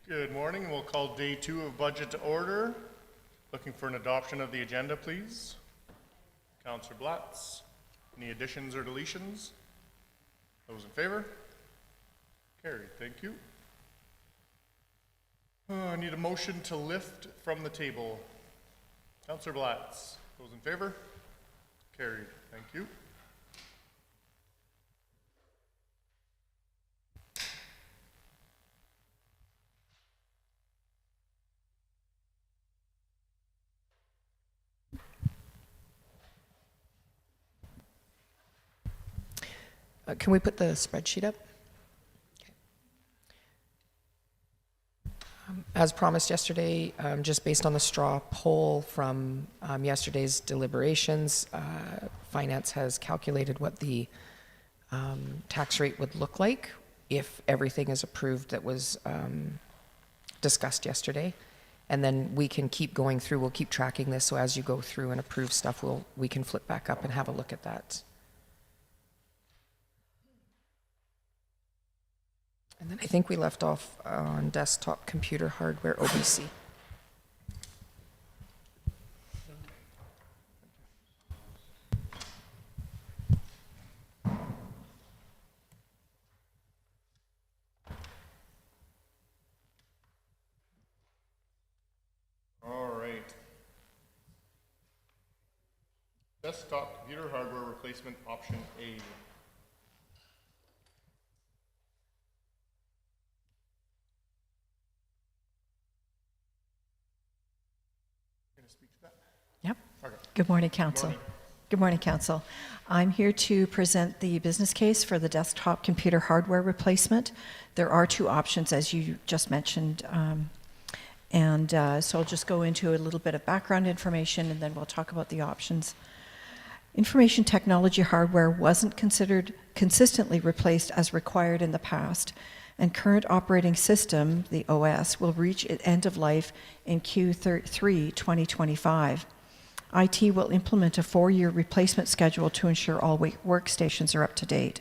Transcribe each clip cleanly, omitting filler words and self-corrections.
Good morning. We'll call day 2 of budget to order. Looking for an adoption of the agenda, please. Councillor Blatz. Any additions or deletions? Those in favor? Carried. Thank you. I need a motion to lift from the table. Councillor Blatz. Those in favor? Carried. Thank you. Can we put the spreadsheet up? Okay. As promised yesterday, just based on the straw poll from yesterday's deliberations, Finance has calculated what the tax rate would look like if everything is approved that was discussed yesterday. And then we can keep going through, we'll keep tracking this, so as you go through and approve stuff, we can flip back up and have a look at that. And then I think we left off on desktop computer hardware OBC. All right. Desktop computer hardware replacement option A. Speak to that? Yep. Okay. Good morning, Council. Good morning, Council. I'm here to present the business case for the desktop computer hardware replacement. There are 2 options, as you just mentioned, so I'll just go into a little bit of background information and then we'll talk about the options. Information technology hardware wasn't considered consistently replaced as required in the past, and current operating system, the OS, will reach its end of life in Q3 2025. IT will implement a 4-year replacement schedule to ensure all workstations are up to date.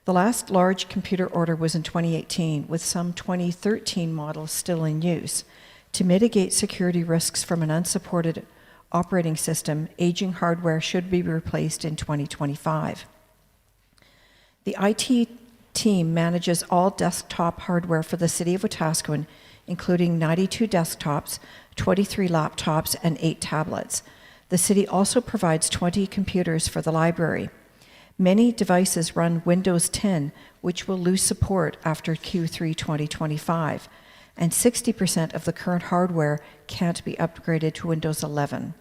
The last large computer order was in 2018, with some 2013 models still in use. To mitigate security risks from an unsupported operating system, aging hardware should be replaced in 2025. The IT team manages all desktop hardware for the City of Wetaskiwin, including 92 desktops, 23 laptops, and 8 tablets. The City also provides 20 computers for the library. Many devices run Windows 10, which will lose support after Q3 2025, and 60% of the current hardware can't be upgraded to Windows 11.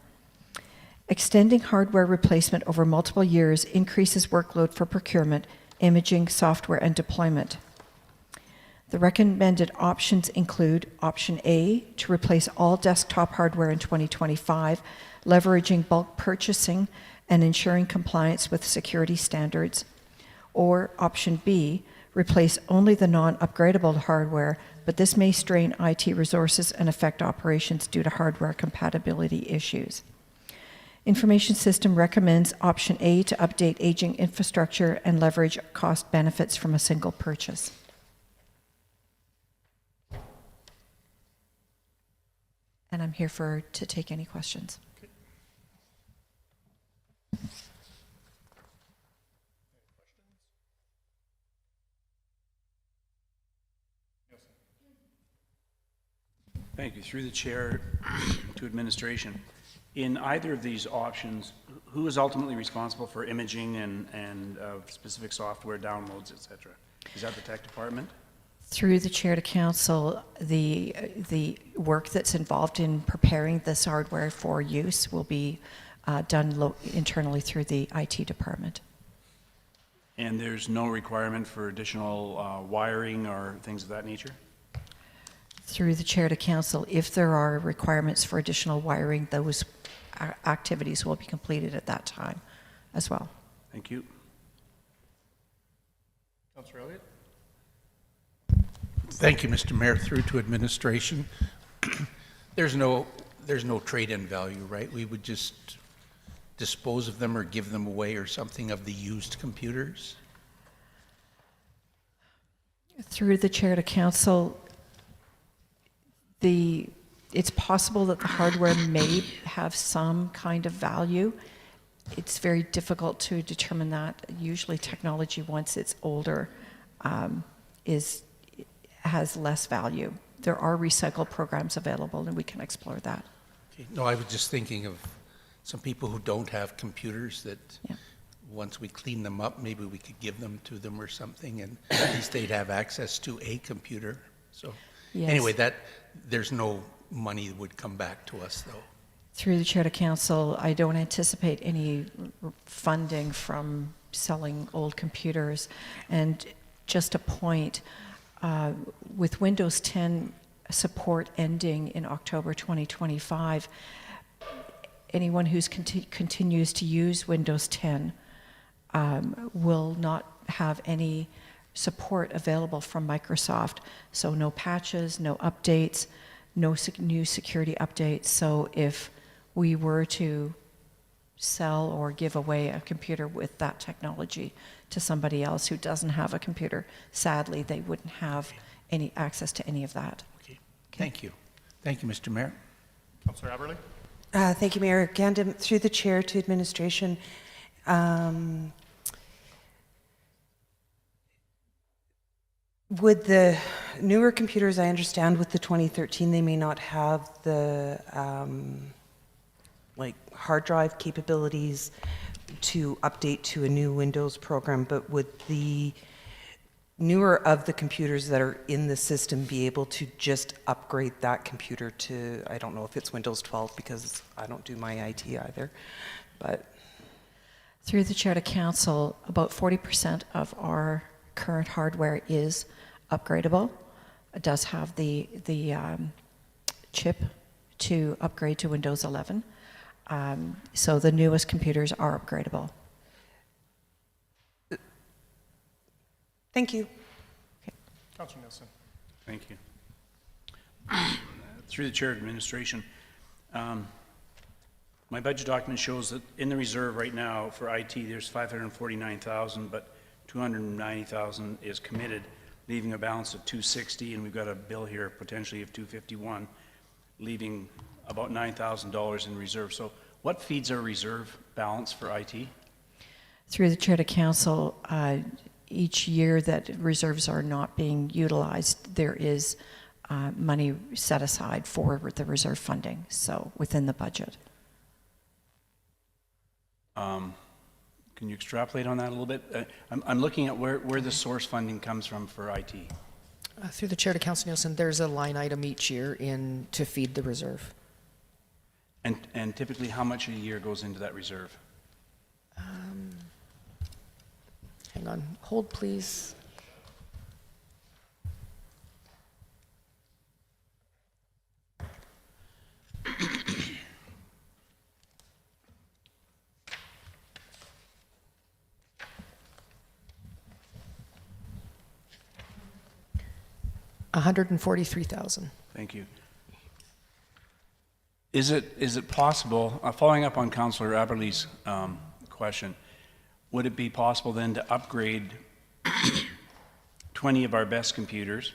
Extending hardware replacement over multiple years increases workload for procurement, imaging, software, and deployment. The recommended options include option A, to replace all desktop hardware in 2025, leveraging bulk purchasing and ensuring compliance with security standards. Or option B, replace only the non-upgradable hardware, but this may strain IT resources and affect operations due to hardware compatibility issues. Information System recommends option A to update aging infrastructure and leverage cost benefits from a single purchase. And I'm here to take any questions. Okay. Thank you. Through the chair to administration. In either of these options, who is ultimately responsible for imaging and specific software downloads, et cetera? Is that the tech department? Through the chair to council, the work that's involved in preparing this hardware for use will be done internally through the IT department. And there's no requirement for additional wiring or things of that nature? Through the chair to council, if there are requirements for additional wiring, those activities will be completed at that time as well. Thank you. Councillor Elliott? Thank you, Mr. Mayor. Through to administration. There's no trade-in value, right? We would just dispose of them or give them away or something of the used computers? Through the chair to council, It's possible that the hardware may have some kind of value. It's very difficult to determine that. Usually technology, once it's older, has less value. There are recycle programs available, and we can explore that. Okay. No, I was just thinking of some people who don't have computers that Yeah. once we clean them up, maybe we could give them to them or something, and at least they'd have access to a computer. So Yes. anyway, there's no money that would come back to us, though. Through the chair to council, I don't anticipate any funding from selling old computers. And just a point, with Windows 10 support ending in October 2025, anyone who continues to use Windows 10 will not have any support available from Microsoft. So no patches, no updates, no new security updates. So if we were to sell or give away a computer with that technology to somebody else who doesn't have a computer, sadly, they wouldn't have any access to any of that. Okay. Thank you. Thank you, Mr. Mayor. Councillor Aberley? Thank you, Mayor Gandam. Through the chair to administration, would the newer computers, I understand with the 2013, they may not have the like hard drive capabilities to update to a new Windows program, but would the newer of the computers that are in the system be able to just upgrade that computer to, I don't know if it's Windows 12 because I don't do my IT either, but Through the chair to council, about 40% of our current hardware is upgradable. It does have the chip to upgrade to Windows 11. So the newest computers are upgradable. thank you. Councillor Nielsen? Thank you. Through the chair of administration, my budget document shows that in the reserve right now for IT, there's 549,000, but 290,000 is committed, leaving a balance of 260, and we've got a bill here potentially of 251, leaving about $9,000 in reserve. So what feeds our reserve balance for IT? Through the chair to council, each year that reserves are not being utilized, there is money set aside for the reserve funding, so within the budget. Can you extrapolate on that a little bit? I'm looking at where the source funding comes from for IT. Through the chair to Councillor Nielsen, there's a line item each year to feed the reserve. And typically, how much a year goes into that reserve? Hang on, hold please. $143,000. Thank you. Is it possible, following up on Councillor Aberley's question, would it be possible then to upgrade 20 of our best computers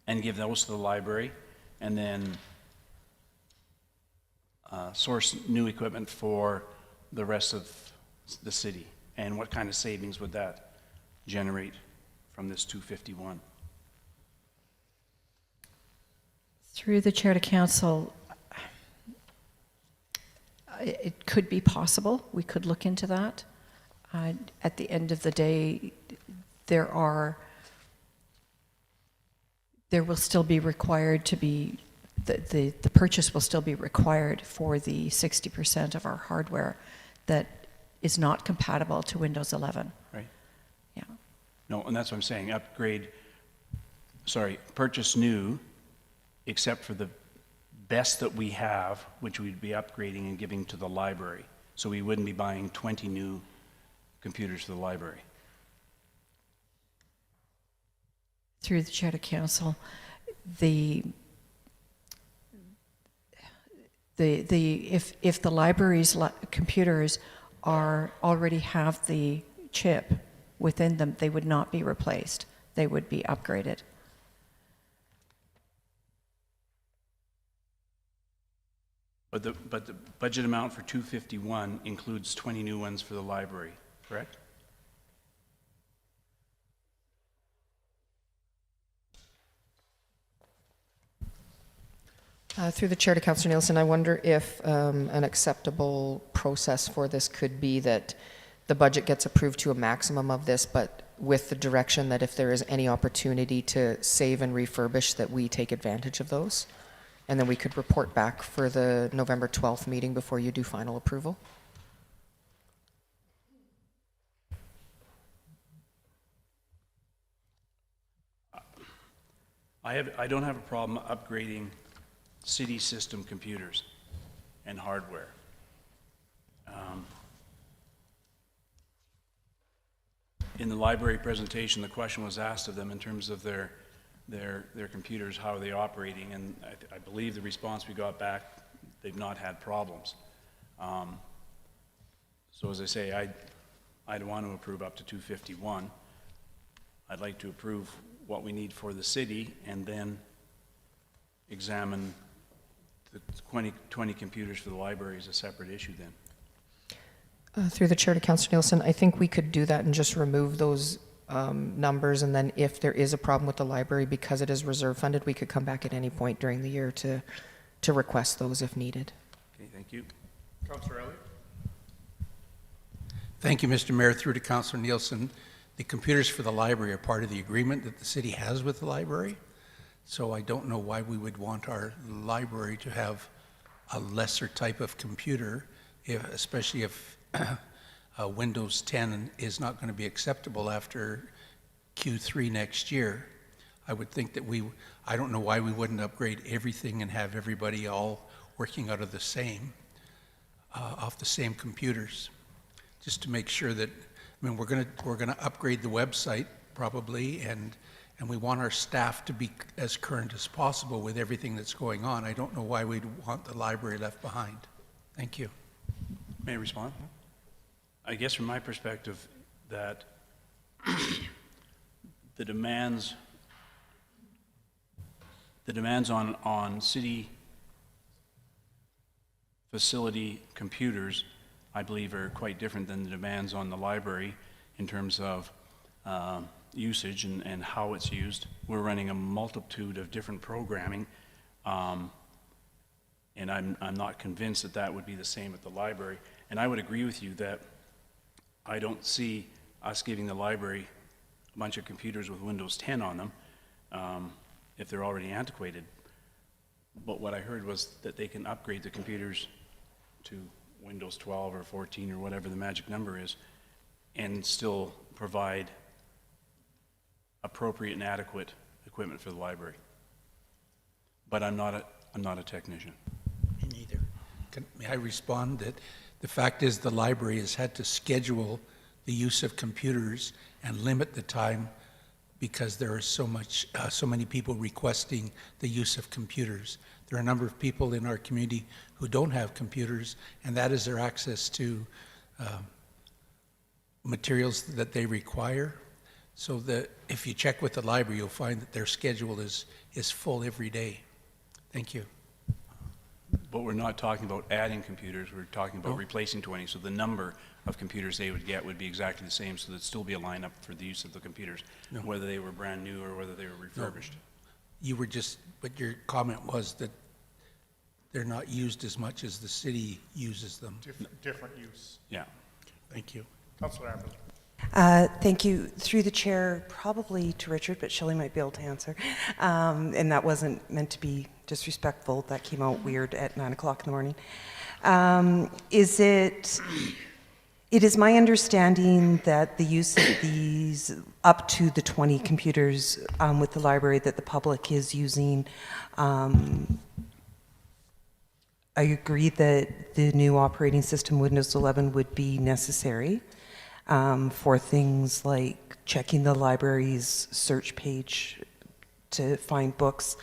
and give those to the library, and then source new equipment for the rest of the city? And what kind of savings would that generate from this 251? Through the chair to council, it could be possible. We could look into that. At the end of the day, there will still be required to be, the purchase will still be required for the 60% of our hardware that is not compatible to Windows 11. Right? Yeah. No, and that's what I'm saying, purchase new, except for the best that we have, which we'd be upgrading and giving to the library. So we wouldn't be buying 20 new computers for the library. Through the chair to council, if the library's computers already have the chip within them, they would not be replaced. They would be upgraded. But the budget amount for 251 includes 20 new ones for the library, correct? Through the chair to Councillor Nielsen, I wonder if an acceptable process for this could be that the budget gets approved to a maximum of this, but with the direction that if there is any opportunity to save and refurbish, that we take advantage of those. And then we could report back for the November 12th meeting before you do final approval. I don't have a problem upgrading city system computers and hardware. In the library presentation, the question was asked of them in terms of their computers, how are they operating, and I believe the response we got back, they've not had problems. So as I say, I'd want to approve up to 251. I'd like to approve what we need for the city and then examine the 20 computers for the library as a separate issue then. Through the chair to Councillor Nielsen, I think we could do that and just remove those numbers, and then if there is a problem with the library because it is reserve funded, we could come back at any point during the year to request those if needed. Okay, thank you. Councillor Elliott? Thank you, Mr. Mayor. Through to Councillor Nielsen, the computers for the library are part of the agreement that the city has with the library, so I don't know why we would want our library to have a lesser type of computer, especially if Windows 10 is not going to be acceptable after Q3 next year. I would think that I don't know why we wouldn't upgrade everything and have everybody all working out of the same, off the same computers, just to make sure that, I mean, we're gonna upgrade the website probably, and we want our staff to be as current as possible with everything that's going on. I don't know why we'd want the library left behind. Thank you. May I respond? I guess from my perspective that the demands on city facility computers, I believe, are quite different than the demands on the library in terms of usage and how it's used. We're running a multitude of different programming, and I'm not convinced that would be the same at the library. And I would agree with you that I don't see us giving the library a bunch of computers with Windows 10 on them if they're already antiquated. But what I heard was that they can upgrade the computers to Windows 12 or 14 or whatever the magic number is and still provide appropriate and adequate equipment for the library. But I'm not a technician. Me neither. May I respond that the fact is the library has had to schedule the use of computers and limit the time because there are so many people requesting the use of computers. There are a number of people in our community who don't have computers, and that is their access to materials that they require. So that if you check with the library, you'll find that their schedule is full every day. Thank you. But we're not talking about adding computers, we're talking about replacing 20. So the number of computers they would get would be exactly the same, so there'd still be a lineup for the use of the computers, whether they were brand new or whether they were refurbished. You were but your comment was that they're not used as much as the city uses them. Different use. Yeah. Thank you. Councillor Amberley? Thank you. Through the chair, probably to Richard, but Shelley might be able to answer. And that wasn't meant to be disrespectful. That came out weird at 9 o'clock in the morning. It is my understanding that the use of these up to the 20 computers with the library that the public is using, I agree that the new operating system, Windows 11, would be necessary for things like checking the library's search page to find books,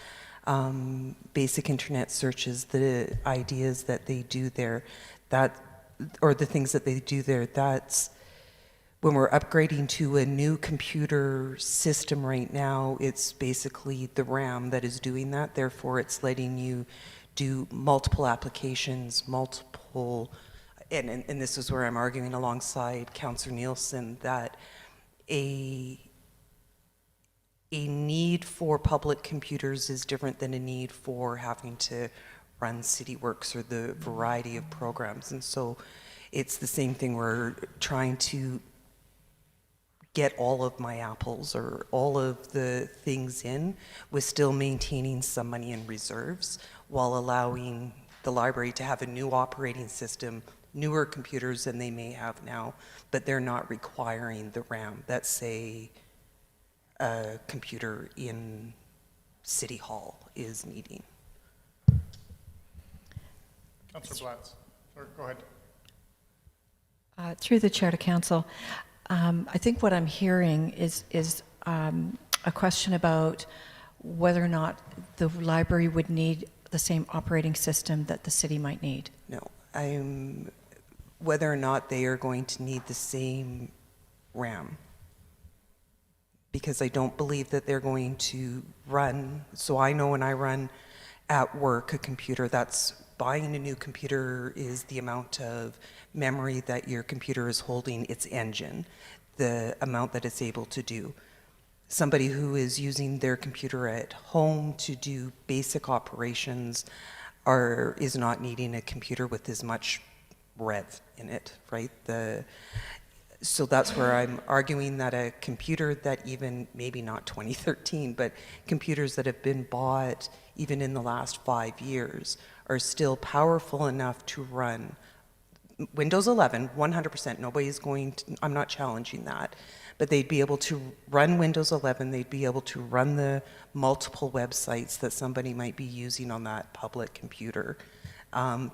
basic internet searches, the ideas that they do there, or the things that they do there, that's when we're upgrading to a new computer system right now, it's basically the RAM that is doing that. Therefore, it's letting you do multiple applications, and this is where I'm arguing alongside Councillor Nielsen, that a need for public computers is different than a need for having to run city works or the variety of programs. And so it's the same thing. We're trying to get all of my apples or all of the things in with still maintaining some money in reserves while allowing the library to have a new operating system, newer computers than they may have now, but they're not requiring the RAM that, say, a computer in City Hall is needing. Councillor Blatz, or go ahead. Through the chair to council, I think what I'm hearing is a question about whether or not the library would need the same operating system that the city might need. No, whether or not they are going to need the same RAM. Because I don't believe that they're going to run, so I know when I run at work a computer, that's buying a new computer is the amount of memory that your computer is holding its engine, the amount that it's able to do. Somebody who is using their computer at home to do basic operations is not needing a computer with as much rev in it, right? So that's where I'm arguing that a computer that even, maybe not 2013, but computers that have been bought even in the last 5 years are still powerful enough to run Windows 11, 100%. Nobody's going to, I'm not challenging that, but they'd be able to run Windows 11, they'd be able to run the multiple websites that somebody might be using on that public computer,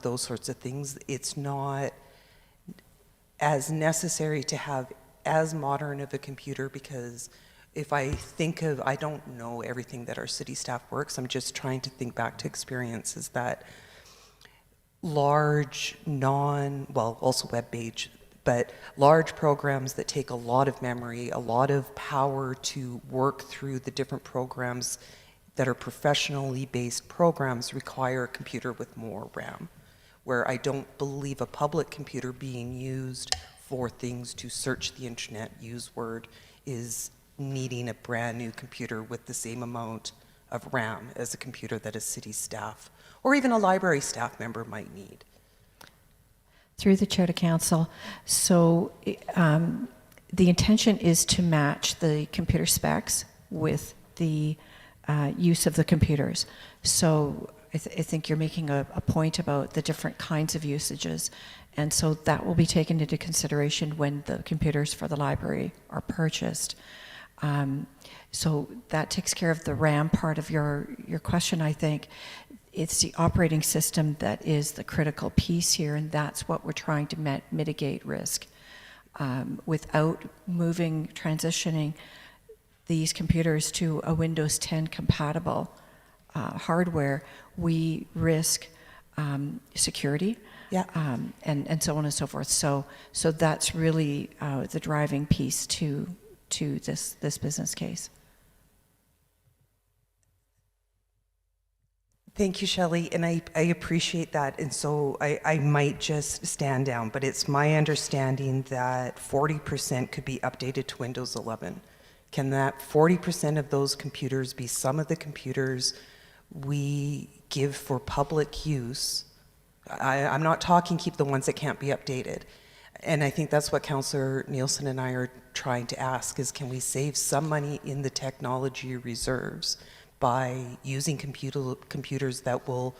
those sorts of things. It's not as necessary to have as modern of a computer, because if I think of, I don't know everything that our city staff works, I'm just trying to think back to experiences that large also web-based, but large programs that take a lot of memory, a lot of power to work through the different programs that are professionally based programs require a computer with more RAM, where I don't believe a public computer being used for things to search the internet, use Word, is needing a brand new computer with the same amount of RAM as a computer that a city staff or even a library staff member might need. Through the chair to council, so the intention is to match the computer specs with the use of the computers. So I think you're making a point about the different kinds of usages, and so that will be taken into consideration when the computers for the library are purchased. So that takes care of the RAM part of your question, I think. It's the operating system that is the critical piece here, and that's what we're trying to mitigate risk. Without transitioning these computers to a Windows 10 compatible hardware, we risk security, Yeah. and so on and so forth. So that's really the driving piece to this business case. Thank you, Shelley, and I appreciate that. And so I might just stand down, but it's my understanding that 40% could be updated to Windows 11. Can that 40% of those computers be some of the computers we give for public use? I'm not talking keep the ones that can't be updated. And I think that's what Councillor Nielsen and I are trying to ask, is can we save some money in the technology reserves by using computers that will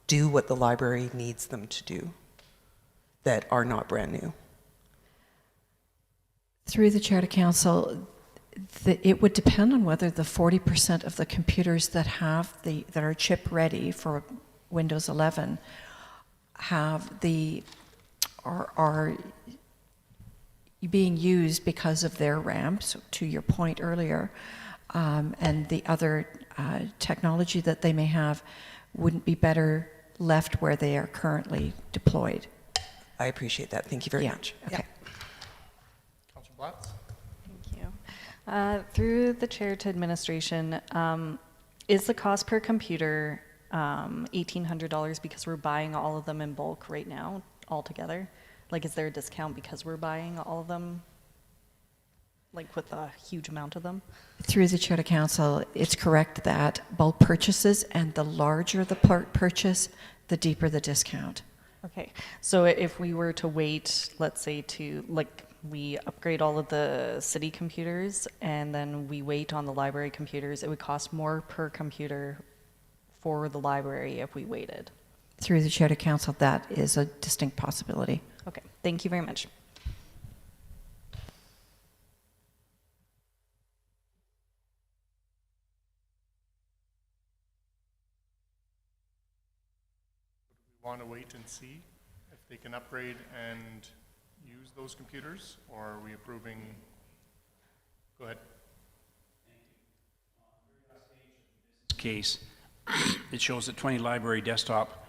do what the library needs them to do, that are not brand new? Through the chair to council, it would depend on whether the 40% of the computers that are chip ready for Windows 11 are being used because of their RAM, so to your point earlier, and the other technology that they may have wouldn't be better left where they are currently deployed. I appreciate that. Thank you very much. Okay. Councillor Blatz? Thank you. Through the chair to administration, is the cost per computer $1,800 because we're buying all of them in bulk right now, all together? Like, is there a discount because we're buying all of them, like with a huge amount of them? Through the chair to council, it's correct that bulk purchases, and the larger the purchase, the deeper the discount. Okay, so if we were to wait, let's say to, like, we upgrade all of the city computers and then we wait on the library computers, it would cost more per computer for the library if we waited. Through the chair to council, that is a distinct possibility. Okay, thank you very much. Want to wait and see if they can upgrade and use those computers, or are we approving? Go ahead. Case, it shows that 20 library desktop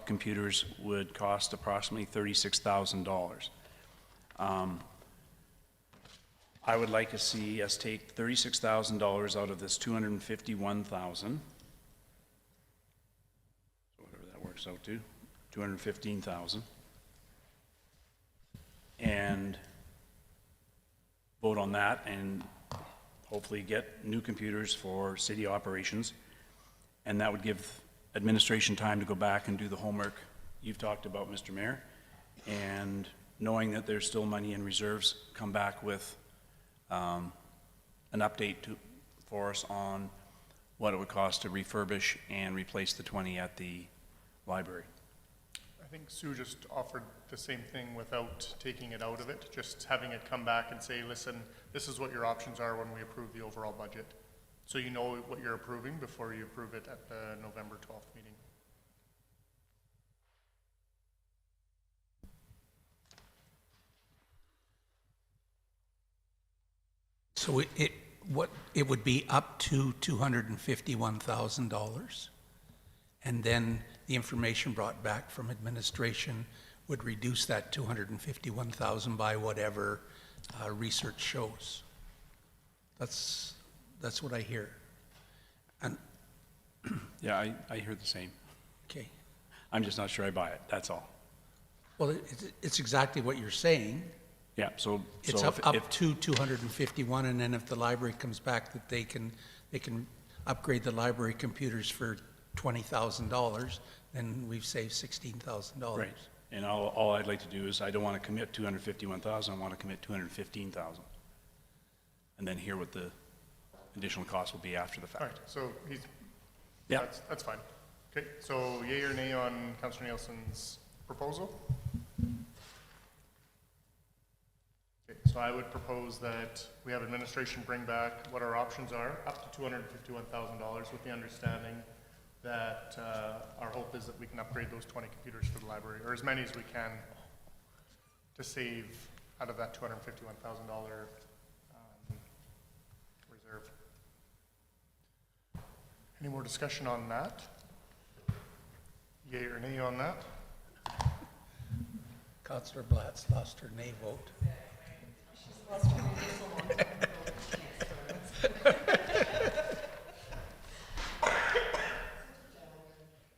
computers would cost approximately $36,000. I would like to see us take $36,000 out of this $251,000. Works out to $215,000, and vote on that and hopefully get new computers for city operations, and that would give administration time to go back and do the homework you've talked about, Mr. Mayor, and knowing that there's still money in reserves, come back with an update for us on what it would cost to refurbish and replace the 20 at the library. I think Sue just offered the same thing without taking it out of it, just having it come back and say, listen, this is what your options are when we approve the overall budget. So you know what you're approving before you approve it at the November 12th meeting. So it would be up to $251,000, and then the information brought back from administration would reduce that $251,000 by whatever research shows. That's what I hear. And Yeah, I hear the same. okay, I'm just not sure I buy it, that's all. well, it's exactly what you're saying. Yeah, so It's if up to 251, and then if the library comes back that they can upgrade the library computers for $20,000, then we've saved $16,000. right, and all I'd like to do is, I don't want to commit 251,000, I want to commit 215,000, and then hear what the additional cost will be after the All right, fact. so Yeah. that's fine. Okay, so yay or nay on Councillor Nielsen's proposal? Okay, so I would propose that we have administration bring back what our options are, up to $251,000, with the understanding that our hope is that we can upgrade those 20 computers for the library, or as many as we can, to save out of that $251,000 reserve. Any more discussion on that? Yay or nay on that? Councillor Blatz lost her nay vote.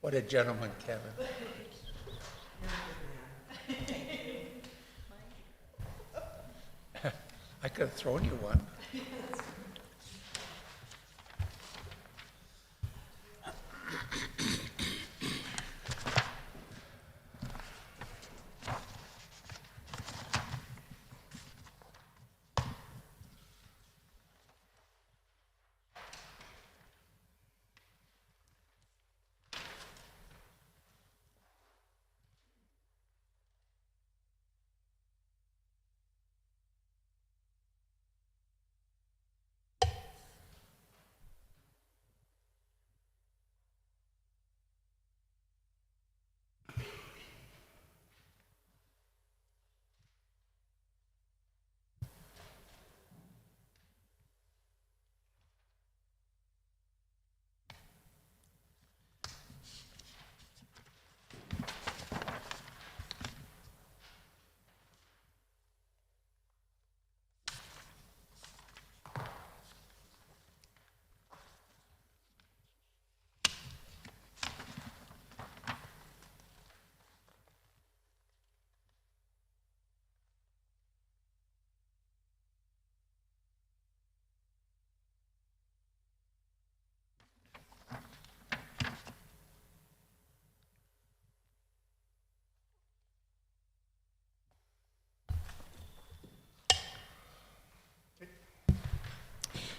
What a gentleman, Kevin. I could have thrown you one.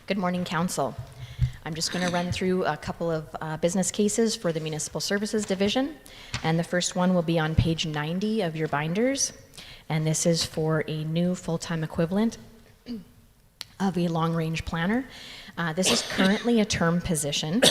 Good morning, Council. I'm just going to run through a couple of business cases for the Municipal Services Division, and the first one will be on page 90 of your binders, and this is for a new full-time equivalent of a long-range planner. This is currently a term position,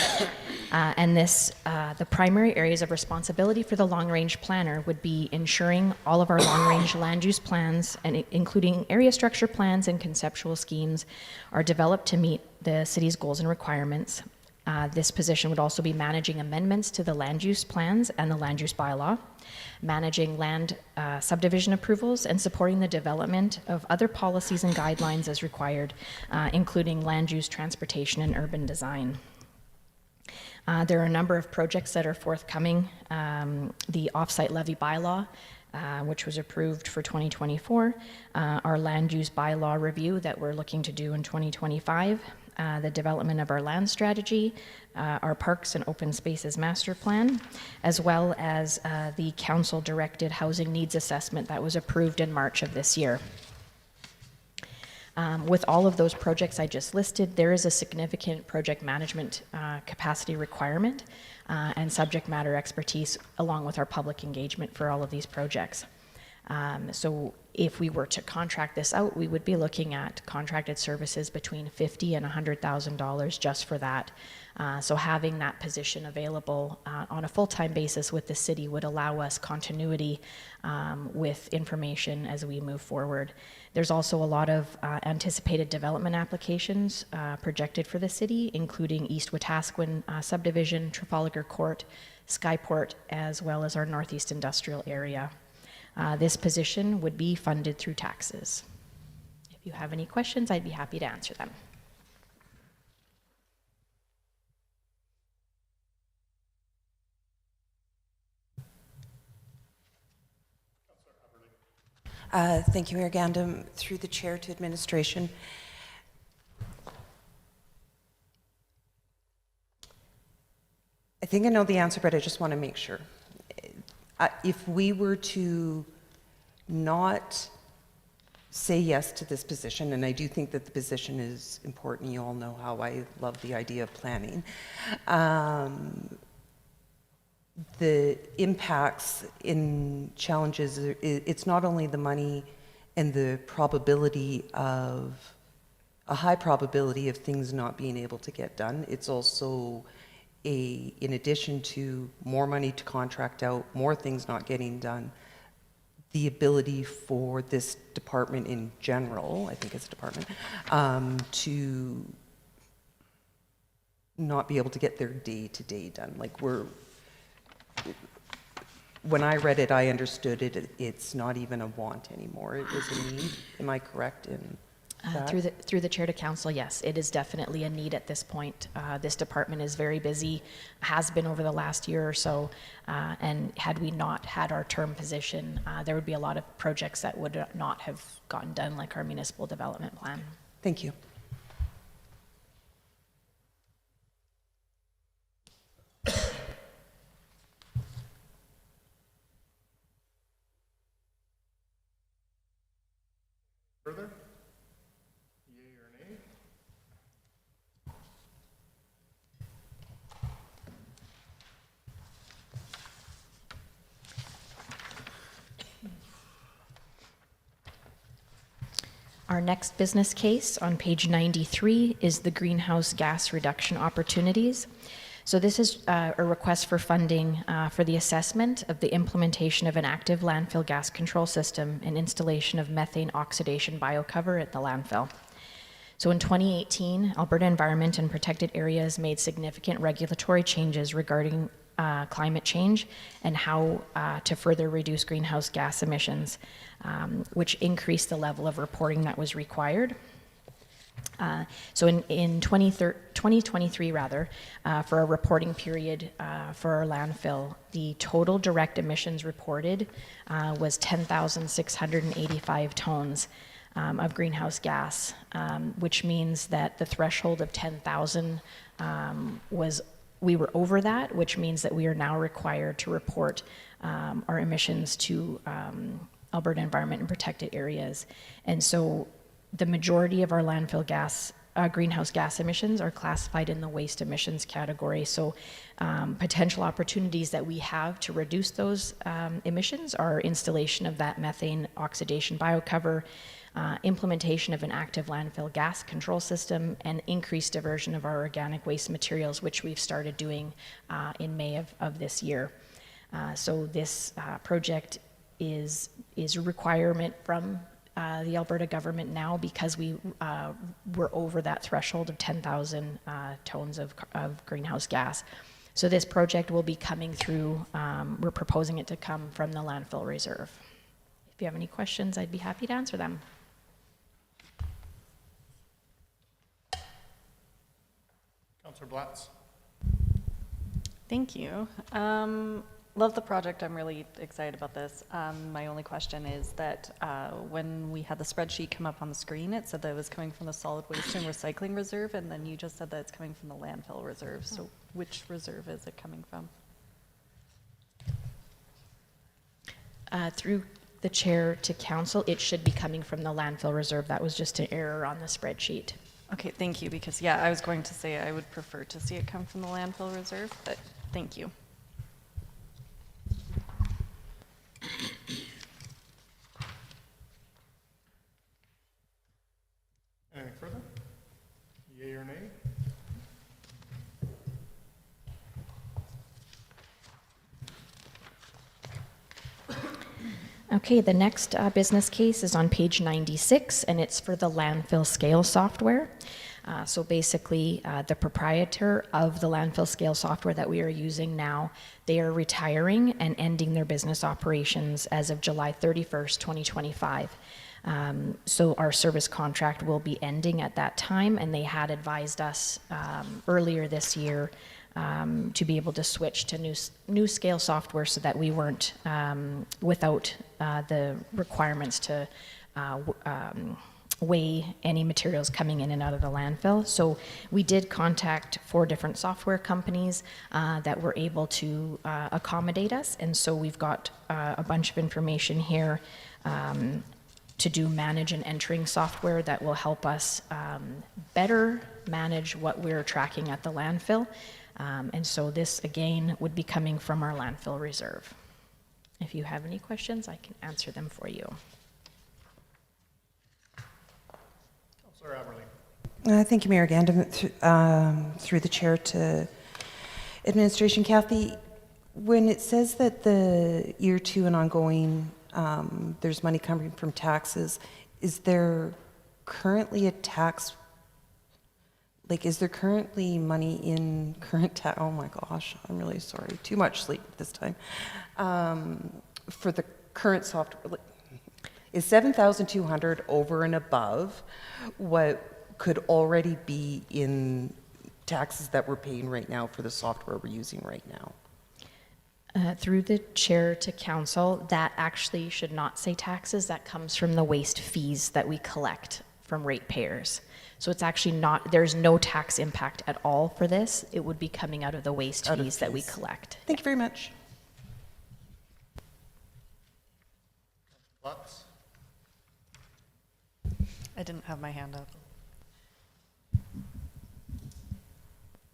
and the primary areas of responsibility for the long-range planner would be ensuring all of our long-range land use plans, and including area structure plans and conceptual schemes, are developed to meet the city's goals and requirements. This position would also be managing amendments to the land use plans and the land use bylaw, managing land subdivision approvals, and supporting the development of other policies and guidelines as required, including land use, transportation, and urban design. There are a number of projects that are forthcoming. The offsite levy bylaw, which was approved for 2024, our land use bylaw review that we're looking to do in 2025, the development of our land strategy, our parks and open spaces master plan, as well as the council-directed housing needs assessment that was approved in March of this year. With all of those projects I just listed, there is a significant project management capacity requirement and subject matter expertise along with our public engagement for all of these projects. So if we were to contract this out, we would be looking at contracted services between $50,000 and $100,000 just for that. So having that position available on a full-time basis with the city would allow us continuity with information as we move forward. There's also a lot of anticipated development applications projected for the city, including East Wetaskiwin subdivision, Trafalgar Court, Skyport, as well as our Northeast Industrial area. This position would be funded through taxes. If you have any questions, I'd be happy to answer them. Thank you, Mayor Gandam. Through the chair to administration. I think I know the answer, but I just want to make sure. If we were to not say yes to this position, and I do think that the position is important, you all know how I love the idea of planning, the impacts in challenges, it's not only the money and the probability of, a high probability of things not being able to get done, it's also in addition to more money to contract out, more things not getting done, the ability for this department in general, I think it's a department, to not be able to get their day-to-day done. Like when I read it, I understood it, it's not even a want anymore, it is a need. Am I correct in that? Through the chair to council, yes, it is definitely a need at this point. This department is very busy, has been over the last year or so, and had we not had our term position, there would be a lot of projects that would not have gotten done, like our municipal development plan. Thank you. Further? Yea or nay? Our next business case on page 93 is the greenhouse gas reduction opportunities. So this is a request for funding for the assessment of the implementation of an active landfill gas control system and installation of methane oxidation biocover at the landfill. So in 2018, Alberta Environment and Protected Areas made significant regulatory changes regarding climate change and how to further reduce greenhouse gas emissions, which increased the level of reporting that was required. So in 2023, for a reporting period for our landfill, the total direct emissions reported was 10,685 tons of greenhouse gas, which means that the threshold of 10,000 we were over that, which means that we are now required to report our emissions to Alberta Environment and Protected Areas. And so the majority of our landfill gas greenhouse gas emissions are classified in the waste emissions category. So potential opportunities that we have to reduce those emissions are installation of that methane oxidation biocover, implementation of an active landfill gas control system, and increased diversion of our organic waste materials, which we've started doing in May of this year. So this project is a requirement from the Alberta government now because we're over that threshold of 10,000 tons of greenhouse gas. So this project will be coming through, we're proposing it to come from the landfill reserve. If you have any questions, I'd be happy to answer them. Councillor Blatz. Thank you. Love the project. I'm really excited about this. My only question is that when we had the spreadsheet come up on the screen, it said that it was coming from the solid waste and recycling reserve, and then you just said that it's coming from the landfill reserve. So which reserve is it coming from? Through the chair to council, it should be coming from the landfill reserve. That was just an error on the spreadsheet. Okay, thank you, because yeah, I was going to say I would prefer to see it come from the landfill reserve, but thank you. Anything further? Yay or nay? Okay, the next business case is on page 96, and it's for the landfill scale software. So basically, the proprietor of the landfill scale software that we are using now, they are retiring and ending their business operations as of July 31st, 2025. So our service contract will be ending at that time, and they had advised us earlier this year to be able to switch to new scale software so that we weren't without the requirements to weigh any materials coming in and out of the landfill. So we did contact 4 different software companies that were able to accommodate us, and so we've got a bunch of information here to do manage and entering software that will help us better manage what we're tracking at the landfill. And so this, again, would be coming from our landfill reserve. If you have any questions, I can answer them for you. Councillor Aberley. Thank you, Mayor Gandam. Through the chair to administration, Kathy, when it says that the year 2 and ongoing, there's money coming from taxes, is there currently a tax? Like, is there currently money in current tax? Oh my gosh, I'm really sorry. Too much sleep this time. For the current software, is 7,200 over and above what could already be in taxes that we're paying right now for the software we're using right now? Through the chair to council, that actually should not say taxes. That comes from the waste fees that we collect from ratepayers. So it's actually not, there's no tax impact at all for this. It would be coming out of the waste fees that we collect. Thank you very much. Blatz. I didn't have my hand up.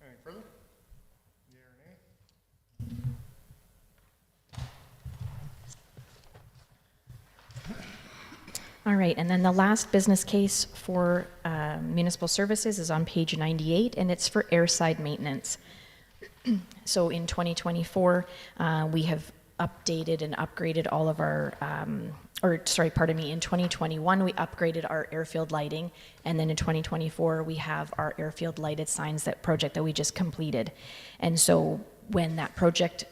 Anything further? Yay or nay? All right, and then the last business case for municipal services is on page 98, and it's for airside maintenance. So in 2024, we have updated and upgraded all of our, in 2021, we upgraded our airfield lighting, and then in 2024, we have our airfield lighted signs, that project that we just completed. And so when that project,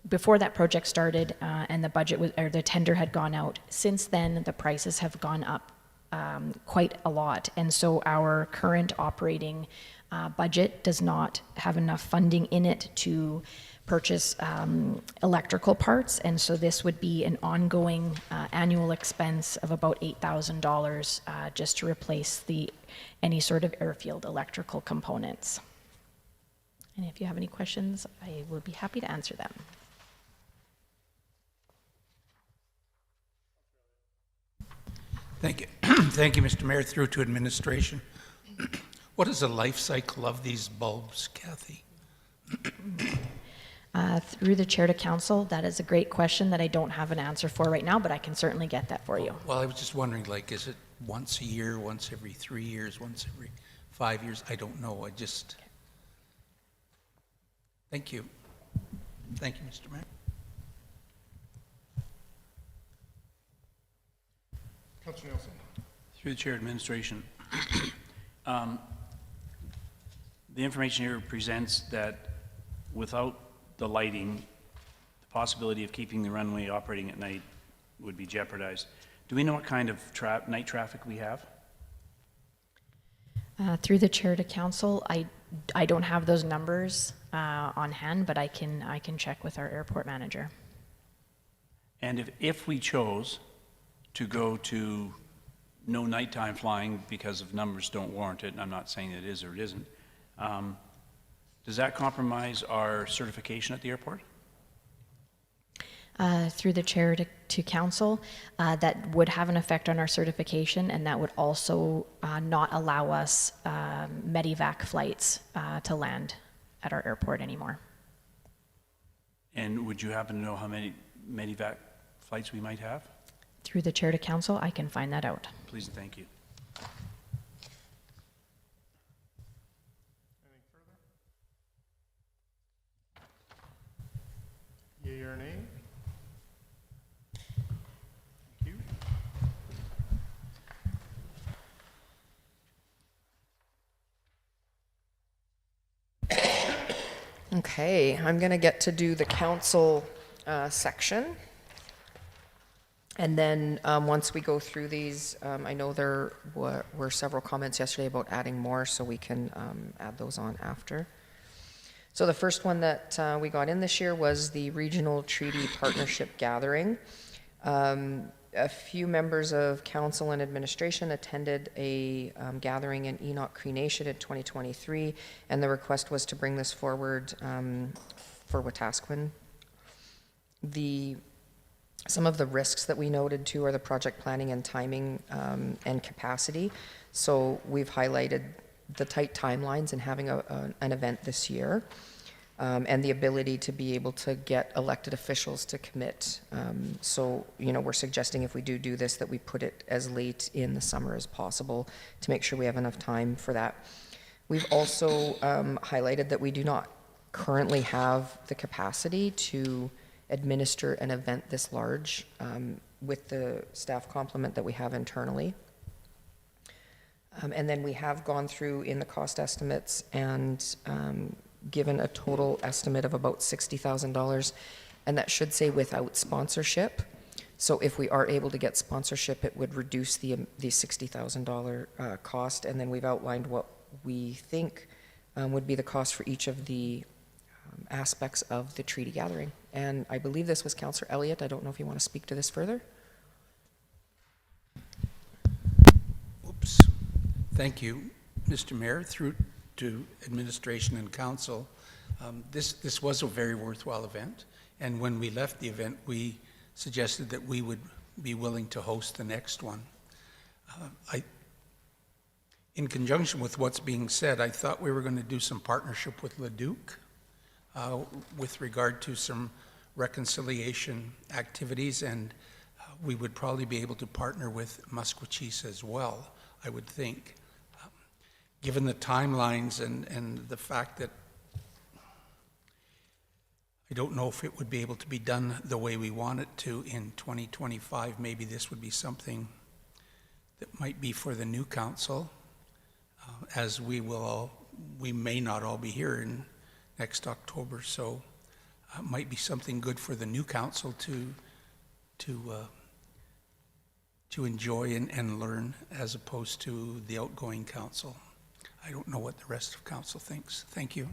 before that project started and the budget was, or the tender had gone out, since then the prices have gone up quite a lot. And so our current operating budget does not have enough funding in it to purchase electrical parts. And so this would be an ongoing annual expense of about $8,000 just to replace any sort of airfield electrical components. And if you have any questions, I will be happy to answer them. Thank you. Thank you, Mr. Mayor. Through to administration. What is the life cycle of these bulbs, Kathy? Through the chair to council, that is a great question that I don't have an answer for right now, but I can certainly get that for you. Well, I was just wondering, like, is it once a year, once every 3 years, once every 5 years? I don't know. Thank you. Thank you, Mr. Mayor. Councillor Nielsen. Through the chair, administration. The information here presents that without the lighting, the possibility of keeping the runway operating at night would be jeopardized. Do we know what kind of night traffic we have? Through the chair to council, I don't have those numbers on hand, but I can check with our airport manager. And if we chose to go to no nighttime flying because of numbers don't warrant it, and I'm not saying it is or it isn't, does that compromise our certification at the airport? Through the chair to council, that would have an effect on our certification, and that would also not allow us medevac flights to land at our airport anymore. And would you happen to know how many medevac flights we might have? Through the chair to council, I can find that out. Please and thank you. Anything further? Yea or nay? Thank you. Okay, I'm going to get to do the council section. And then once we go through these, I know there were several comments yesterday about adding more, so we can add those on after. So the first one that we got in this year was the Regional Treaty Partnership Gathering. A few members of council and administration attended a gathering in Enoch Cree Nation in 2023, and the request was to bring this forward for Wetaskiwin. Some of the risks that we noted too are the project planning and timing and capacity. So we've highlighted the tight timelines and having an event this year, and the ability to be able to get elected officials to commit. So, we're suggesting if we do this, that we put it as late in the summer as possible to make sure we have enough time for that. We've also highlighted that we do not currently have the capacity to administer an event this large with the staff complement that we have internally. And then we have gone through in the cost estimates and given a total estimate of about $60,000, and that should say without sponsorship. So if we are able to get sponsorship, it would reduce the $60,000 cost, and then we've outlined what we think would be the cost for each of the aspects of the treaty gathering. And I believe this was Councillor Elliott. I don't know if you want to speak to this further. Oops. Thank you, Mr. Mayor, through to administration and council. This was a very worthwhile event, and when we left the event, we suggested that we would be willing to host the next one. In conjunction with what's being said, I thought we were going to do some partnership with Leduc with regard to some reconciliation activities, and we would probably be able to partner with Musqueam as well, I would think. Given the timelines and the fact that I don't know if it would be able to be done the way we want it to in 2025, maybe this would be something that might be for the new council, as we may not all be here in next October, so it might be something good for the new council to enjoy and learn, as opposed to the outgoing council. I don't know what the rest of council thinks. Thank you.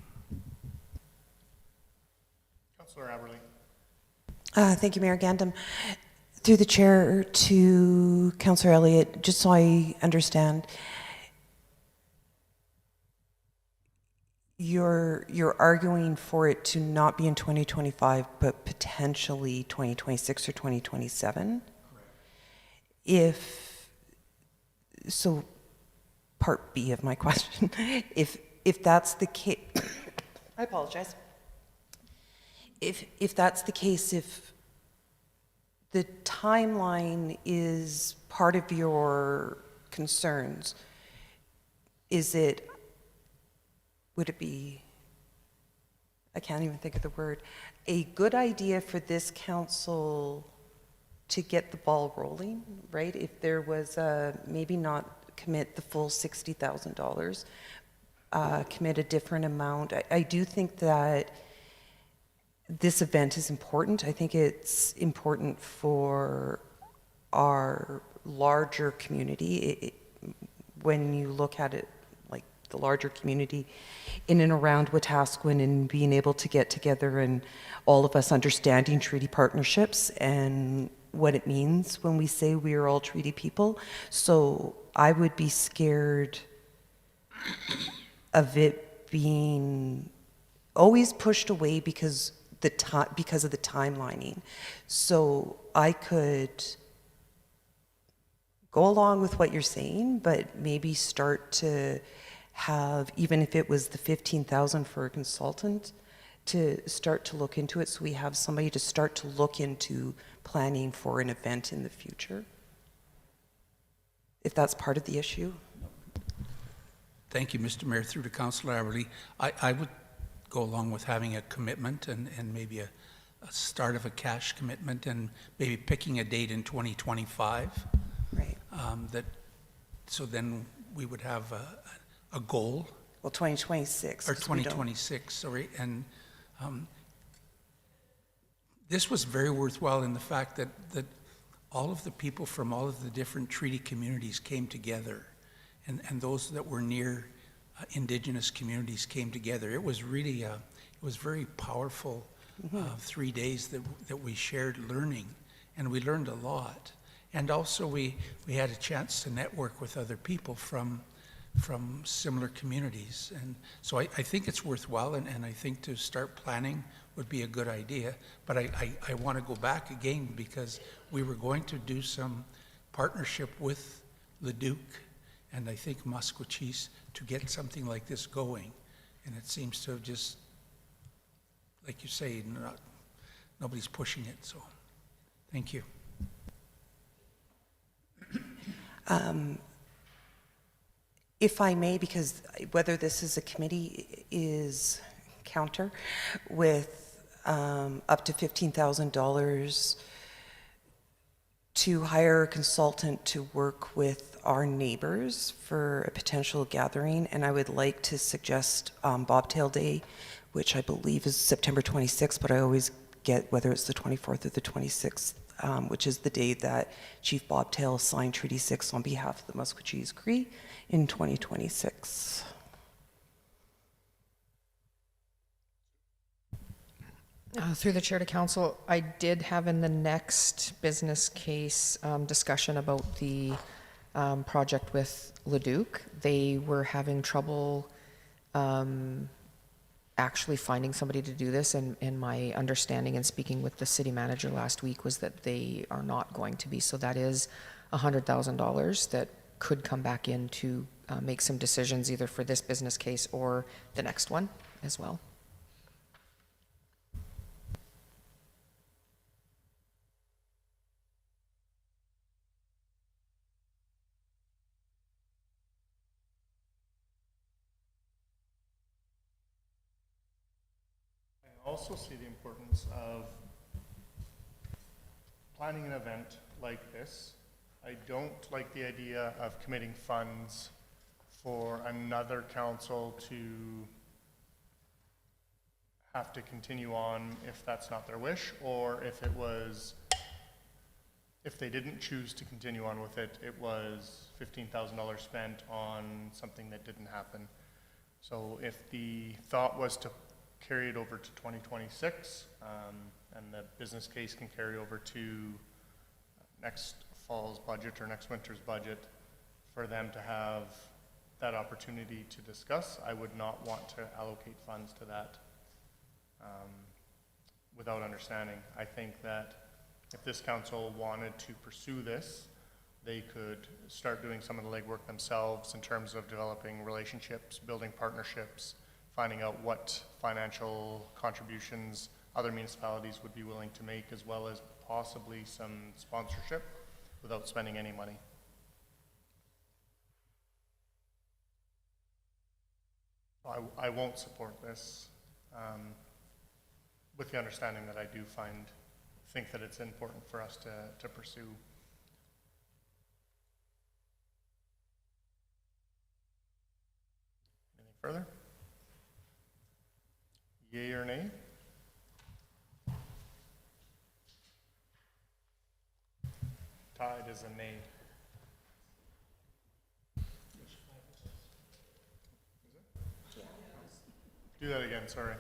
Councillor Aberley. Thank you, Mayor Gandam. Through the chair to Councillor Elliott, just so I understand, you're arguing for it to not be in 2025, but potentially 2026 or 2027? Correct. part B of my question. If that's the case, I apologize. If that's the case, if the timeline is part of your concerns, would it be, I can't even think of the word, a good idea for this council to get the ball rolling, right? If there was maybe not commit the full $60,000, commit a different amount. I do think that this event is important. I think it's important for our larger community. When you look at it, like the larger community in and around Wetaskiwin, and being able to get together and all of us understanding treaty partnerships and what it means when we say we are all treaty people. So I would be scared of it being always pushed away because of the timelining. So I could go along with what you're saying, but maybe start to have, even if it was the $15,000 for a consultant, to start to look into it, so we have somebody to start to look into planning for an event in the future, if that's part of the issue. Thank you, Mr. Mayor. Through to Councillor Aberly, I would go along with having a commitment and maybe a start of a cash commitment, and maybe picking a date in 2025. Right. So then we would have a goal. Well, 2026. Or 'cause we don't- 2026, sorry. And this was very worthwhile in the fact that all of the people from all of the different treaty communities came together, and those that were near Indigenous communities came together. It was really, it was very powerful 3 days that we shared learning, and we learned a lot. And also we had a chance to network with other people from similar communities. And so I think it's worthwhile, and I think to start planning would be a good idea. But I want to go back again, because we were going to do some partnership with Leduc and I think Musqueam to get something like this going. And it seems to have just, like you say, nobody's pushing it. So thank you. If I may, because whether this is a committee is counter with up to $15,000 to hire a consultant to work with our neighbors for a potential gathering. And I would like to suggest Bobtail Day, which I believe is September 26th, but I always get whether it's the 24th or the 26th, which is the day that Chief Bobtail signed Treaty 6 on behalf of the Musqueam Cree in 2026. Through the chair to council, I did have in the next business case discussion about the project with Leduc. They were having trouble actually finding somebody to do this, and my understanding and speaking with the city manager last week was that they are not going to be. So that is $100,000 that could come back in to make some decisions either for this business case or the next one as well. I also see the importance of planning an event like this. I don't like the idea of committing funds for another council to have to continue on if that's not their wish, or if they didn't choose to continue on with it, it was $15,000 spent on something that didn't happen. So if the thought was to carry it over to 2026, and the business case can carry over to next fall's budget or next winter's budget, for them to have that opportunity to discuss, I would not want to allocate funds to that without understanding. I think that if this council wanted to pursue this, they could start doing some of the legwork themselves in terms of developing relationships, building partnerships, finding out what financial contributions other municipalities would be willing to make, as well as possibly some sponsorship without spending any money. I won't support this, with the understanding that I do think that it's important for us to pursue. Anything further? Yay or nay? Tied is a nay. Do that again, sorry.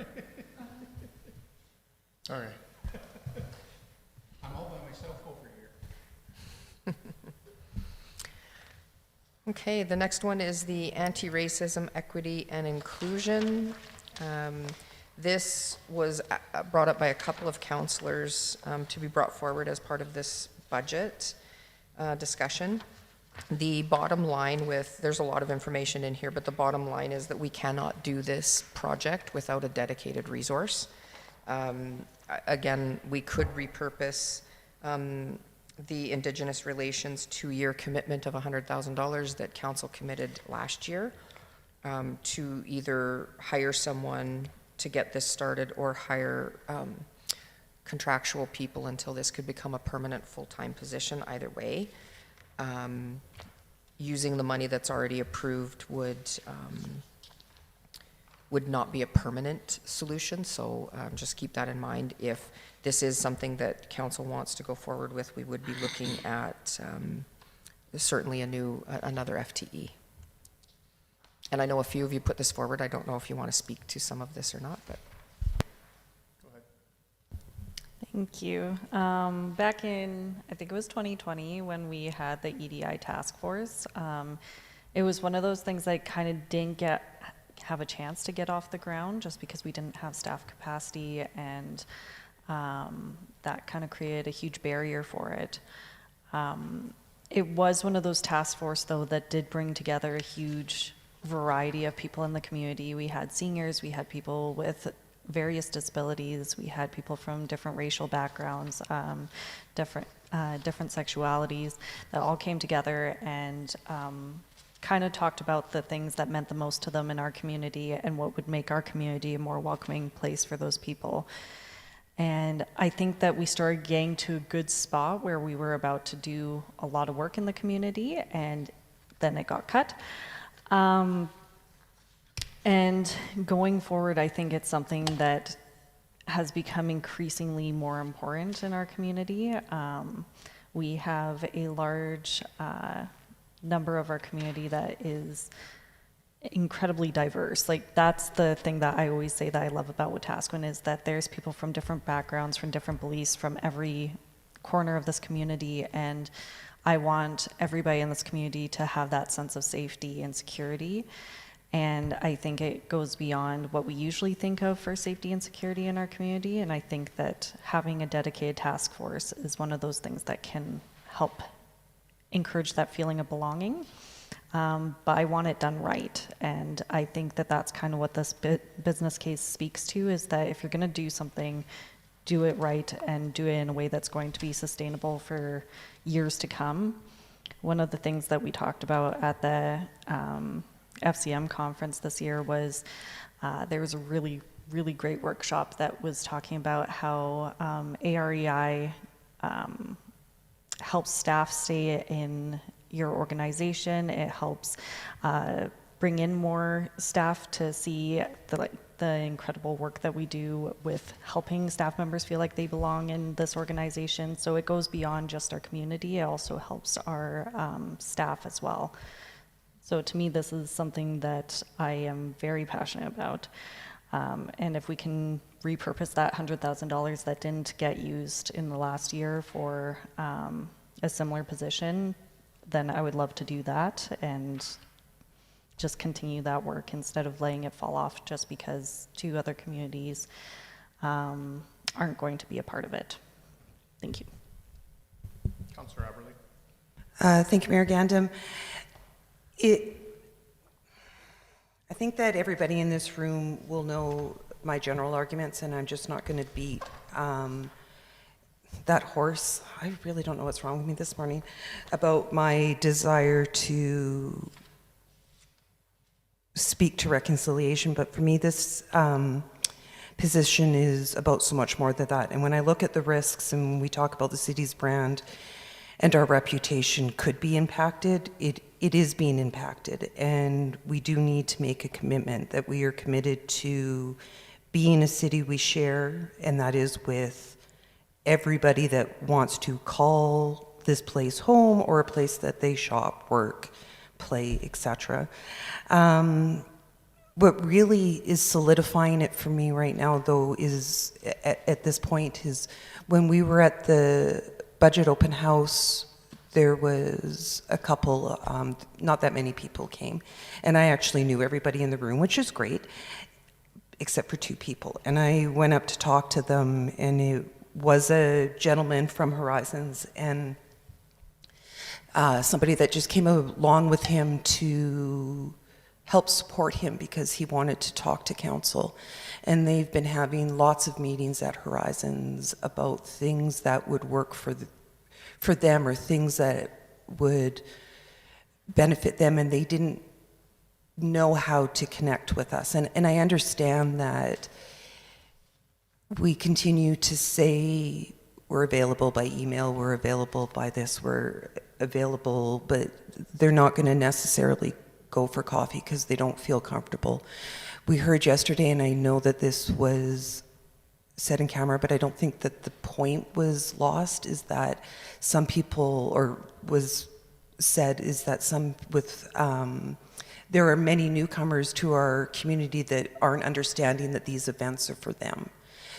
Sorry. I'm all by myself over here. Okay, the next one is the anti-racism, equity, and inclusion. This was brought up by a couple of councillors to be brought forward as part of this budget discussion. The bottom line there's a lot of information in here, but the bottom line is that we cannot do this project without a dedicated resource. Again, we could repurpose the Indigenous Relations 2-year commitment of $100,000 that council committed last year to either hire someone to get this started or hire contractual people until this could become a permanent full-time position. Either way, using the money that's already approved would not be a permanent solution, so just keep that in mind. If this is something that council wants to go forward with, we would be looking at certainly another FTE. And I know a few of you put this forward. I don't know if you want to speak to some of this or not, but. Go ahead. Thank you. Back in, I think it was 2020, when we had the EDI task force, it was one of those things that kind of didn't have a chance to get off the ground just because we didn't have staff capacity, and that kind of created a huge barrier for it. It was one of those task force, though, that did bring together a huge variety of people in the community. We had seniors, we had people with various disabilities, we had people from different racial backgrounds, different sexualities, that all came together and kind of talked about the things that meant the most to them in our community and what would make our community a more welcoming place for those people. And I think that we started getting to a good spot where we were about to do a lot of work in the community, and then it got cut. And going forward, I think it's something that has become increasingly more important in our community. We have a large number of our community that is incredibly diverse. Like, that's the thing that I always say that I love about Wetaskiwin, is that there's people from different backgrounds, from different beliefs, from every corner of this community, and I want everybody in this community to have that sense of safety and security. And I think it goes beyond what we usually think of for safety and security in our community, and I think that having a dedicated task force is one of those things that can help encourage that feeling of belonging. But I want it done right, and I think that that's kind of what this business case speaks to, is that if you're going to do something, do it right and do it in a way that's going to be sustainable for years to come. One of the things that we talked about at the FCM conference this year was there was a really, really great workshop that was talking about how AREI helps staff stay in your organization. It helps bring in more staff to see the incredible work that we do with helping staff members feel like they belong in this organization. So it goes beyond just our community. It also helps our staff as well. So to me, this is something that I am very passionate about. And if we can repurpose that $100,000 that didn't get used in the last year for a similar position, then I would love to do that and just continue that work instead of letting it fall off just because 2 other communities aren't going to be a part of it. Thank you. Councillor Aberley. Thank you, Mayor Gandam. I think that everybody in this room will know my general arguments, and I'm just not going to beat that horse. I really don't know what's wrong with me this morning about my desire to speak to reconciliation, but for me, this position is about so much more than that. And when I look at the risks and we talk about the city's brand and our reputation could be impacted, it is being impacted. And we do need to make a commitment that we are committed to being a city we share, and that is with everybody that wants to call this place home or a place that they shop, work, play, etc. What really is solidifying it for me right now, though, is at this point is when we were at the budget open house, there was a couple, not that many people came, and I actually knew everybody in the room, which is great, except for 2 people. And I went up to talk to them, and it was a gentleman from Horizons and somebody that just came along with him to help support him because he wanted to talk to council. And they've been having lots of meetings at Horizons about things that would work for them or things that would benefit them, and they didn't know how to connect with us. And I understand that we continue to say we're available by email, we're available by this, we're available, but they're not going to necessarily go for coffee because they don't feel comfortable. We heard yesterday, and I know that this was said in camera, but I don't think that the point was lost, is that some people, or was said, is that some with, there are many newcomers to our community that aren't understanding that these events are for them.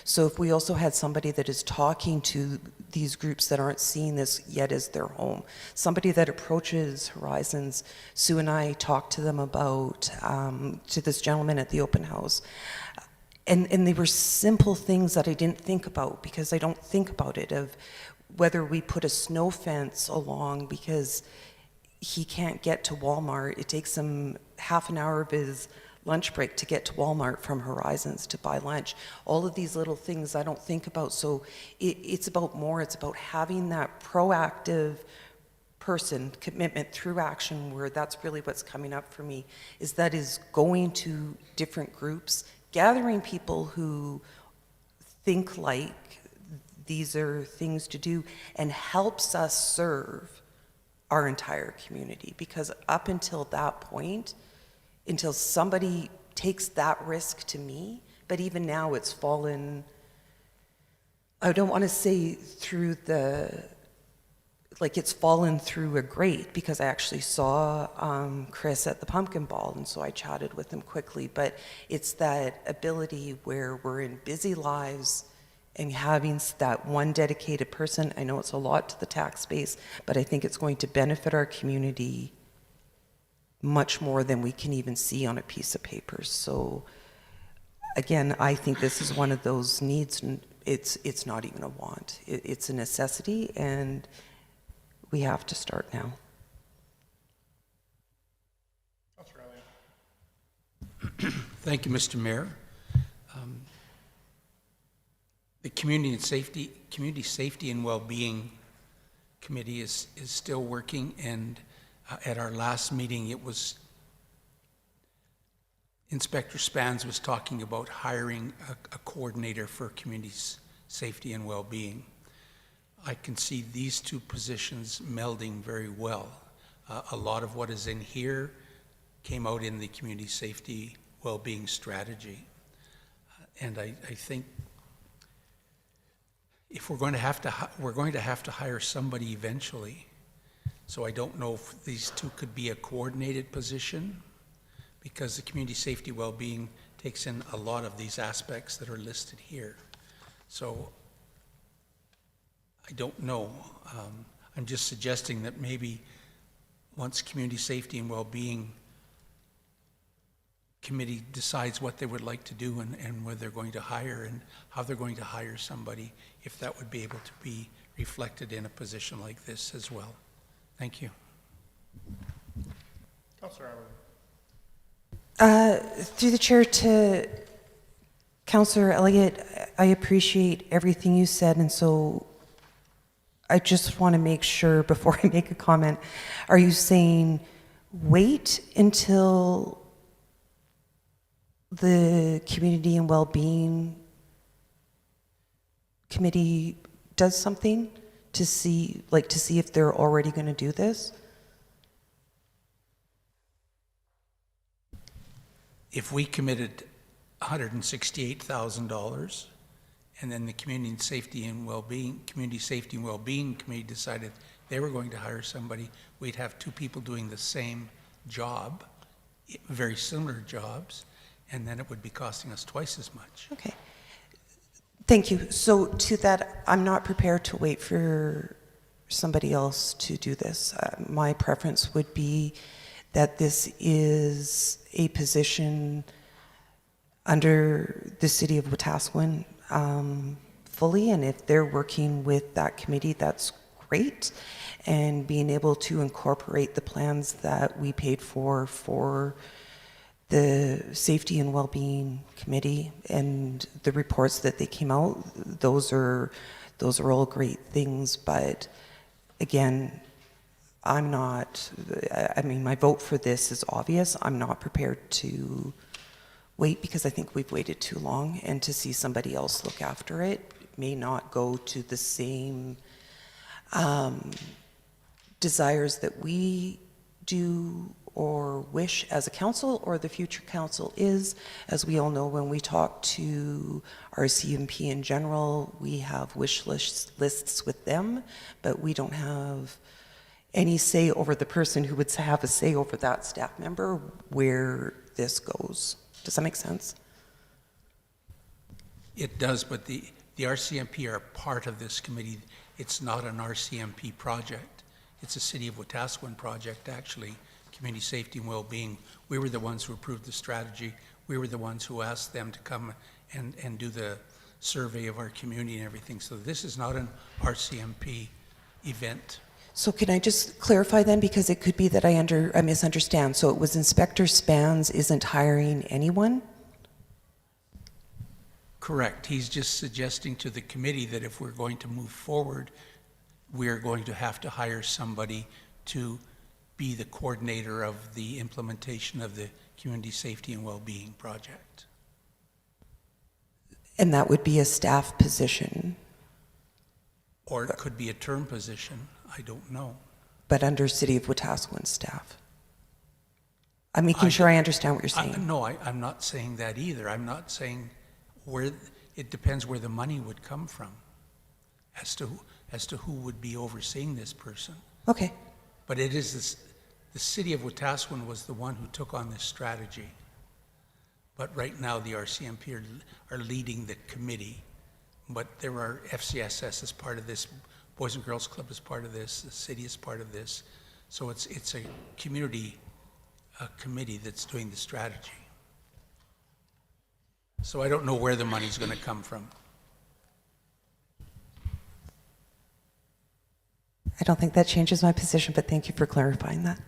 So if we also had somebody that is talking to these groups that aren't seeing this yet as their home, somebody that approaches Horizons, Sue and I talked to them about, to this gentleman at the open house, and they were simple things that I didn't think about because I don't think about it, of whether we put a snow fence along because he can't get to Walmart. It takes him half an hour of his lunch break to get to Walmart from Horizons to buy lunch. All of these little things I don't think about. So it's about more. It's about having that proactive person commitment through action, where that's really what's coming up for me, is that is going to different groups, gathering people who think like these are things to do, and helps us serve our entire community. Because up until that point, until somebody takes that risk to me, but even now it's fallen, I don't want to say through the, like it's fallen through a grate, because I actually saw Chris at the pumpkin ball, and so I chatted with him quickly, but it's that ability where we're in busy lives and having that one dedicated person. I know it's a lot to the tax base, but I think it's going to benefit our community much more than we can even see on a piece of paper. So again, I think this is one of those needs. It's not even a want. It's a necessity, and we have to start now. Thank you, Mr. Mayor. The Community Safety and Wellbeing Committee is still working, and at our last meeting, it was Inspector Spans was talking about hiring a coordinator for community safety and well-being. I can see these 2 positions melding very well. A lot of what is in here came out in the community safety well-being strategy. And I think if we're going to have to hire somebody eventually. So I don't know if these 2 could be a coordinated position, because the community safety well-being takes in a lot of these aspects that are listed here. So I don't know. I'm just suggesting that maybe once community safety and well-being committee decides what they would like to do and whether they're going to hire and how they're going to hire somebody, if that would be able to be reflected in a position like this as well. Thank you. Councillor Allen. Through the chair to Councillor Elliott, I appreciate everything you said, and so I just want to make sure before I make a comment, are you saying wait until the Community and Wellbeing Committee does something to see if they're already going to do this? If we committed $168,000 and then the Community Safety and Wellbeing Committee decided they were going to hire somebody, we'd have two people doing the same job, very similar jobs, and then it would be costing us twice as much. Okay. Thank you. So to that, I'm not prepared to wait for somebody else to do this. My preference would be that this is a position under the City of Wetaskiwin fully, and if they're working with that committee, that's great. And being able to incorporate the plans that we paid for the Safety and Wellbeing Committee and the reports that they came out, those are all great things. But again, I mean, my vote for this is obvious. I'm not prepared to wait because I think we've waited too long, and to see somebody else look after it may not go to the same desires that we do or wish as a council, or the future council is. As we all know, when we talk to our CMP in general, we have wish lists with them, but we don't have any say over the person who would have a say over that staff member where this goes. Does that make sense? It does, but the RCMP are part of this committee. It's not an RCMP project. It's a City of Wetaskiwin project, actually. Community Safety and Wellbeing. We were the ones who approved the strategy. We were the ones who asked them to come and do the survey of our community and everything. So this is not an RCMP event. So can I just clarify then, because it could be that I misunderstand. So it was Inspector Spans isn't hiring anyone? Correct. He's just suggesting to the committee that if we're going to move forward, we're going to have to hire somebody to be the coordinator of the implementation of the Community Safety and Wellbeing project. And that would be a staff position? Or it could be a term position. I don't know. But under City of Wetaskiwin staff? I'm making sure I understand what you're saying. No, I'm not saying that either. I'm not saying where, it depends where the money would come from as to who would be overseeing this person. Okay. But it is this, the City of Wetaskiwin was the one who took on this strategy. But right now the RCMP are leading the committee. But there are FCSS as part of this, Boys and Girls Club is part of this, the city is part of this. So it's a community committee that's doing the strategy. So I don't know where the money's going to come from. I don't think that changes my position, but thank you for clarifying that.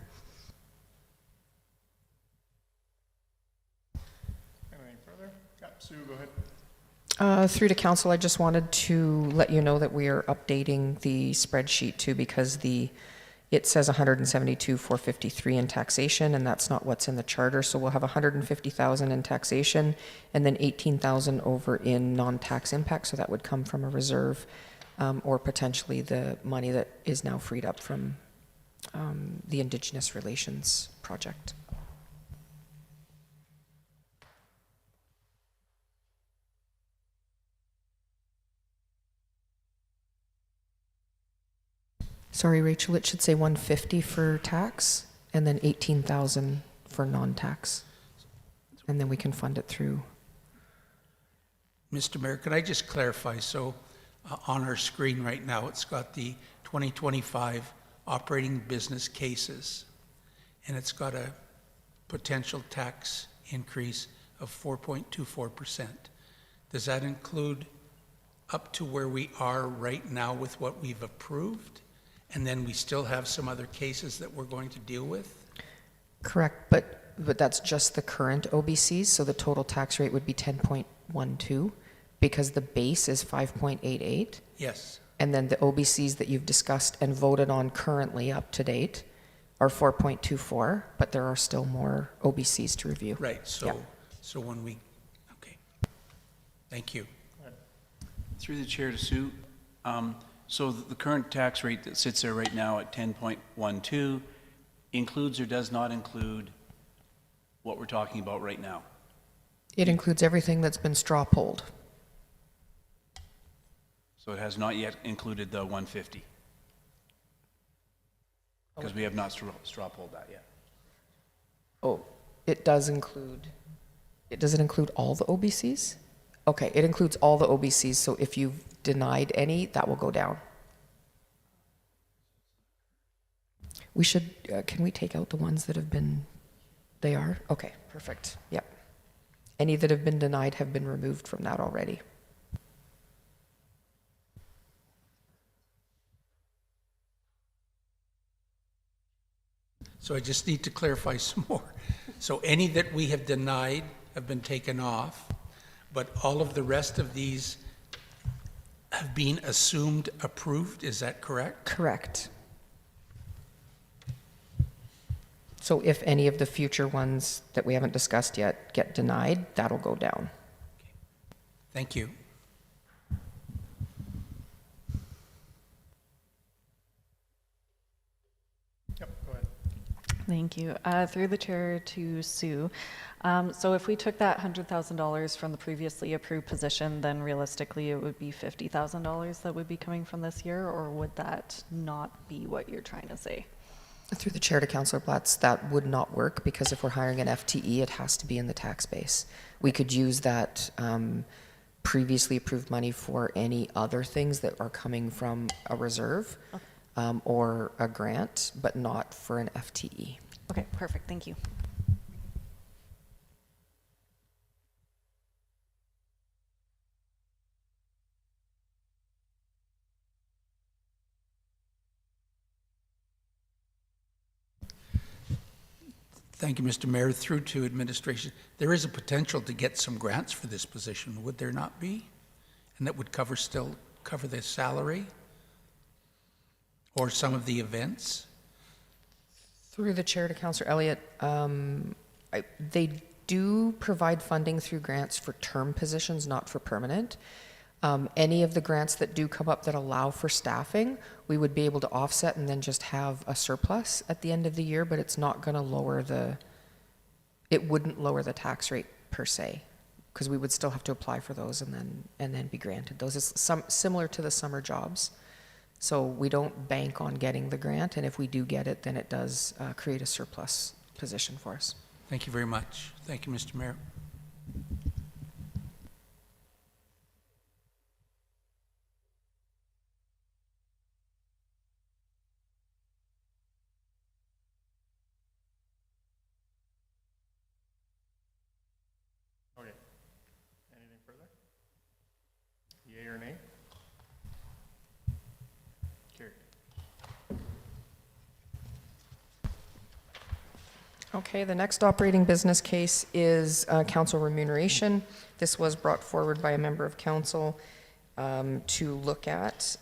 Anything further? Yeah, Sue, go ahead. Through to council, I just wanted to let you know that we are updating the spreadsheet too, because it says 172,453 in taxation, and that's not what's in the charter. So we'll have 150,000 in taxation and then 18,000 over in non-tax impact. So that would come from a reserve, or potentially the money that is now freed up from the Indigenous Relations project. Sorry, Rachel, it should say 150 for tax and then 18,000 for non-tax. And then we can fund it through. Mr. Mayor, could I just clarify? So on our screen right now, it's got the 2025 operating business cases, and it's got a potential tax increase of 4.24%. Does that include up to where we are right now with what we've approved? and then we still have some other cases that we're going to deal with? Correct, but that's just the current OBCs, so the total tax rate would be 10.12 because the base is 5.88. Yes. And then the OBCs that you've discussed and voted on currently up to date are 4.24, but there are still more OBCs to review. Right, so, Yeah. so when we, okay. Thank you. Through the chair to Sue, so the current tax rate that sits there right now at 10.12 includes or does not include what we're talking about right now? It includes everything that's been straw polled. So it has not yet included the 150? Because we have not straw polled that yet. Oh, it does include, does it include all the OBCs? Okay, it includes all the OBCs, so if you've denied any, that will go down. We should, can we take out the ones that have been, they are? Okay, perfect, yep. Any that have been denied have been removed from that already. So I just need to clarify some more. So any that we have denied have been taken off, but all of the rest of these have been assumed approved, is that correct? Correct. So if any of the future ones that we haven't discussed yet get denied, that'll go down. Thank you. Yep, go ahead. Thank you. Through the chair to Sue. So if we took that $100,000 from the previously approved position, then realistically it would be $50,000 that would be coming from this year, or would that not be what you're trying to say? Through the chair to Councillor Platts, that would not work because if we're hiring an FTE, it has to be in the tax base. We could use that previously approved money for any other things that are coming from a reserve or a grant, but not for an FTE. Okay, perfect. Thank you. Thank you, Mr. Mayor. Through to administration, there is a potential to get some grants for this position, would there not be? And that would still cover the salary or some of the events? Through the chair to Councillor Elliott, they do provide funding through grants for term positions, not for permanent. Any of the grants that do come up that allow for staffing, we would be able to offset and then just have a surplus at the end of the year, but it's not going to lower it wouldn't lower the tax rate per se, because we would still have to apply for those and then be granted those. It's similar to the summer jobs. So we don't bank on getting the grant, and if we do get it, then it does create a surplus position for us. Thank you very much. Thank you, Mr. Mayor. Okay. Anything further? Yay or nay? Carried. Okay, the next operating business case is council remuneration. This was brought forward by a member of council to look at.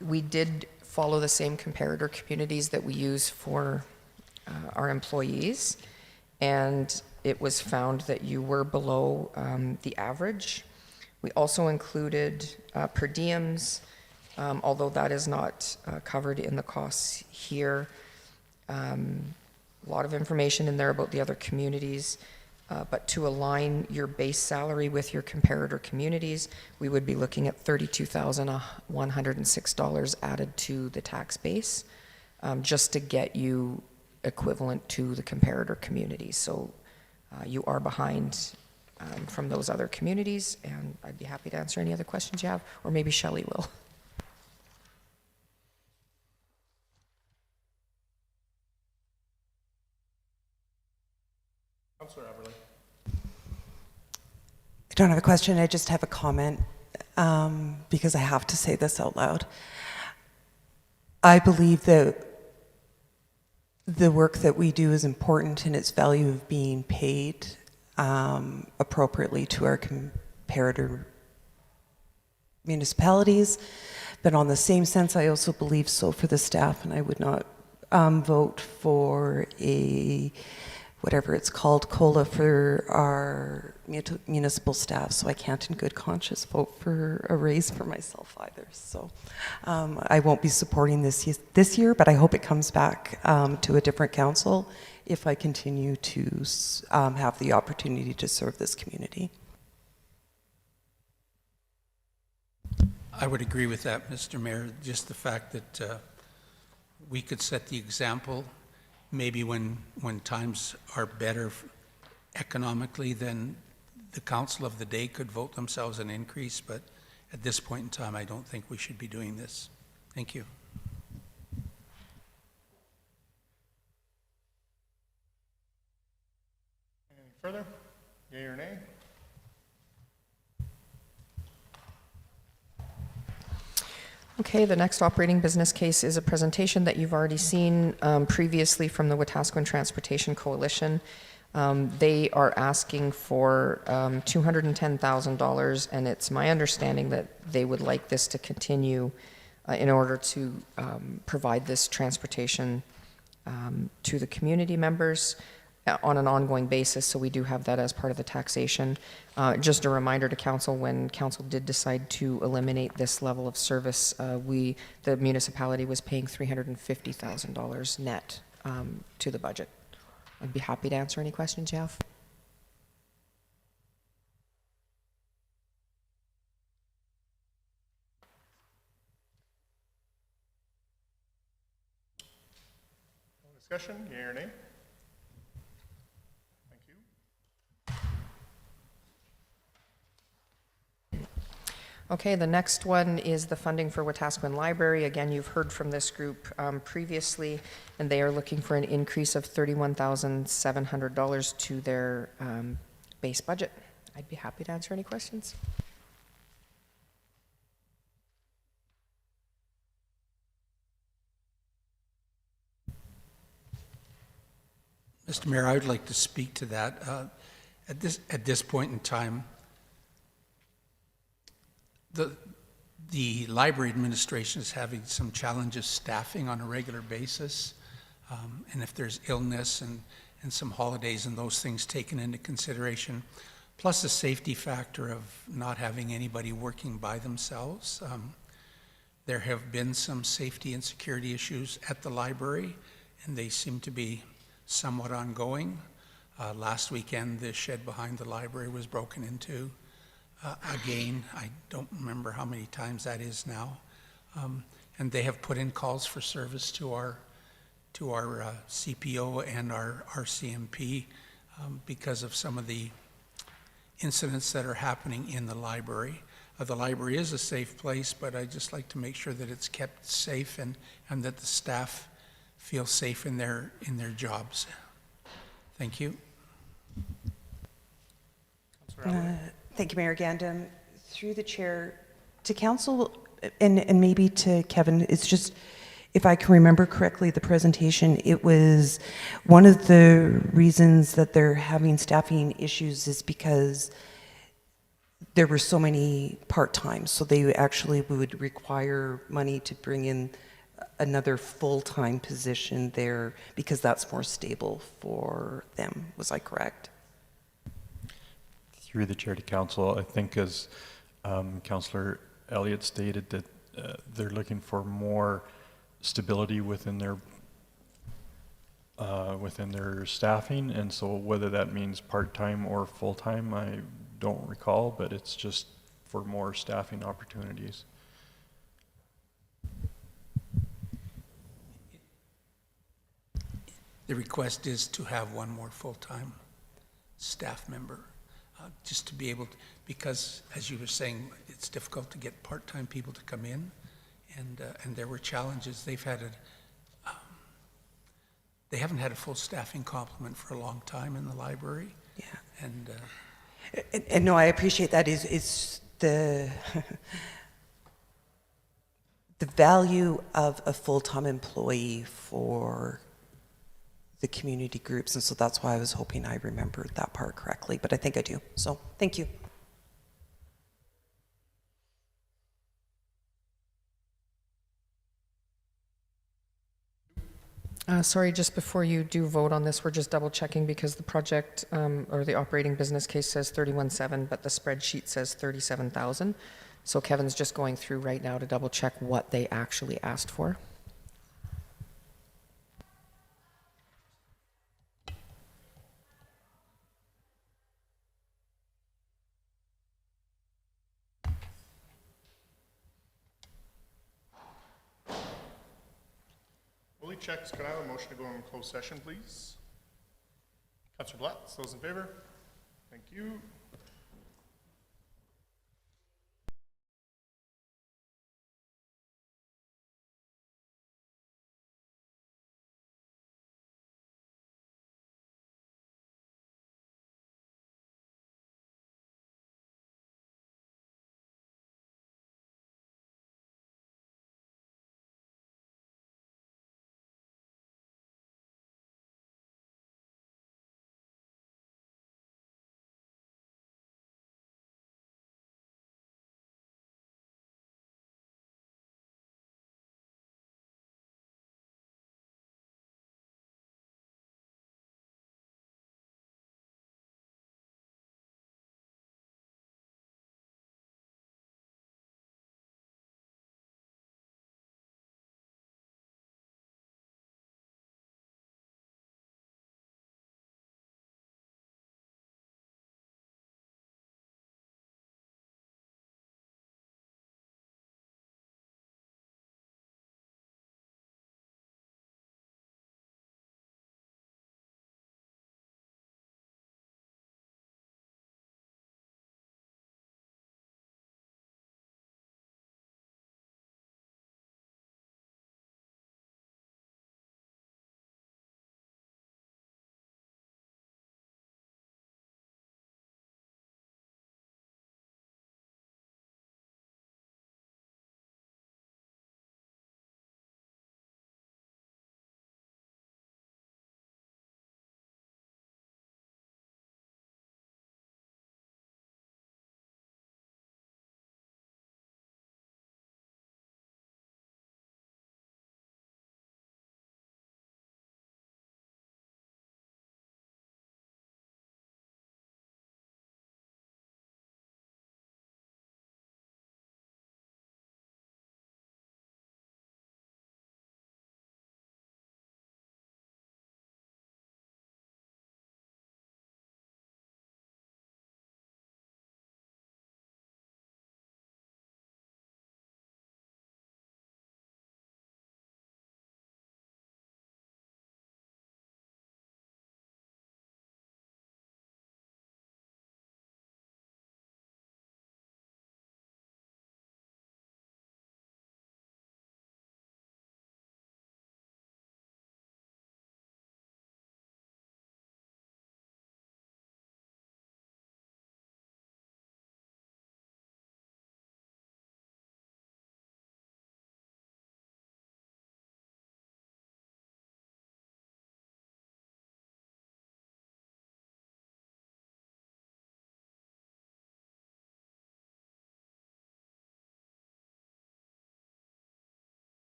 We did follow the same comparator communities that we use for our employees, and it was found that you were below the average. We also included per diems, although that is not covered in the costs here. A lot of information in there about the other communities, but to align your base salary with your comparator communities, we would be looking at $32,106 added to the tax base, just to get you equivalent to the comparator communities. So you are behind from those other communities, and I'd be happy to answer any other questions you have, or maybe Shelley will. Councillor Everly. I don't have a question, I just have a comment because I have to say this out loud. I believe that the work that we do is important in its value of being paid appropriately to our comparator municipalities. But on the same sense, I also believe so for the staff, and I would not vote for a, whatever it's called, COLA for our municipal staff, so I can't in good conscience vote for a raise for myself either. So I won't be supporting this year, but I hope it comes back to a different council if I continue to have the opportunity to serve this community. I would agree with that, Mr. Mayor. Just the fact that we could set the example, maybe when times are better economically, then the council of the day could vote themselves an increase, but at this point in time, I don't think we should be doing this. Thank you. Any further? Yea or nay? Okay, the next operating business case is a presentation that you've already seen previously from the Wetaskiwin Transportation Coalition. They are asking for $210,000, and it's my understanding that they would like this to continue in order to provide this transportation to the community members on an ongoing basis, so we do have that as part of the taxation. Just a reminder to council, when council did decide to eliminate this level of service, the municipality was paying $350,000 net to the budget. I'd be happy to answer any questions you have. No discussion? Yea or nay? Thank you. Okay, the next one is the funding for Wetaskiwin Library. Again, you've heard from this group previously, and they are looking for an increase of $31,700 to their base budget. I'd be happy to answer any questions. Mr. Mayor, I would like to speak to that. At this point in time, the library administration is having some challenges staffing on a regular basis, and if there's illness and some holidays and those things taken into consideration, plus the safety factor of not having anybody working by themselves. There have been some safety and security issues at the library, and they seem to be somewhat ongoing. Last weekend, the shed behind the library was broken into. Again, I don't remember how many times that is now. And they have put in calls for service to our CPO and our CMP because of some of the incidents that are happening in the library. The library is a safe place, but I'd just like to make sure that it's kept safe and that the staff feel safe in their jobs. Thank you. Thank you, Mayor Gandam. Through the chair, to council and maybe to Kevin, it's just, if I can remember correctly, the presentation, it was one of the reasons that they're having staffing issues is because there were so many part-time, so they actually would require money to bring in another full-time position there because that's more stable for them. Was I correct? Through the chair to council, I think as Councillor Elliott stated that they're looking for more stability within their staffing, and so whether that means part-time or full-time, I don't recall, but it's just for more staffing opportunities. The request is to have one more full-time staff member, just to be able to, because as you were saying, it's difficult to get part-time people to come in, and there were challenges. They haven't had a full staffing complement for a long time in the library. Yeah. And no, I appreciate that. Is the the value of a full-time employee for the community groups, and so that's why I was hoping I remembered that part correctly, but I think I do. So, thank you. Sorry, just before you do vote on this, we're just double checking because the project or the operating business case says 31.7, but the spreadsheet says 37,000. So Kevin's just going through right now to double check what they actually asked for. While he checks, could I have a motion to go in closed session, please? Councillor Blatz, those in favor? Thank you.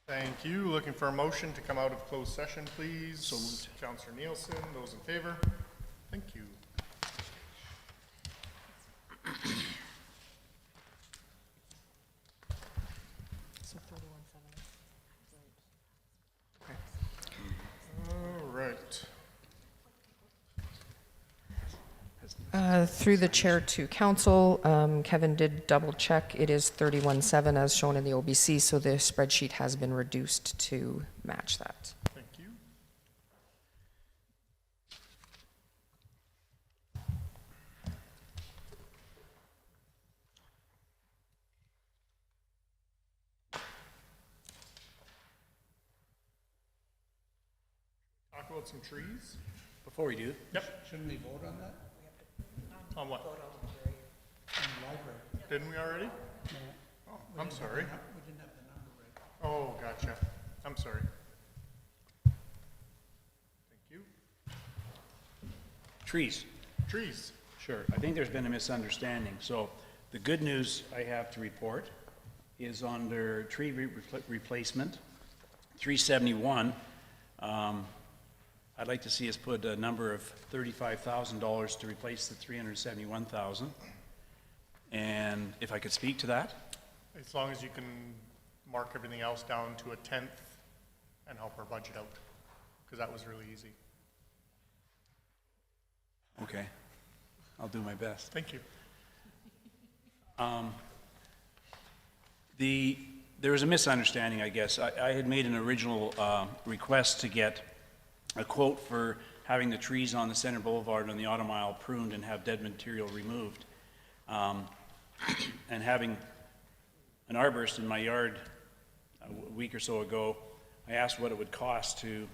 Thank you. Looking for a motion to come out of closed session, please. So moved. Councillor Nielsen, those in favor? Thank you. All right. Through the chair to council, Kevin did double check. It is 31.7 as shown in the OBC, so the spreadsheet has been reduced to match that. Thank you. Talk about some trees. Before we do, Yep. Shouldn't we vote on that? On what? In the library. Didn't we already? Oh, I'm sorry. We didn't have the number right. Oh, gotcha. I'm sorry. Thank you. trees. Trees. Sure. I think there's been a misunderstanding. So the good news I have to report is under tree replacement, 371. I'd like to see us put a number of $35,000 to replace the 371,000. And if I could speak to that? As long as you can mark everything else down to a tenth and help our budget out, because that was really easy. Okay. I'll do my best. Thank you. There was a misunderstanding, I guess. I had made an original request to get a quote for having the trees on the center boulevard on the auto mile pruned and have dead material removed. And having an arborist in my yard a week or so ago, I asked what it would cost to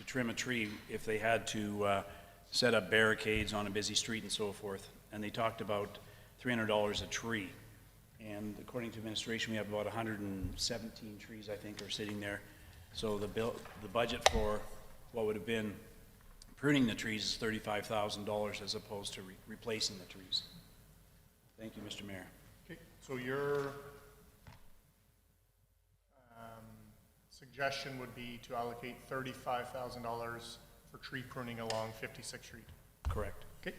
trim a tree if they had to set up barricades on a busy street and so forth. And they talked about $300 a tree. And according to administration, we have about 117 trees, I think, are sitting there. So the budget for what would have been pruning the trees is $35,000 as opposed to replacing the trees. Thank you, Mr. Mayor. Okay, so your suggestion would be to allocate $35,000 for tree pruning along 56th Street. Correct. Okay.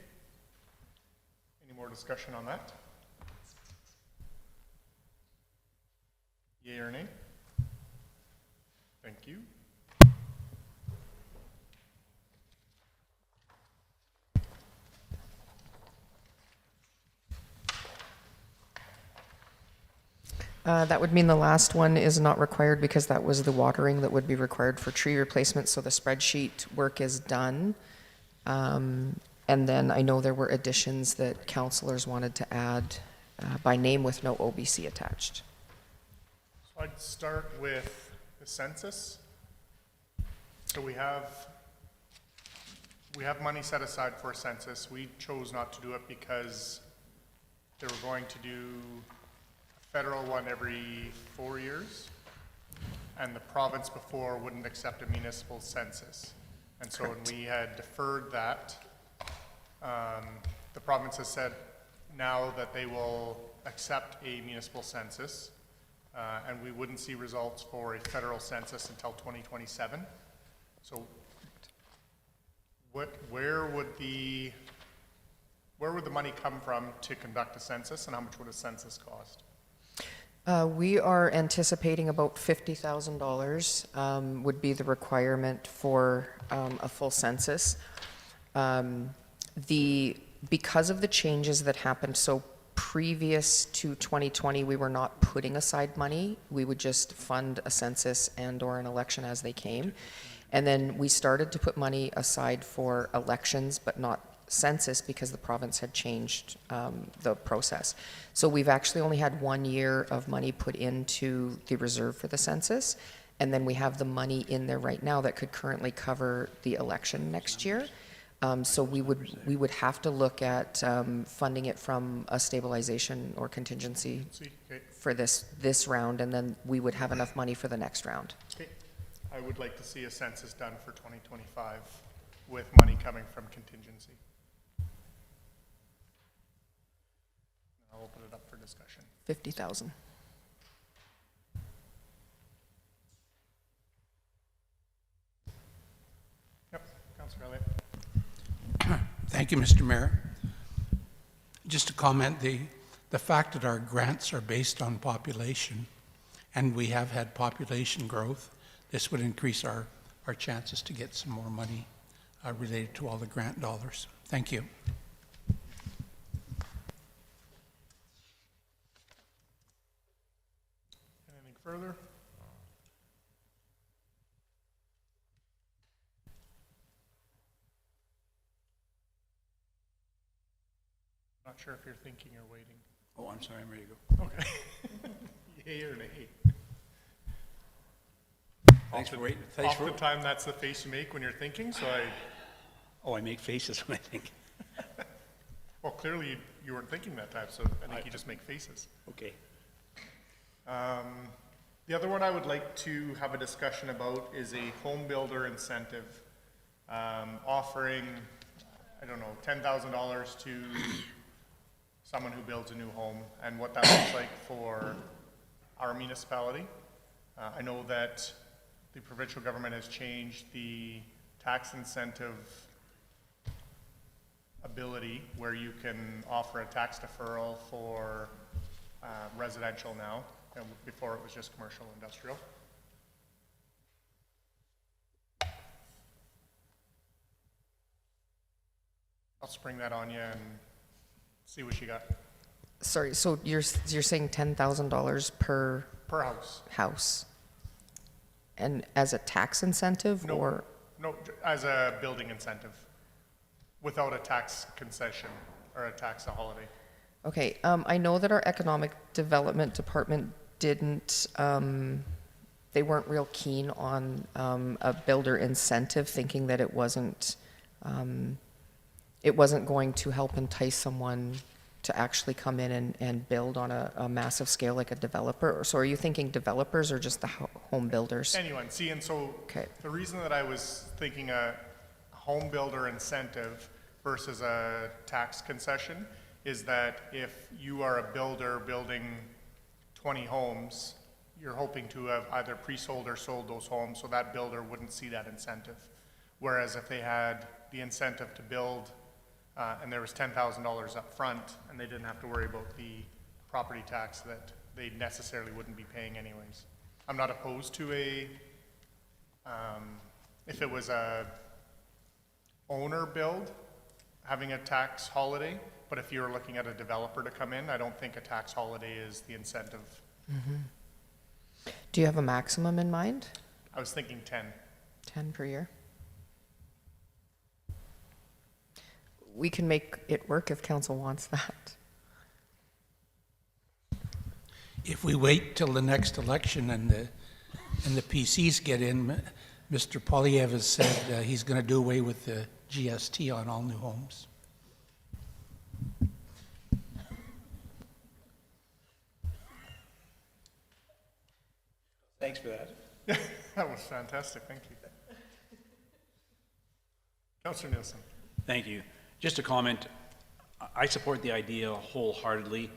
Any more discussion on that? Yea or nay? Thank you. That would mean the last one is not required because that was the watering that would be required for tree replacement, so the spreadsheet work is done. And then I know there were additions that councillors wanted to add by name with no OBC attached. So I'd start with the census. So we have money set aside for a census. We chose not to do it because they were going to do a federal one every 4 years, and the province before wouldn't accept a municipal census. And so when we had deferred that, the province has said now that they will accept a municipal census, and we wouldn't see results for a federal census until 2027. So where would the money come from to conduct a census, and how much would a census cost? We are anticipating about $50,000 would be the requirement for a full census. Because of the changes that happened, so previous to 2020, we were not putting aside money. We would just fund a census and/or an election as they came. And then we started to put money aside for elections, but not census because the province had changed the process. So we've actually only had 1 year of money put into the reserve for the census. And then we have the money in there right now that could currently cover the election next year. So we would have to look at funding it from a stabilization or contingency Okay. for this round, and then we would have enough money for the next round. Okay. I would like to see a census done for 2025 with money coming from contingency. I'll open it up for discussion. 50,000. Thank you, Mr. Mayor. Just to comment, the fact that our grants are based on population, and we have had population growth, this would increase our chances to get some more money related to all the grant dollars. Thank you. Anything further? Not sure if you're thinking or waiting. Oh, I'm sorry, I'm ready to go. Okay. Yay or nay? Thanks for waiting. Thanks for, Oftentimes, that's the face you make when you're thinking, so I make faces when I think. well, clearly you weren't thinking that time, so I think you just make faces. Okay. The other one I would like to have a discussion about is a home builder incentive, offering, I don't know, $10,000 to someone who builds a new home, and what that looks like for our municipality. I know that the provincial government has changed the tax incentive ability where you can offer a tax deferral for residential now, and before it was just commercial industrial. I'll spring that on you and see what you got Sorry, so you're saying $10,000 per per house. house? And as a tax incentive, No. or? No, as a building incentive, without a tax concession or a tax holiday. Okay, I know that our economic development department didn't, they weren't real keen on a builder incentive, thinking that it wasn't going to help entice someone to actually come in and build on a massive scale like a developer. So are you thinking developers or just the home builders? Anyone, see, and so Okay. the reason that I was thinking a home builder incentive versus a tax concession is that if you are a builder building 20 homes, you're hoping to have either pre-sold or sold those homes, so that builder wouldn't see that incentive. Whereas if they had the incentive to build, and there was $10,000 up front, and they didn't have to worry about the property tax that they necessarily wouldn't be paying anyways. I'm not opposed to if it was a owner build, having a tax holiday, but if you were looking at a developer to come in, I don't think a tax holiday is the incentive. Do you have a maximum in mind? I was thinking 10. 10 per year? We can make it work if council wants that. If we wait till the next election and the PCs get in, Mr. Polyev has said he's going to do away with the GST on all new homes. Thanks for that. That was fantastic, thank you. Councillor Nielsen. Thank you. Just a comment, I support the idea wholeheartedly.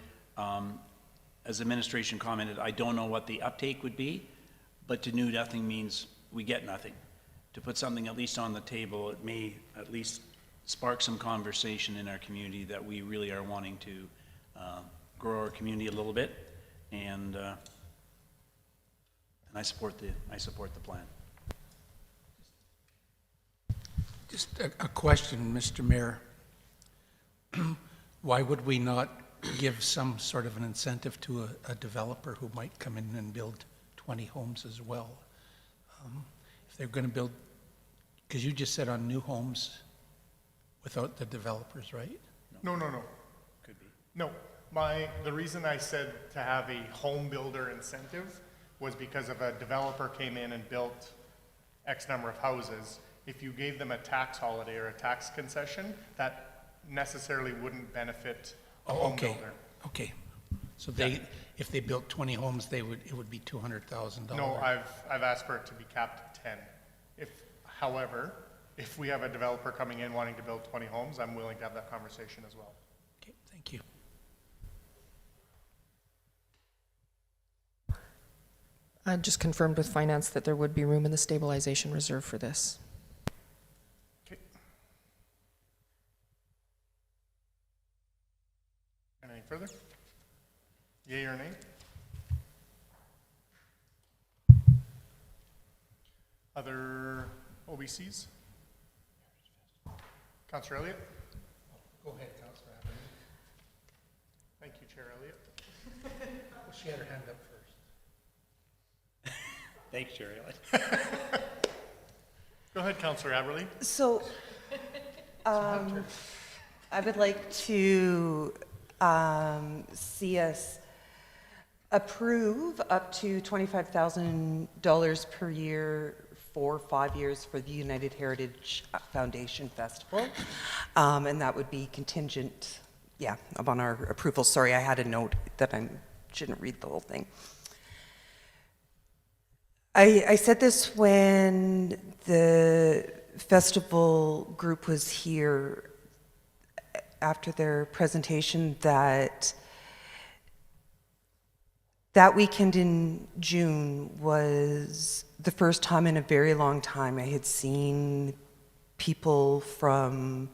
As administration commented, I don't know what the uptake would be, but to do nothing means we get nothing. To put something at least on the table, it may at least spark some conversation in our community that we really are wanting to grow our community a little bit, and I support the plan. Just a question, Mr. Mayor. Why would we not give some sort of an incentive to a developer who might come in and build 20 homes as well? If they're going to build, because you just said on new homes without the developers, right? No. Could be. No, the reason I said to have a home builder incentive was because if a developer came in and built X number of houses, if you gave them a tax holiday or a tax concession, that necessarily wouldn't benefit a home builder. Okay. So if they built 20 homes, it would be $200,000. No, I've asked for it to be capped at 10. However, if we have a developer coming in wanting to build 20 homes, I'm willing to have that conversation as well. Okay, thank you. I just confirmed with finance that there would be room in the stabilization reserve for this. Okay. Any further? Yea or nay? Other OBCs? Councillor Elliott? Go ahead, Councillor Abbott. Thank you, Chair Elliott. Well, she had her hand up first. Thanks, Chair Elliott. Go ahead, Councillor Aberley. So, I would like to see us approve up to $25,000 per year for 5 years for the United Heritage Foundation Festival. And that would be contingent, upon our approval. Sorry, I had a note that I shouldn't read the whole thing. I said this when the festival group was here after their presentation, that weekend in June was the first time in a very long time I had seen people from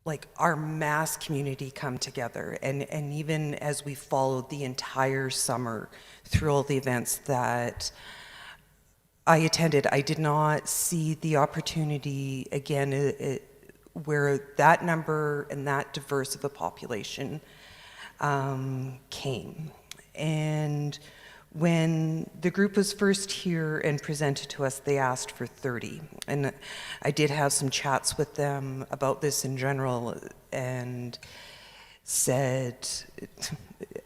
like our mass community come together. And even as we followed the entire summer through all the events that I attended, I did not see the opportunity again where that number and that diverse of a population came. And when the group was first here and presented to us, they asked for 30. And I did have some chats with them about this in general and said,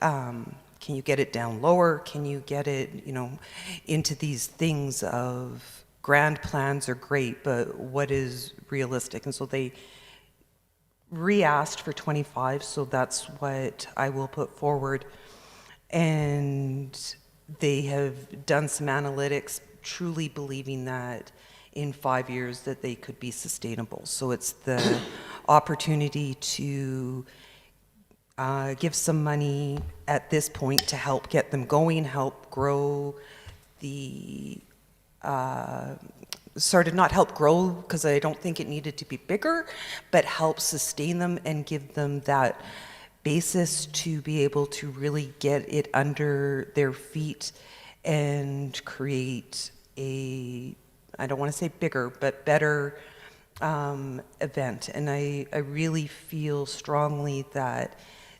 can you get it down lower? Can you get it, into these things of grand plans are great, but what is realistic? And so they re-asked for 25, so that's what I will put forward. And they have done some analytics, truly believing that in 5 years that they could be sustainable. So it's the opportunity to give some money at this point to help get them going, help grow the not help grow, because I don't think it needed to be bigger, but help sustain them and give them that basis to be able to really get it under their feet and create a, I don't want to say bigger, but better event. And I really feel strongly that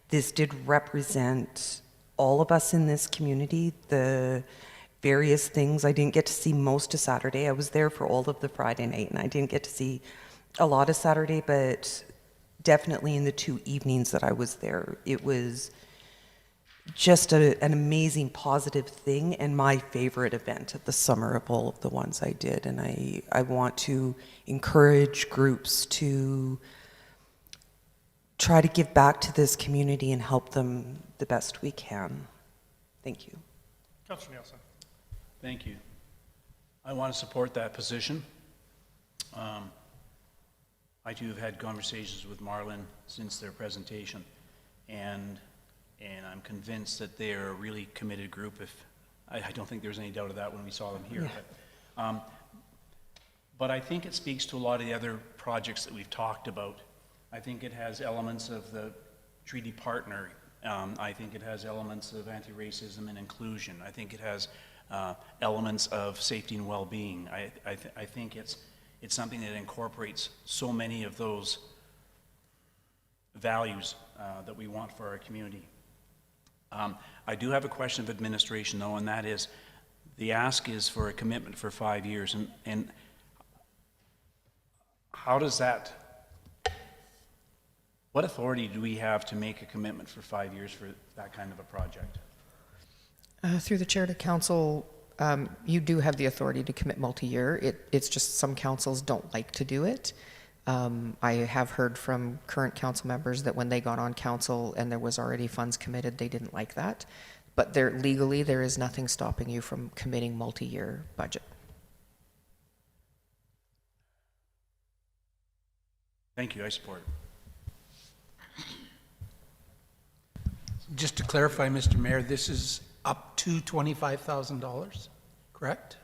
this did represent all of us in this community, the various things. I didn't get to see most of Saturday. I was there for all of the Friday night, and I didn't get to see a lot of Saturday, but definitely in the 2 evenings that I was there, it was just an amazing positive thing and my favorite event of the summer of all of the ones I did. And I want to encourage groups to try to give back to this community and help them the best we can. Thank you. Councillor Nielsen. Thank you. I want to support that position. I too have had conversations with Marlon since their presentation, and I'm convinced that they are a really committed group. If I don't think there was any doubt of that when we saw them here. Yeah. But I think it speaks to a lot of the other projects that we've talked about. I think it has elements of the treaty partner. I think it has elements of anti-racism and inclusion. I think it has elements of safety and well-being. I think it's something that incorporates so many of those values that we want for our community. I do have a question of administration, though, and that is, the ask is for a commitment for 5 years, and how does that, what authority do we have to make a commitment for 5 years for that kind of a project? Through the chair to council, you do have the authority to commit multi-year. It's just some councils don't like to do it. I have heard from current council members that when they got on council and there was already funds committed, they didn't like that. But legally, there is nothing stopping you from committing multi-year budget. Thank you, I support it. Just to clarify, Mr. Mayor, this is up to $25,000, correct?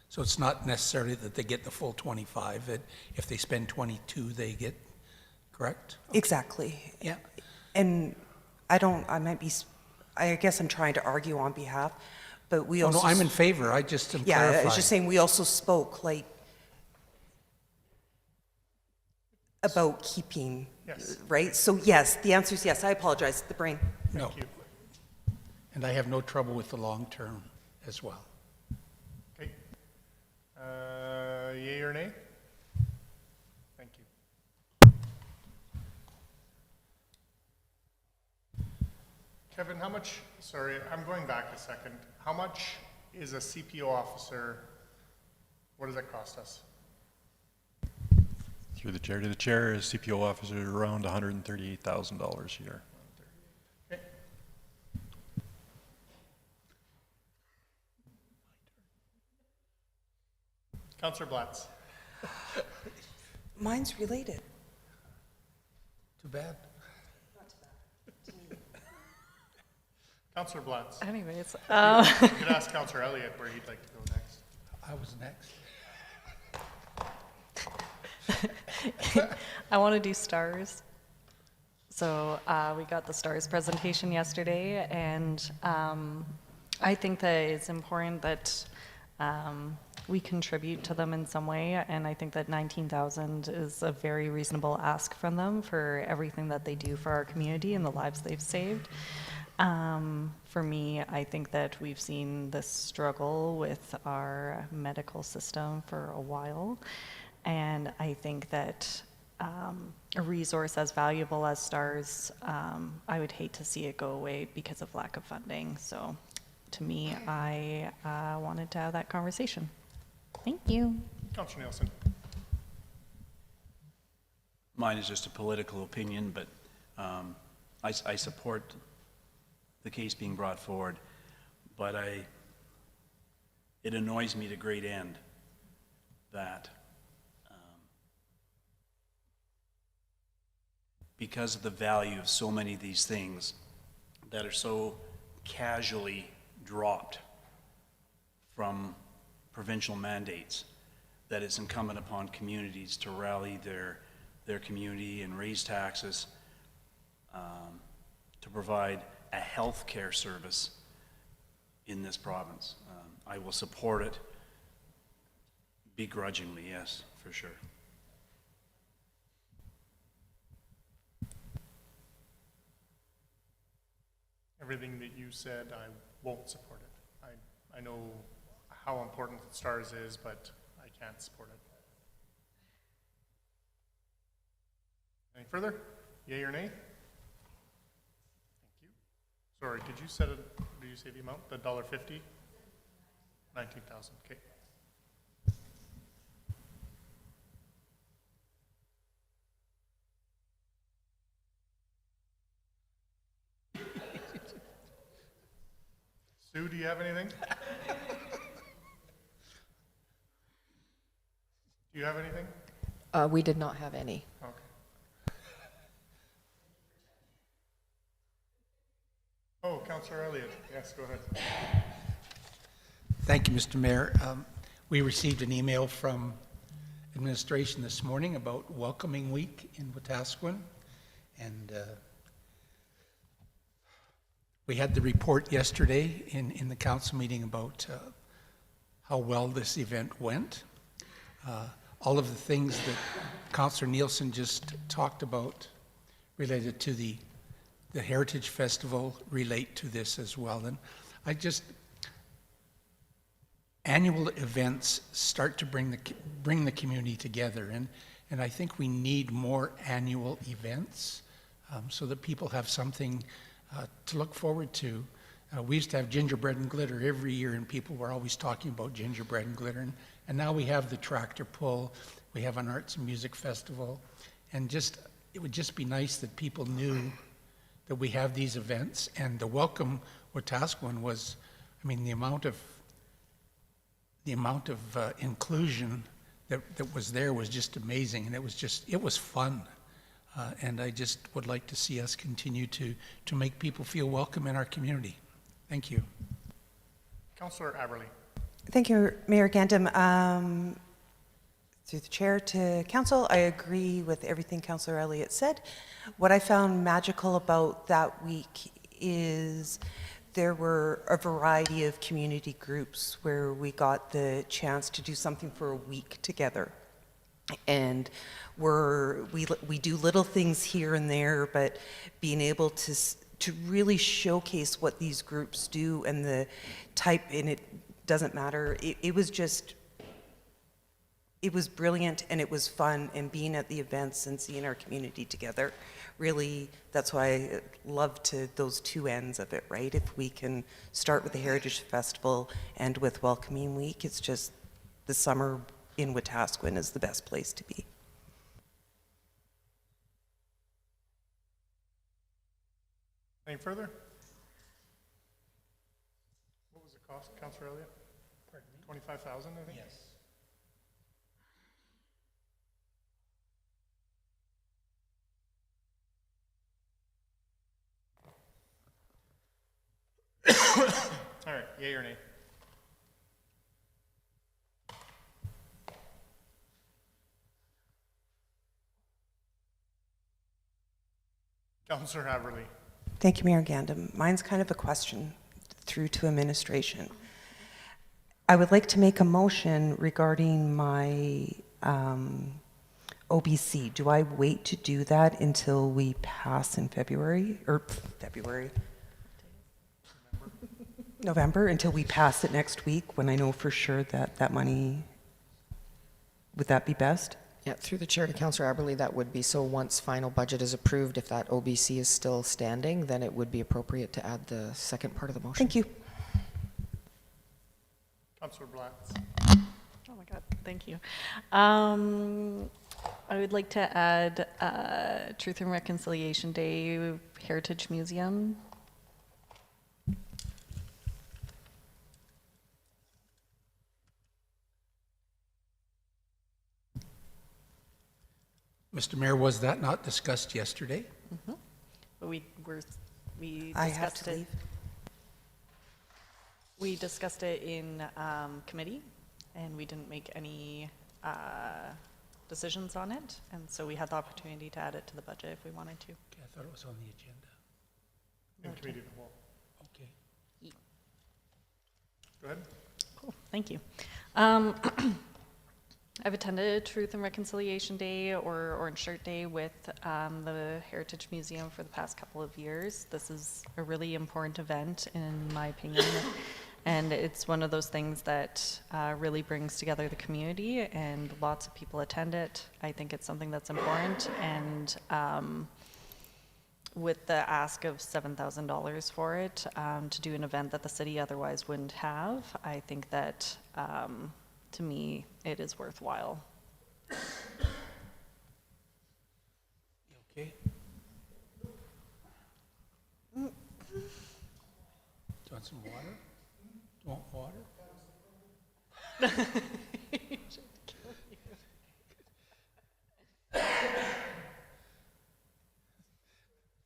So it's not necessarily that they get the full 25, that if they spend 22, they get, correct? Exactly. Yeah. And I guess I'm trying to argue on behalf, but we Oh, also. no, I'm in favor, I just am Yeah, I clarifying. was just saying, we also spoke, like, about keeping, Yes. right? So yes, the answer is yes. I apologize, the brain. No. Thank you. And I have no trouble with the long term as well. Okay. Yay or nay? Thank you. Kevin, how much, sorry, I'm going back a second. How much is a CPO officer, what does that cost us? Through the chair to the chair, as CPO officer, around $138,000 a year. Okay. Councillor Blatz. Mine's related. Too bad. Councillor Blatz. Anyways, You could ask Councillor Elliott where he'd like to go next. I was next. I want to do stars. So we got the stars presentation yesterday, and I think that it's important that we contribute to them in some way, and I think that 19,000 is a very reasonable ask from them for everything that they do for our community and the lives they've saved. For me, I think that we've seen this struggle with our medical system for a while, and I think that a resource as valuable as stars, I would hate to see it go away because of lack of funding. So to me, I wanted to have that conversation. Thank you. Councillor Nielsen. Mine is just a political opinion, but I support the case being brought forward, but it annoys me to great end that because of the value of so many of these things that are so casually dropped from provincial mandates, that it's incumbent upon communities to rally their community and raise taxes to provide a health care service in this province. I will support it begrudgingly, yes, for sure. Everything that you said, I won't support it. I know how important STARS is, but I can't support it. Any further? Yay or nay? Thank you. Sorry, did you say the amount? The $1.50? 19,000, okay. Sue, do you have anything? Do you have anything? We did not have any. Okay. Oh, Councillor Elliott. Yes, go ahead. Thank you, Mr. Mayor. We received an email from administration this morning about Welcoming Week in Wetaskiwin, and we had the report yesterday in the council meeting about how well this event went. All of the things that Councillor Nielsen just talked about related to the Heritage Festival relate to this as well. And annual events start to bring the community together, and I think we need more annual events so that people have something to look forward to. We used to have gingerbread and glitter every year, and people were always talking about gingerbread and glitter, and now we have the tractor pull, we have an arts and music festival, and it would just be nice that people knew that we have these events. And the Welcome Wetaskiwin was, I mean, the amount of inclusion that was there was just amazing, and it was fun. And I just would like to see us continue to make people feel welcome in our community. Thank you. Councillor Aberley. Thank you, Mayor Gandam. Through the chair to council, I agree with everything Councillor Elliott said. What I found magical about that week is there were a variety of community groups where we got the chance to do something for a week together. And we do little things here and there, but being able to really showcase what these groups do and the type, and it doesn't matter, it was brilliant and it was fun, and being at the events and seeing our community together, really, that's why I love those two ends of it, right? If we can start with the Heritage Festival and with Welcoming Week, it's just the summer in Wetaskiwin is the best place to be. Any further? What was the cost, Councillor Elliott? Pardon me? 25,000, I think? Yes. All right, yay or nay? Councillor Haverly. Thank you, Mayor Gandam. Mine's kind of a question through to administration. I would like to make a motion regarding my OBC. Do I wait to do that until we pass in November, until we pass it next week, when I know for sure that that money, would that be best? Yeah, through the chair to Councillor Aberley, that would be, so once final budget is approved, if that OBC is still standing, then it would be appropriate to add the second part of the motion. Thank you. Councillor Blatz. Oh my God, thank you. I would like to add Truth and Reconciliation Day, Heritage Museum. Mr. Mayor, was that not discussed yesterday? Mm-hmm. But we I have discussed to it. leave. We discussed it in committee, and we didn't make any decisions on it, and so we had the opportunity to add it to the budget if we wanted to. Okay, I thought it was on the agenda. In committee of the whole. Okay. Go ahead. Cool, thank you. I've attended Truth and Reconciliation Day or Orange Shirt Day with the Heritage Museum for the past couple of years. This is a really important event, in my opinion, and it's one of those things that really brings together the community, and lots of people attend it. I think it's something that's important, and with the ask of $7,000 for it, to do an event that the city otherwise wouldn't have, I think that to me, it is worthwhile. Okay. Do you want some water? Do you want water?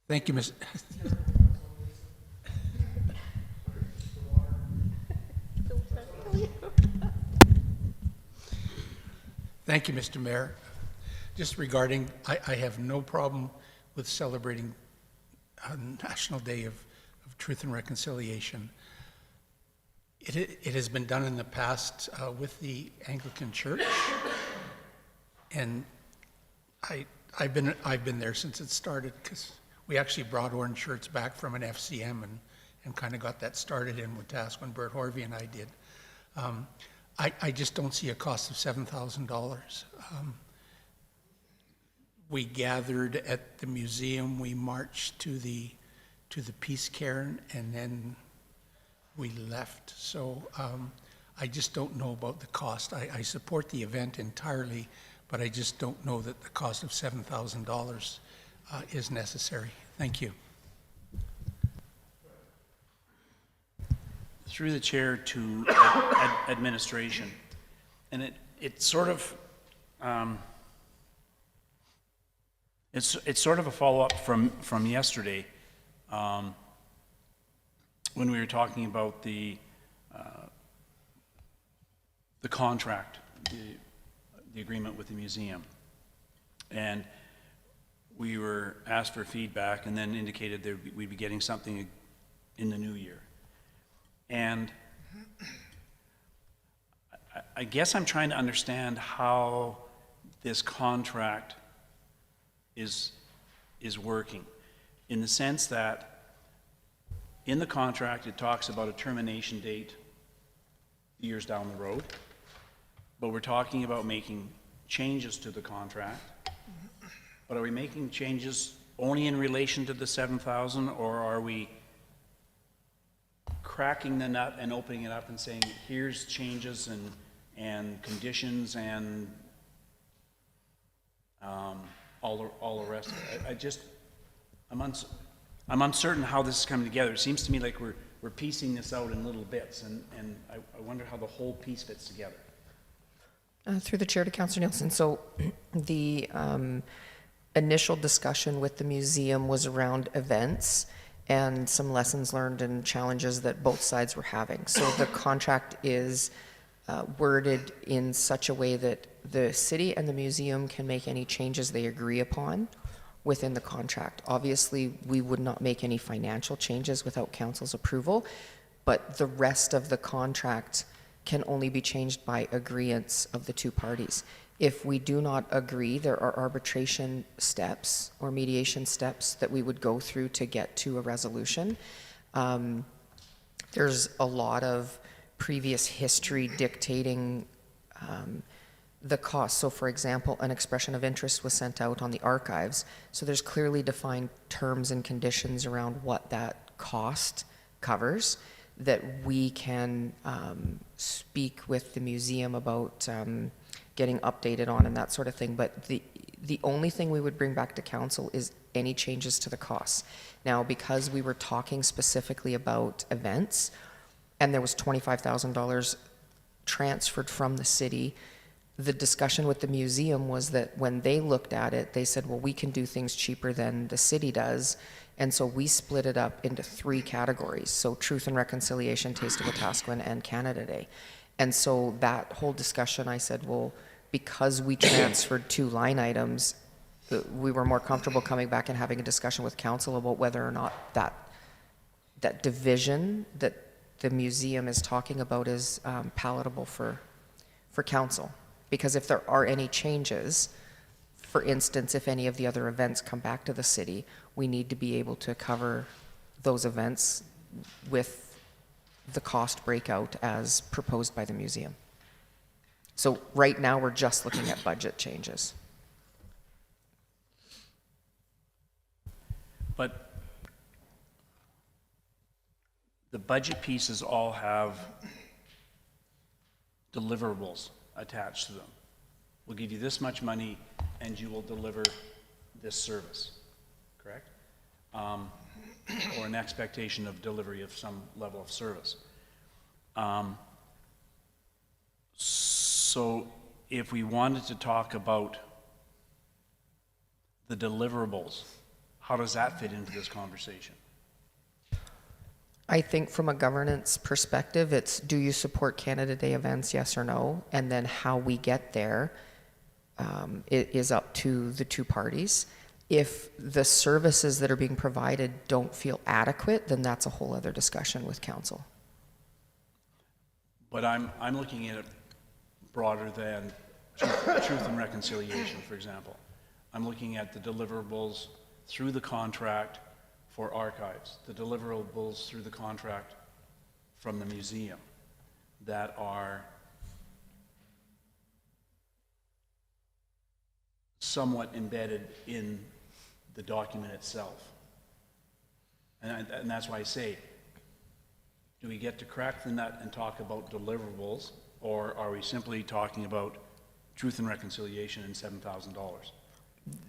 Thank you, Ms. Thank you, Mr. Mayor. Just regarding, I have no problem with celebrating National Day of Truth and Reconciliation. It has been done in the past with the Anglican Church, and I've been there since it started, because we actually brought orange shirts back from an FCM and kind of got that started in Wetaskiwin. Bert Horvey and I did. I just don't see a cost of $7,000. We gathered at the museum, we marched to the Peace Cairn, and then we left. So I just don't know about the cost. I support the event entirely, but I just don't know that the cost of $7,000 is necessary. Thank you. Through the chair to administration, and it's sort of it's sort of a follow-up from yesterday when we were talking about the contract, the agreement with the museum. And we were asked for feedback and then indicated that we'd be getting something in the new year. And I guess I'm trying to understand how this contract is working, in the sense that in the contract it talks about a termination date years down the road, but we're talking about making changes to the contract. But are we making changes only in relation to the 7,000, or are we cracking the nut and opening it up and saying, here's changes and conditions and all the rest of it? I'm uncertain how this is coming together. It seems to me like we're piecing this out in little bits, and I wonder how the whole piece fits together. Through the chair to Councillor Nielsen. So the initial discussion with the museum was around events and some lessons learned and challenges that both sides were having. So the contract is worded in such a way that the city and the museum can make any changes they agree upon within the contract. Obviously, we would not make any financial changes without council's approval, but the rest of the contract can only be changed by agreeance of the two parties. If we do not agree, there are arbitration steps or mediation steps that we would go through to get to a resolution. There's a lot of previous history dictating the cost. So for example, an expression of interest was sent out on the archives. So there's clearly defined terms and conditions around what that cost covers that we can speak with the museum about getting updated on and that sort of thing. But the only thing we would bring back to council is any changes to the costs. Now, because we were talking specifically about events and there was $25,000 transferred from the city, the discussion with the museum was that when they looked at it, they said, well, we can do things cheaper than the city does. And so we split it up into 3 categories. So Truth and Reconciliation, Taste of Wetaskiwin, and Canada Day. And so that whole discussion, I said, well, because we transferred 2 line items, we were more comfortable coming back and having a discussion with council about whether or not that division that the museum is talking about is palatable for council. Because if there are any changes, for instance, if any of the other events come back to the city, we need to be able to cover those events with the cost breakout as proposed by the museum. So right now, we're just looking at budget changes. But the budget pieces all have deliverables attached to them. We'll give you this much money and you will deliver this service, correct? Or an expectation of delivery of some level of service. So if we wanted to talk about the deliverables, how does that fit into this conversation? I think from a governance perspective, it's do you support Canada Day events, yes or no? And then how we get there, it is up to the 2 parties. If the services that are being provided don't feel adequate, then that's a whole other discussion with council. But I'm looking at it broader than truth and reconciliation, for example. I'm looking at the deliverables through the contract for archives, the deliverables through the contract from the museum that are somewhat embedded in the document itself. And that's why I say, do we get to crack the nut and talk about deliverables, or are we simply talking about truth and reconciliation and $7,000?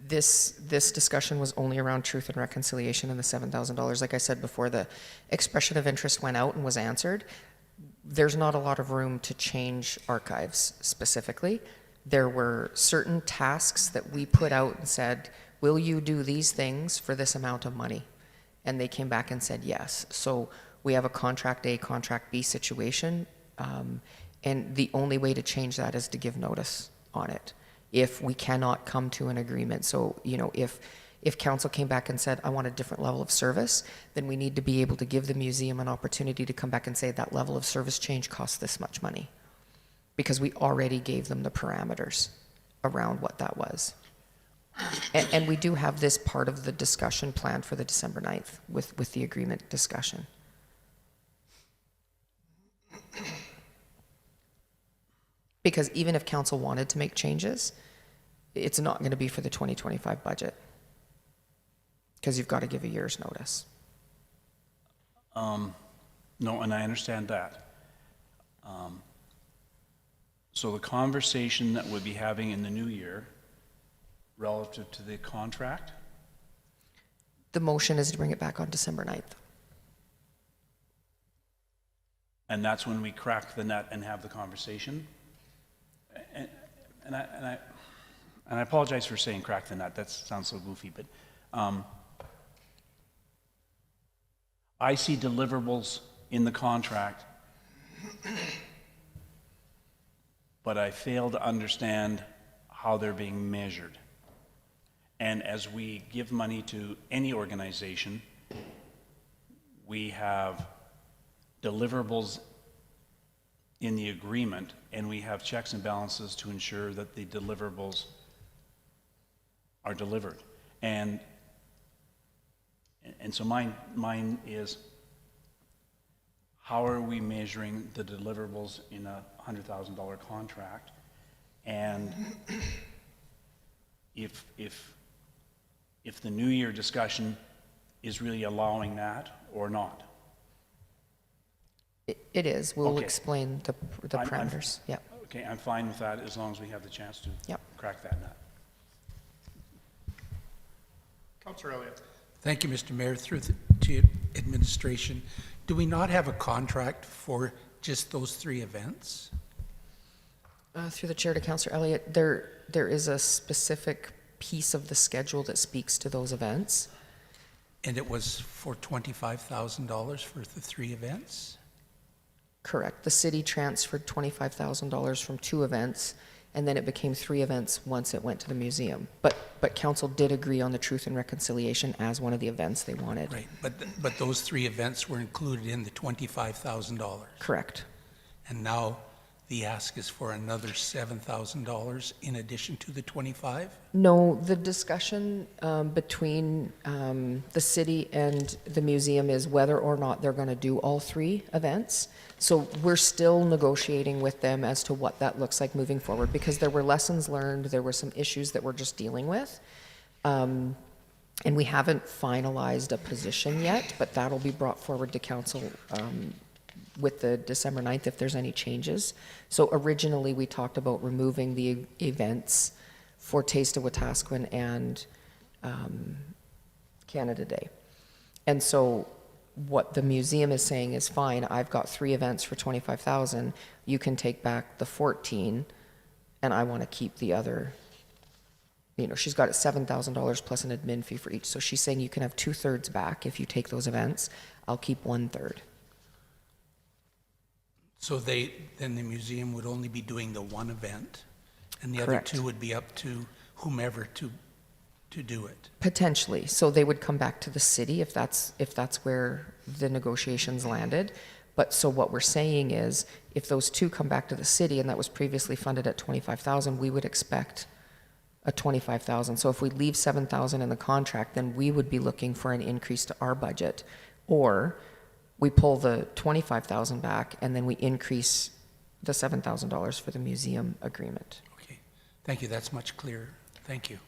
This discussion was only around truth and reconciliation and the $7,000. Like I said before, the expression of interest went out and was answered. There's not a lot of room to change archives specifically. There were certain tasks that we put out and said, will you do these things for this amount of money? And they came back and said yes. So we have a contract A, contract B situation. And the only way to change that is to give notice on it if we cannot come to an agreement. So, you know, if council came back and said, I want a different level of service, then we need to be able to give the museum an opportunity to come back and say that level of service change costs this much money, because we already gave them the parameters around what that was. And we do have this part of the discussion planned for the December 9th with the agreement discussion. Because even if council wanted to make changes, it's not going to be for the 2025 budget, because you've got to give a year's notice. No, and I understand that. So the conversation that we'll be having in the new year relative to the contract, The motion is to bring it back on December 9th. and that's when we crack the nut and have the conversation. And I apologize for saying crack the nut. That sounds so goofy, but I see deliverables in the contract, but I fail to understand how they're being measured. And as we give money to any organization, we have deliverables in the agreement, and we have checks and balances to ensure that the deliverables are delivered. And so mine is, how are we measuring the deliverables in a $100,000 contract? And if the New Year discussion is really allowing that or not? It is. We'll Okay. explain the I'm- parameters. Yep. Okay, I'm fine with that as long as we have the chance to Yep. crack that nut. Councillor Elliott. Thank you, Mr. Mayor. Through to administration, do we not have a contract for just those 3 events? Through the chair to Councillor Elliott, there is a specific piece of the schedule that speaks to those events. And it was for $25,000 for the 3 events? Correct. The city transferred $25,000 from 2 events, and then it became 3 events once it went to the museum. But council did agree on the Truth and Reconciliation as one of the events they wanted. Right, but those 3 events were included in the $25,000. Correct. And now the ask is for another $7,000 in addition to the 25? No, the discussion between the city and the museum is whether or not they're going to do all 3 events. So we're still negotiating with them as to what that looks like moving forward, because there were lessons learned, there were some issues that we're just dealing with. And we haven't finalized a position yet, but that'll be brought forward to council with the December 9th if there's any changes. So originally we talked about removing the events for Taste of Wetaskiwin and Canada Day. And so what the museum is saying is, fine, I've got 3 events for $25,000, you can take back the 14, and I want to keep the other, you know, she's got it $7,000 plus an admin fee for each. So she's saying you can have 2/3 back if you take those events. I'll keep 1/3. So then the museum would only be doing the 1 event, and the other Correct. 2 would be up to whomever to do it. Potentially. So they would come back to the city if that's where the negotiations landed. But so what we're saying is, if those 2 come back to the city, and that was previously funded at $25,000, we would expect a $25,000. So if we leave $7,000 in the contract, then we would be looking for an increase to our budget. Or we pull the $25,000 back and then we increase the $7,000 for the museum agreement. Okay, thank you, that's much clearer. Thank you.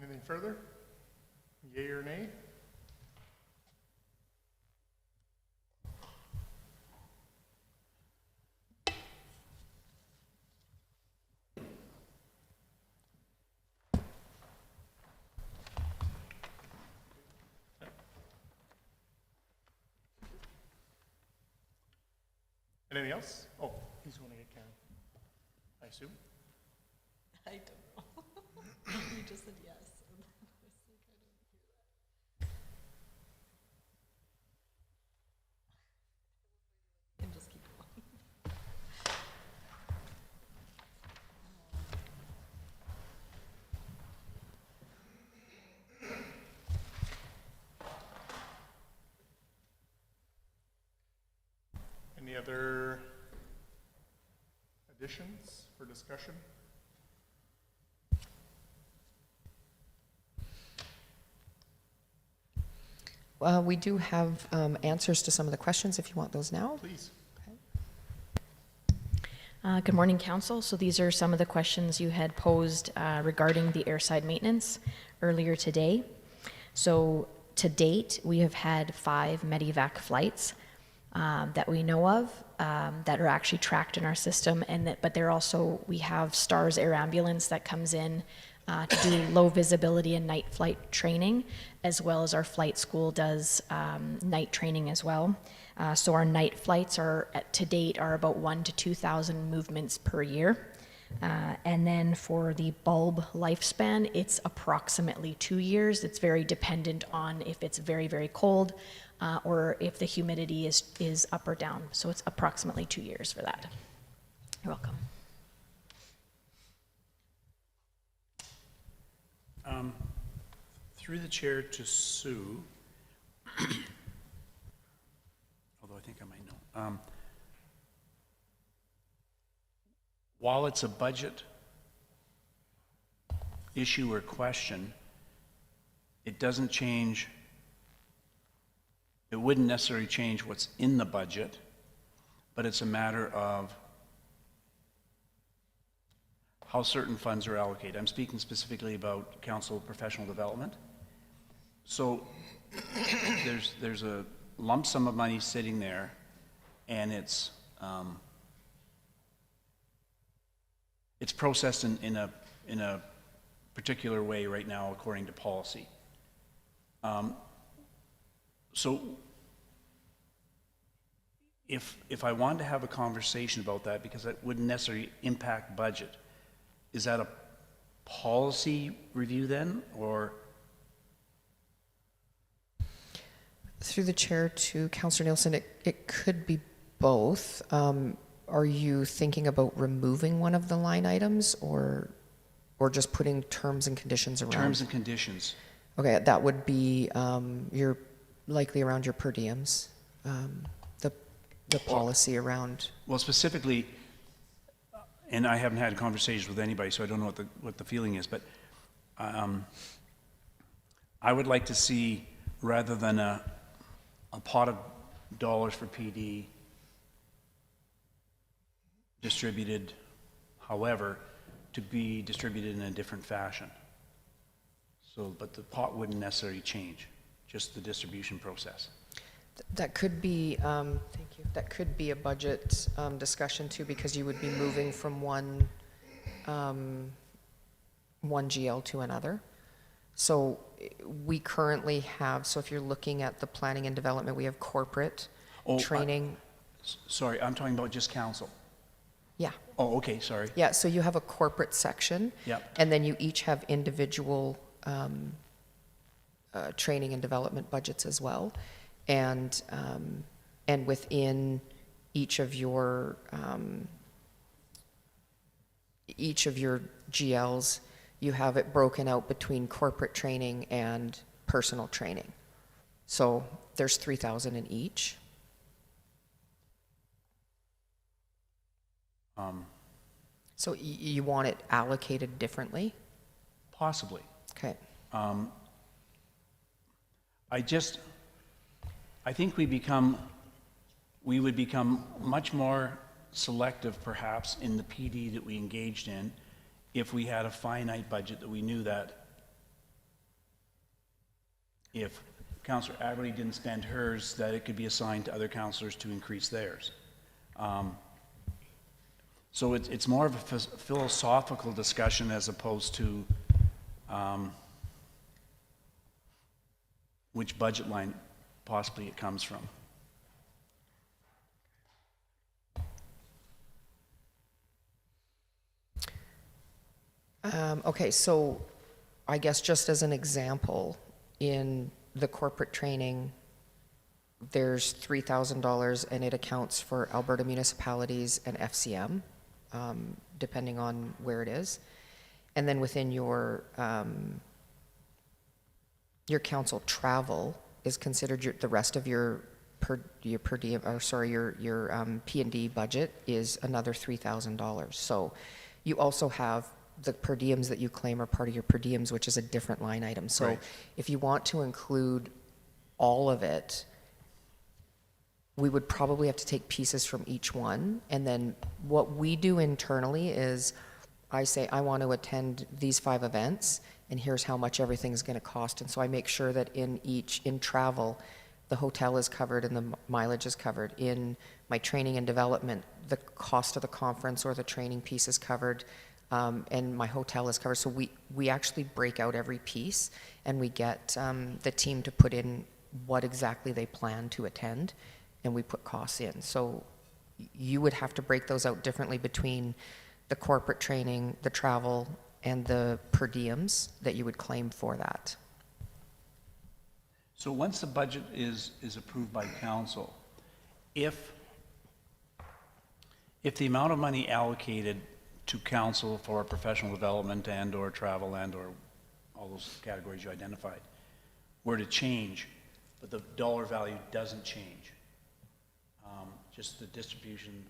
Anything further? Yea or nay? Anything else? Oh, he's going to get Karen, I assume. I don't know. You just said yes. discussion? We do have answers to some of the questions if you want those now. Please. Good morning, Council. So these are some of the questions you had posed regarding the airside maintenance earlier today. So to date, we have had 5 Medivac flights that we know of that are actually tracked in our system, but they're also, we have STARS Air Ambulance that comes in to do low visibility and night flight training, as well as our flight school does night training as well. So our night flights are, to date, are about 1,000 to 2,000 movements per year. And then for the bulb lifespan, it's approximately 2 years. It's very dependent on if it's very, very cold or if the humidity is up or down. So it's approximately 2 years for that. You're welcome. Through the chair to Sue, although I think I might know. While it's a budget issue or question, it doesn't change, it wouldn't necessarily change what's in the budget, but it's a matter of how certain funds are allocated. I'm speaking specifically about council professional development. So there's a lump sum of money sitting there, and it's processed in a particular way right now according to policy. So if I wanted to have a conversation about that, because that wouldn't necessarily impact budget, is that a policy review then, or? Through the chair to Councillor Nielsen, it could be both. Are you thinking about removing one of the line items or just putting terms and conditions around? Terms and conditions. Okay, that would be your likely around your per diems, the policy around. Well, specifically, and I haven't had conversations with anybody, so I don't know what the feeling is, but I would like to see, rather than a pot of dollars for PD distributed, however, to be distributed in a different fashion. So, but the pot wouldn't necessarily change, just the distribution process. That could be, thank you. That could be a budget discussion too, because you would be moving from one GL to another. So we currently have, so if you're looking at the planning and development, we have corporate training. Sorry, I'm talking about just council. Yeah. Oh, okay, sorry. Yeah, so you have a corporate section. Yep. And then you each have individual training and development budgets as well. And within each of your GLs, you have it broken out between corporate training and personal training. So there's 3,000 in each. So you want it allocated differently? Possibly. Okay. I think we would become much more selective perhaps in the PD that we engaged in if we had a finite budget, that we knew that if Councillor Averty didn't spend hers, that it could be assigned to other councillors to increase theirs. So it's more of a philosophical discussion as opposed to which budget line possibly it comes from. Okay, so I guess just as an example, in the corporate training, there's $3,000 and it accounts for Alberta municipalities and FCM, depending on where it is. And then within your council travel is considered the rest of your P&D budget is another $3,000. So You also have the per diems that you claim are part of your per diems, which is a different line item. So Right. if you want to include all of it, we would probably have to take pieces from each one. And then what we do internally is I say, I want to attend these 5 events, and here's how much everything's going to cost. And so I make sure that in travel, the hotel is covered and the mileage is covered. In my training and development, the cost of the conference or the training piece is covered, and my hotel is covered. So we actually break out every piece, and we get the team to put in what exactly they plan to attend, and we put costs in. So you would have to break those out differently between the corporate training, the travel, and the per diems that you would claim for that. So once the budget is approved by council, if the amount of money allocated to council for professional development and/or travel and/or all those categories you identified were to change, but the dollar value doesn't change, just the distribution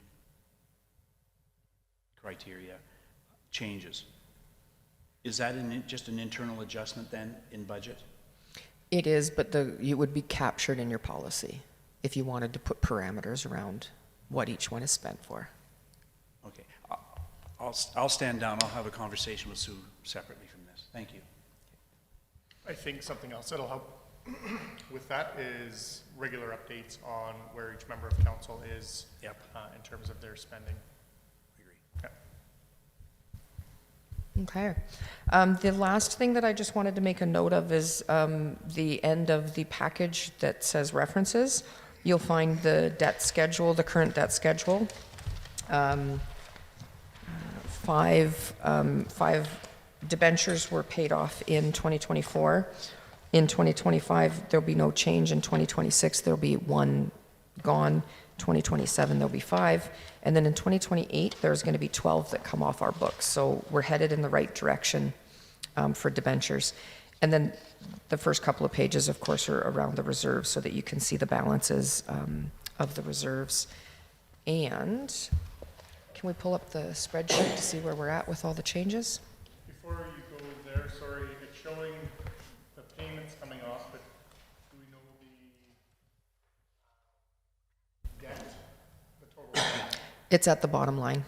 criteria changes, is that just an internal adjustment then in budget? It is, but it would be captured in your policy if you wanted to put parameters around what each one is spent for. Okay, I'll stand down. I'll have a conversation with Sue separately from this. Thank you. I think something else that'll help with that is regular updates on where each member of council is Yep. In terms of their spending. Agree. Okay. Okay. The last thing that I just wanted to make a note of is the end of the package that says references. You'll find the debt schedule, the current debt schedule. Five debentures were paid off in 2024. In 2025, there'll be no change. In 2026, there'll be 1 gone. 2027, there'll be 5. And then in 2028, there's going to be 12 that come off our books. So we're headed in the right direction for debentures. And then the first couple of pages, of course, are around the reserves so that you can see the balances of the reserves. And can we pull up the spreadsheet to see where we're at with all the changes? Before you go there, sorry, it's showing the payments coming off, but do we know the debt, the total debt? It's at the bottom line.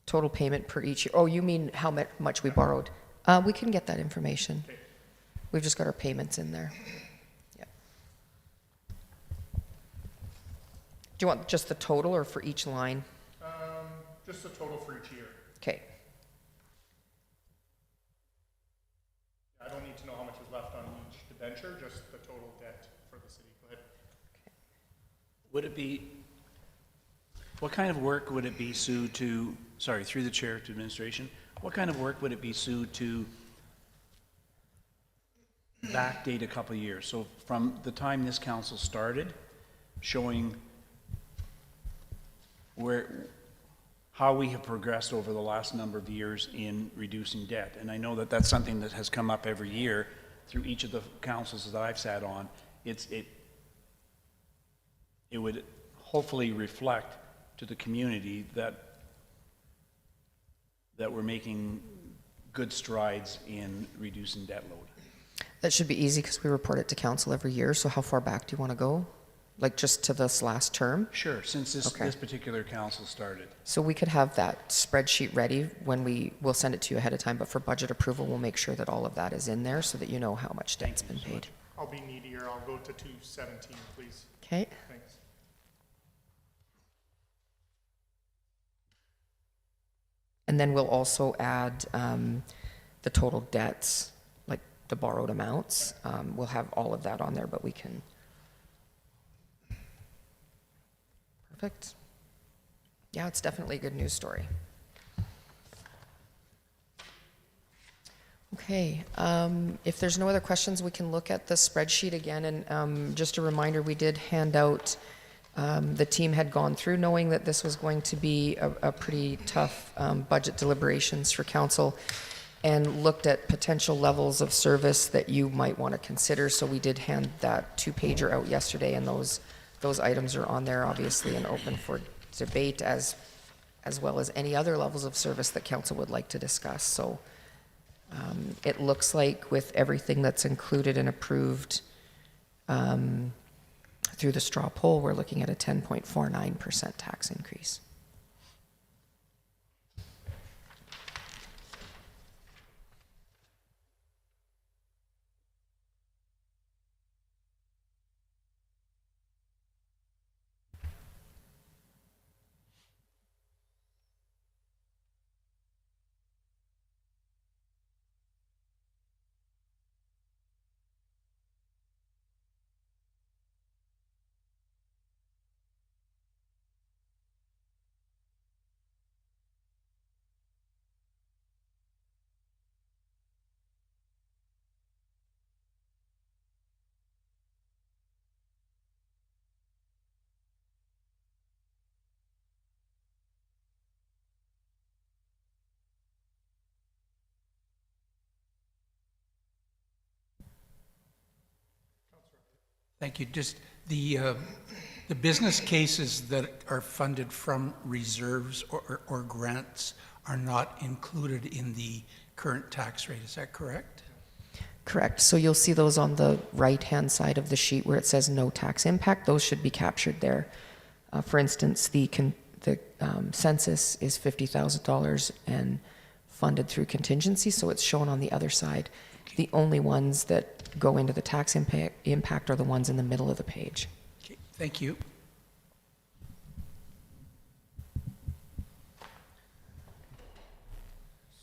Total payment per each year. Oh, you mean how much we borrowed? We can get that information. Okay. We've just got our payments in there. Yeah. Do you want just the total or for each line? Just the total for each year. Okay. I don't need to know how much is left on each debenture, just the total debt for the city. Go ahead. Would it be, what kind of work would it be, Sue, through the chair to administration, what kind of work would it be, Sue, to backdate a couple of years? So from the time this council started, showing how we have progressed over the last number of years in reducing debt. And I know that that's something that has come up every year through each of the councils that I've sat on. It would hopefully reflect to the community that we're making good strides in reducing debt load. That should be easy because we report it to council every year. So how far back do you want to go? Like just to this last term? Sure, since this Okay. particular council started. So we could have that spreadsheet ready when we'll send it to you ahead of time, but for budget approval, we'll make sure that all of that is in there so that you know how much debt's been paid. I'll be needier. I'll go to 217, please. Okay. Thanks. And then we'll also add the total debts, like the borrowed amounts. We'll have all of that on there, but we can. Perfect. Yeah, it's definitely a good news story. Okay, if there's no other questions, we can look at the spreadsheet again. And just a reminder, we did hand out, the team had gone through knowing that this was going to be a pretty tough budget deliberations for council, and looked at potential levels of service that you might want to consider. So we did hand that 2-pager out yesterday, and those items are on there, obviously, and open for debate as as well as any other levels of service that council would like to discuss. So it looks like with everything that's included and approved through the straw poll, we're looking at a 10.49% tax increase. Thank you. Just the business cases that are funded from reserves or grants are not included in the current tax rate. Is that correct? Correct. So you'll see those on the right-hand side of the sheet where it says no tax impact. Those should be captured there. For instance, the census is $50,000 and funded through contingency, so it's shown on the other side. The only ones that go into the tax impact are the ones in the middle of the page. Okay, thank you.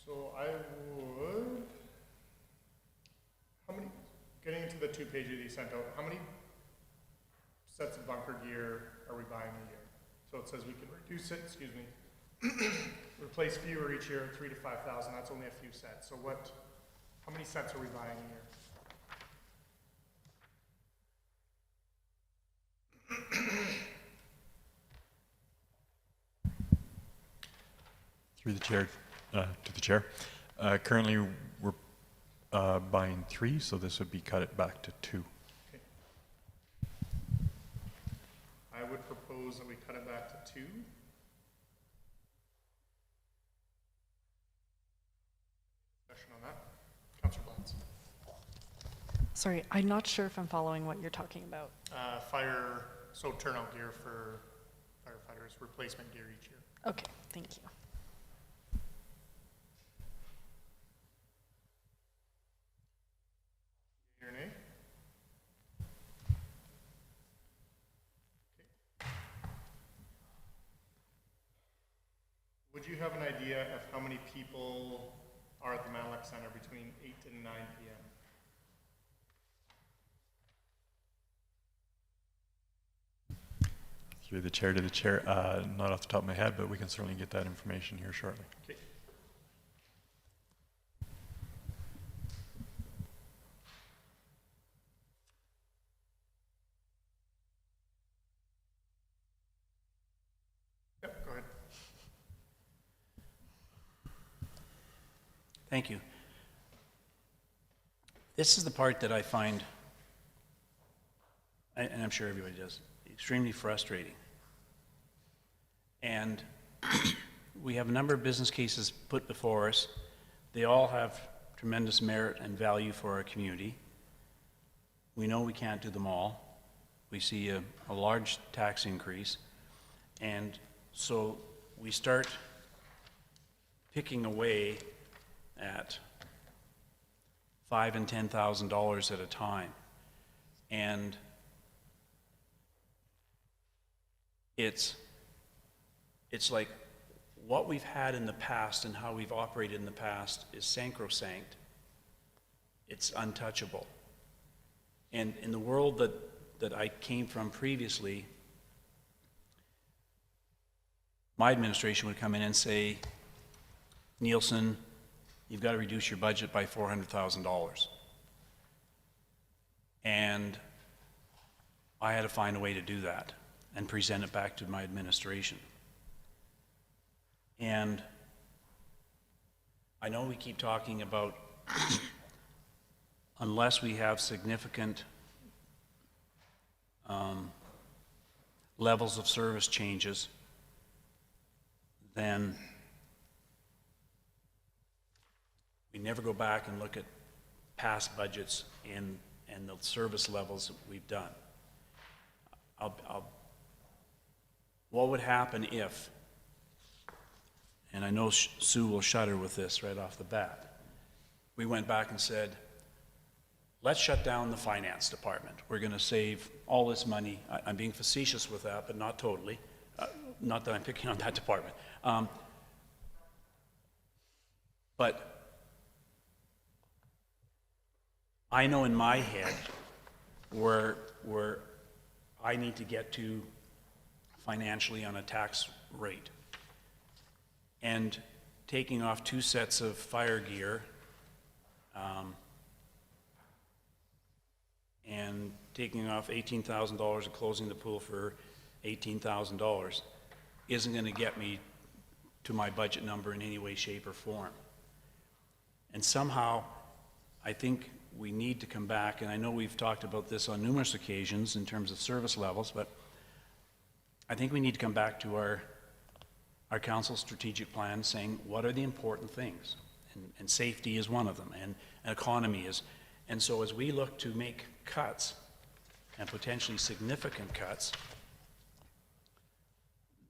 So I would, getting into the 2 pages you sent out, how many sets of bunker gear are we buying a year? So it says we can reduce it, replace fewer each year, 3,000 to 5,000, that's only a few sets. So how many sets are we buying a year? Through the chair, to the chair. Currently, we're buying 3, so this would be cut it back to 2. Okay. I would propose that we cut it back to 2. Discussion on that. Councillor Blatz. Sorry, I'm not sure if I'm following what you're talking about. So turnout gear for firefighters, replacement gear each year. Okay, thank you. Your name? Okay. Would you have an idea of how many people are at the Malik Center between 8 and 9 p.m.? Through the chair to the chair, not off the top of my head, but we can certainly get that information here shortly. Okay. Yep, go ahead. Thank you. This is the part that I find, and I'm sure everybody does, extremely frustrating. And we have a number of business cases put before us. They all have tremendous merit and value for our community. We know we can't do them all. We see a large tax increase. And so we start picking away at $5,000 and $10,000 at a time. And it's like what we've had in the past and how we've operated in the past is sacrosanct. It's untouchable. And in the world that I came from previously, my administration would come in and say, Nielsen, you've got to reduce your budget by $400,000. And I had to find a way to do that and present it back to my administration. And I know we keep talking about unless we have significant levels of service changes, then we never go back and look at past budgets and the service levels that we've done. What would happen if, and I know Sue will shudder with this right off the bat, we went back and said, let's shut down the finance department. We're going to save all this money. I'm being facetious with that, but not totally. Not that I'm picking on that department. But I know in my head where I need to get to financially on a tax rate. And taking off 2 sets of fire gear and taking off $18,000 and closing the pool for $18,000 isn't going to get me to my budget number in any way, shape, or form. And somehow, I think we need to come back, and I know we've talked about this on numerous occasions in terms of service levels, but I think we need to come back to our council's strategic plan saying, what are the important things? And safety is one of them, and economy is. And so as we look to make cuts, and potentially significant cuts,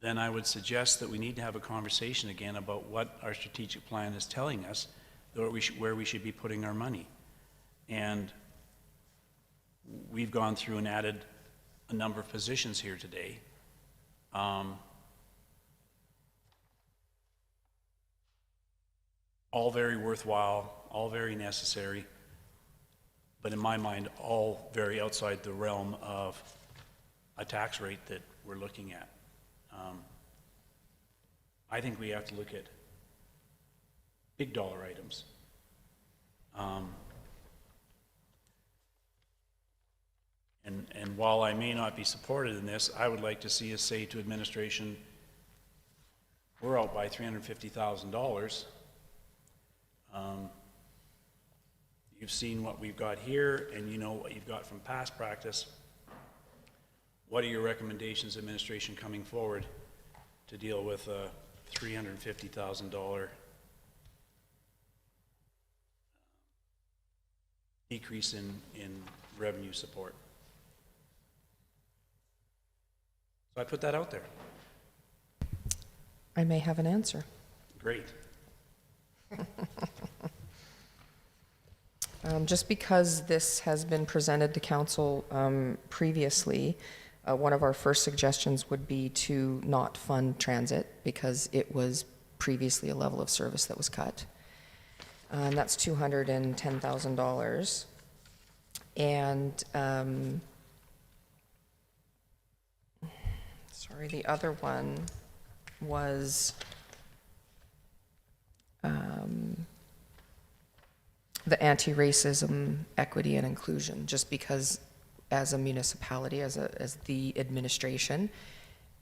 then I would suggest that we need to have a conversation again about what our strategic plan is telling us, where we should be putting our money. And we've gone through and added a number of positions here today. All very worthwhile, all very necessary, but in my mind, all very outside the realm of a tax rate that we're looking at. I think we have to look at big dollar items. And while I may not be supported in this, I would like to see us say to administration, we're out by $350,000. You've seen what we've got here, and you know what you've got from past practice. What are your recommendations, administration, coming forward to deal with a $350,000 decrease in revenue support? So I put that out there. I may have an answer. Great. Just because this has been presented to council previously, one of our first suggestions would be to not fund transit because it was previously a level of service that was cut. And that's $210,000. And sorry, the other one was the anti-racism, equity, and inclusion, just because as a municipality, as the administration,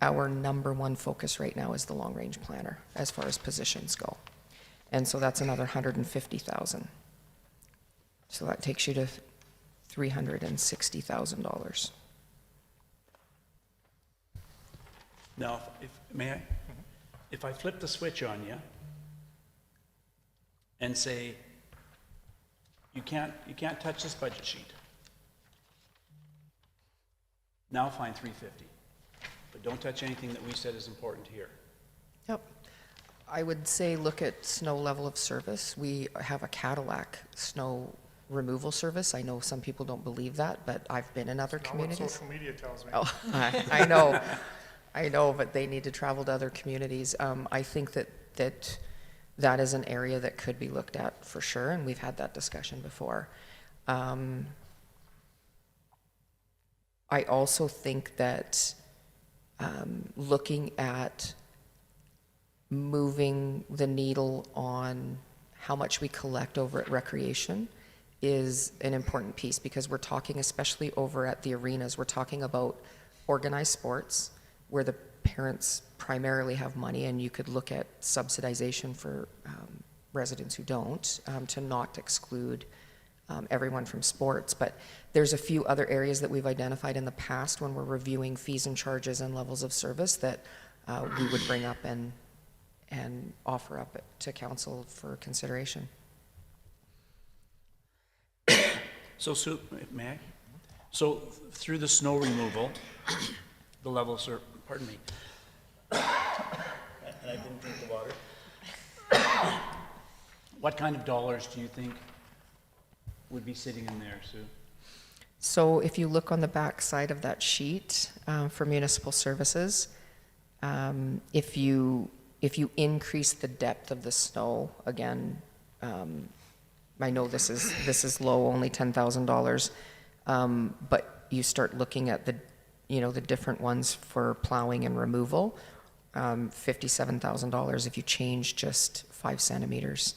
our number one focus right now is the long-range planner as far as positions go. And so that's another $150,000. So that takes you to $360,000. Now, if I flip the switch on you and say, you can't touch this budget sheet. Now find $350, but don't touch anything that we said is important here. Yep. I would say look at snow level of service. We have a Cadillac snow removal service. I know some people don't believe that, but I've been in other communities. Not what social media tells me. Oh, I know. I know, but they need to travel to other communities. I think that is an area that could be looked at for sure, and we've had that discussion before. I also think that looking at moving the needle on how much we collect over at recreation is an important piece, because we're talking, especially over at the arenas, we're talking about organized sports where the parents primarily have money, and you could look at subsidization for residents who don't, to not exclude everyone from sports. But there's a few other areas that we've identified in the past when we're reviewing fees and charges and levels of service that we would bring up and and offer up to council for consideration. So, Sue, may I? So through the snow removal, the levels are, pardon me. And I didn't drink the water. What kind of dollars do you think would be sitting in there, Sue? So if you look on the back side of that sheet for municipal services, if you increase the depth of the snow, again, I know this is low, only $10,000, but you start looking at the different ones for plowing and removal, $57,000 if you change just 5 centimeters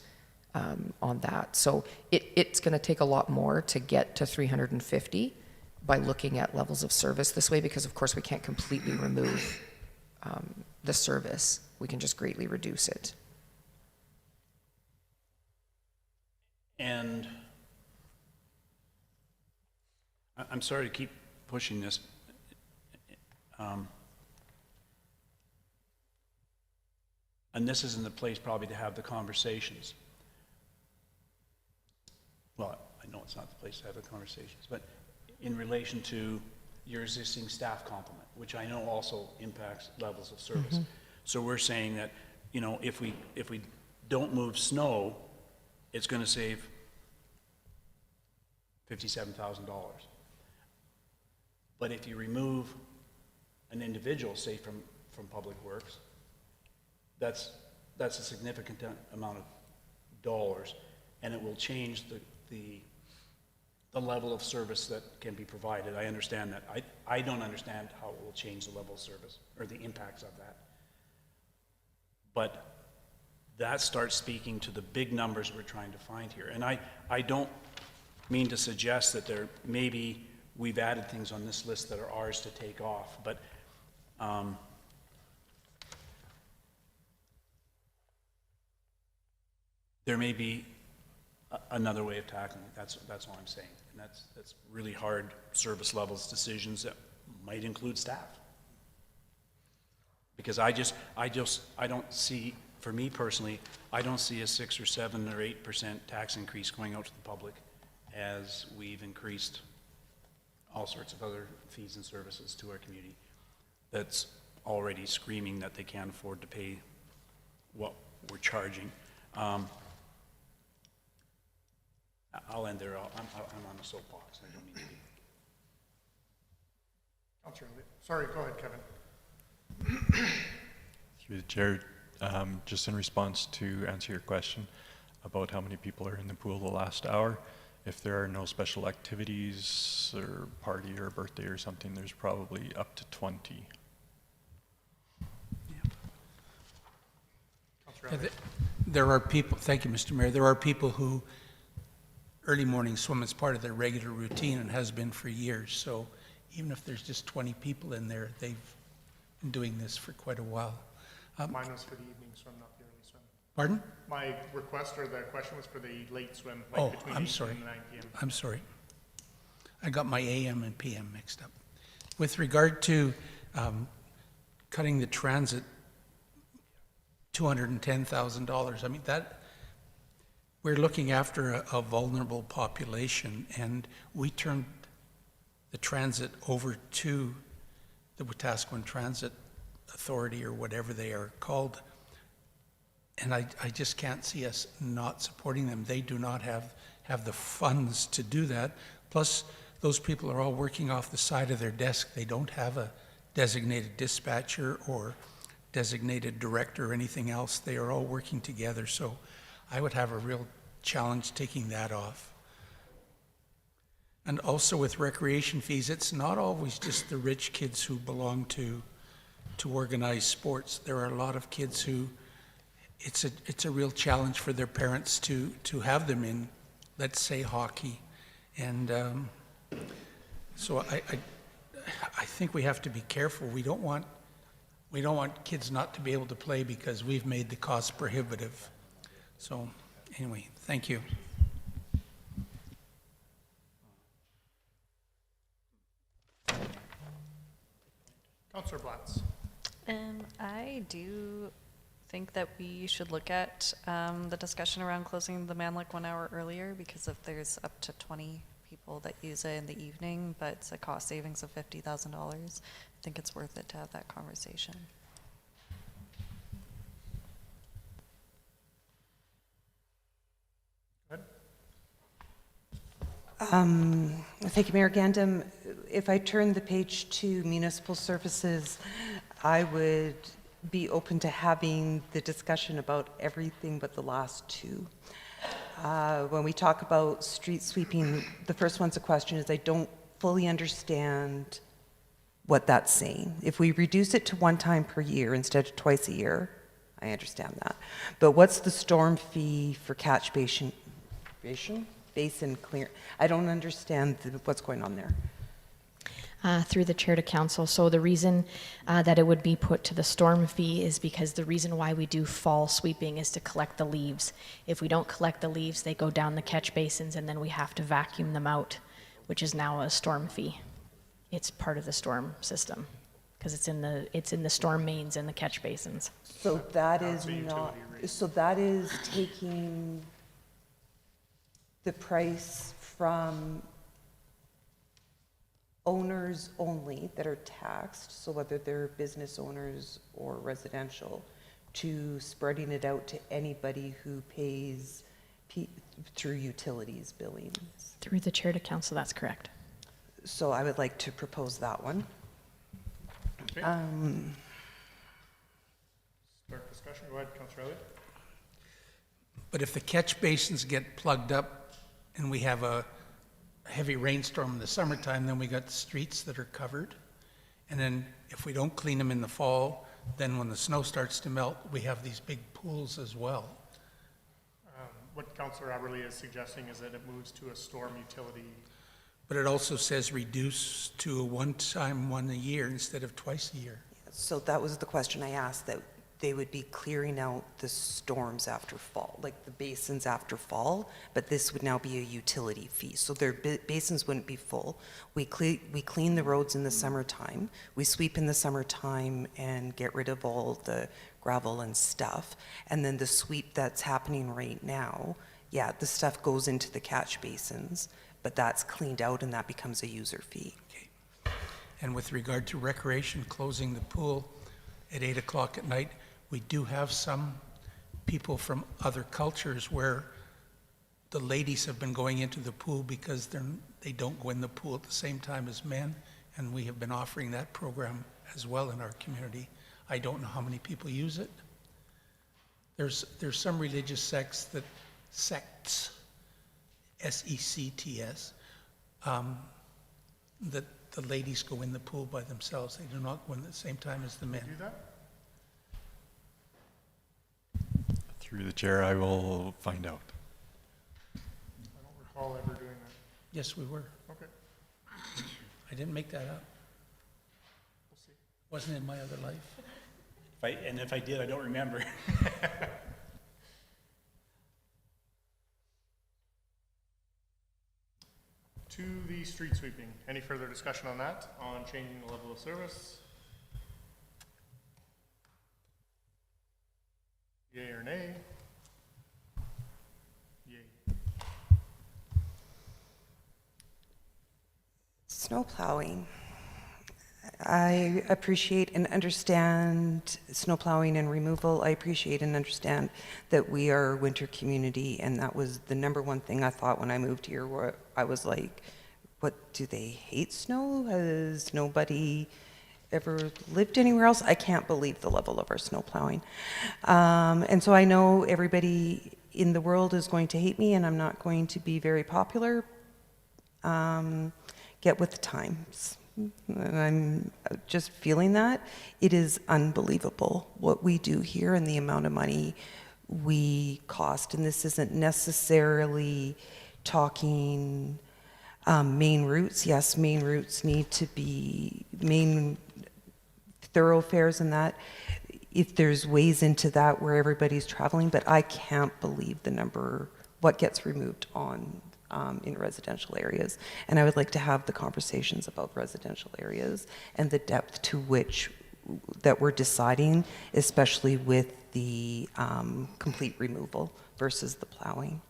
on that. So it's going to take a lot more to get to 350 by looking at levels of service this way, because of course we can't completely remove the service. We can just greatly reduce it. And I'm sorry to keep pushing this. And this isn't the place probably to have the conversations. Well, I know it's not the place to have the conversations, but in relation to your existing staff complement, which I know also impacts levels of service. Mm-hmm. So we're saying that, you know, if we don't move snow, it's going to save $57,000. But if you remove an individual, say from Public Works, that's a significant amount of dollars, and it will change the level of service that can be provided. I understand that. I don't understand how it will change the level of service or the impacts of that. But that starts speaking to the big numbers we're trying to find here. And I don't mean to suggest that maybe we've added things on this list that are ours to take off, but there may be another way of tackling it. That's all I'm saying. And that's really hard service levels decisions that might include staff. Because I don't see, for me personally, I don't see a 6 or 7 or 8% tax increase going out to the public as we've increased all sorts of other fees and services to our community that's already screaming that they can't afford to pay what we're charging. I'll end there. I'm on a soapbox. I don't mean to be. Sorry, go ahead, Kevin. Through the chair, just in response to answer your question about how many people are in the pool the last hour, if there are no special activities or party or birthday or something, there's probably up to 20. There are people, thank you, Mr. Mayor, there are people who early morning swim is part of their regular routine and has been for years. So even if there's just 20 people in there, they've been doing this for quite a while. Mine was for the evening swim, not the early swim. Pardon? My request or the question was for the late swim, like between 8 and 9 p.m. I'm sorry. I got my AM and PM mixed up. With regard to cutting the transit $210,000, I mean, that we're looking after a vulnerable population, and we turned the transit over to the Wetaskiwin Transit Authority or whatever they are called, and I just can't see us not supporting them. They do not have the funds to do that. Plus, those people are all working off the side of their desk. They don't have a designated dispatcher or designated director or anything else. They are all working together, so I would have a real challenge taking that off. And also with recreation fees, it's not always just the rich kids who belong to organized sports. There are a lot of kids who it's a real challenge for their parents to have them in, let's say, hockey. And so I think we have to be careful. We don't want kids not to be able to play because we've made the cost prohibitive. So anyway, thank you. Councillor Blatz. I do think that we should look at the discussion around closing the Manlick 1 hour earlier, because if there's up to 20 people that use it in the evening, but it's a cost savings of $50,000, I think it's worth it to have that conversation. Thank you, Mayor Gandam. If I turn the page to municipal services, I would be open to having the discussion about everything but the last two. When we talk about street sweeping, the first one's a question is I don't fully understand what that's saying. If we reduce it to 1 time per year instead of twice a year, I understand that. But what's the storm fee for catch basin clear? I don't understand what's going on there. Through the chair to council. So the reason that it would be put to the storm fee is because the reason why we do fall sweeping is to collect the leaves. If we don't collect the leaves, they go down the catch basins and then we have to vacuum them out, which is now a storm fee. It's part of the storm system because it's in the storm mains and the catch basins. So that is not, so that is taking the price from owners only that are taxed, so whether they're business owners or residential, to spreading it out to anybody who pays through utilities billings. Through the chair to council, that's correct. So I would like to propose that one. Okay. Start discussion. Go ahead, Councillor Elliott. But if the catch basins get plugged up and we have a heavy rainstorm in the summertime, then we got the streets that are covered. And then if we don't clean them in the fall, then when the snow starts to melt, we have these big pools as well. What Councillor Aberley is suggesting is that it moves to a storm utility. But it also says reduce to a 1 time, 1 a year instead of twice a year. So that was the question I asked, that they would be clearing out the storms after fall, like the basins after fall, but this would now be a utility fee. So their basins wouldn't be full. We clean the roads in the summertime. We sweep in the summertime and get rid of all the gravel and stuff. And then the sweep that's happening right now, yeah, the stuff goes into the catch basins, but that's cleaned out and that becomes a user fee. Okay. And with regard to recreation, closing the pool at 8 o'clock at night, we do have some people from other cultures where the ladies have been going into the pool because they don't go in the pool at the same time as men, and we have been offering that program as well in our community. I don't know how many people use it. There's some religious sects, S-E-C-T-S, that the ladies go in the pool by themselves. They do not go in at the same time as the men. Do that? Through the chair, I will find out. I don't recall ever doing that. Yes, we were. Okay, I didn't make that up. we'll see. Wasn't in my other life. If I did, I don't remember. To the street sweeping. Any further discussion on that, on changing the level of service? Yay or nay? Yay. Snow plowing. I appreciate and understand snow plowing and removal. I appreciate and understand that we are a winter community, and that was the number one thing I thought when I moved here, where I was like, what, do they hate snow? Has nobody ever lived anywhere else? I can't believe the level of our snow plowing. And so I know everybody in the world is going to hate me, and I'm not going to be very popular. Get with the times. And I'm just feeling that. It is unbelievable what we do here and the amount of money we cost. And this isn't necessarily talking main routes. Yes, main routes need to be main thoroughfares and that. If there's ways into that where everybody's traveling, but I can't believe the number, what gets removed on in residential areas. And I would like to have the conversations about residential areas and the depth to which that we're deciding, especially with the complete removal versus the plowing.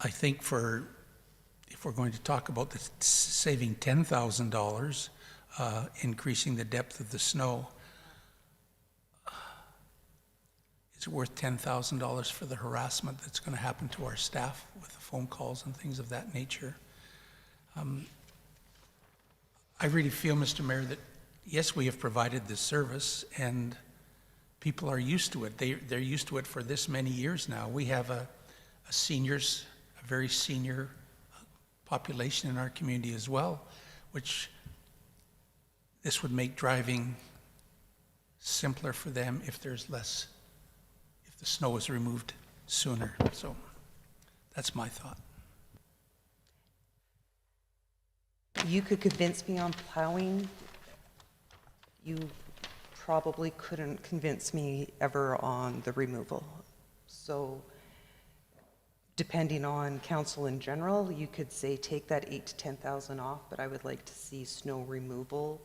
I think if we're going to talk about the saving $10,000, increasing the depth of the snow, is it worth $10,000 for the harassment that's going to happen to our staff with the phone calls and things of that nature? I really feel, Mr. Mayor, that yes, we have provided this service and people are used to it. They're used to it for this many years now. We have a very senior population in our community as well, which this would make driving simpler for them if the snow is removed sooner. So that's my thought. You could convince me on plowing. You probably couldn't convince me ever on the removal. So depending on council in general, you could say take that 8,000 to 10,000 off, but I would like to see snow removal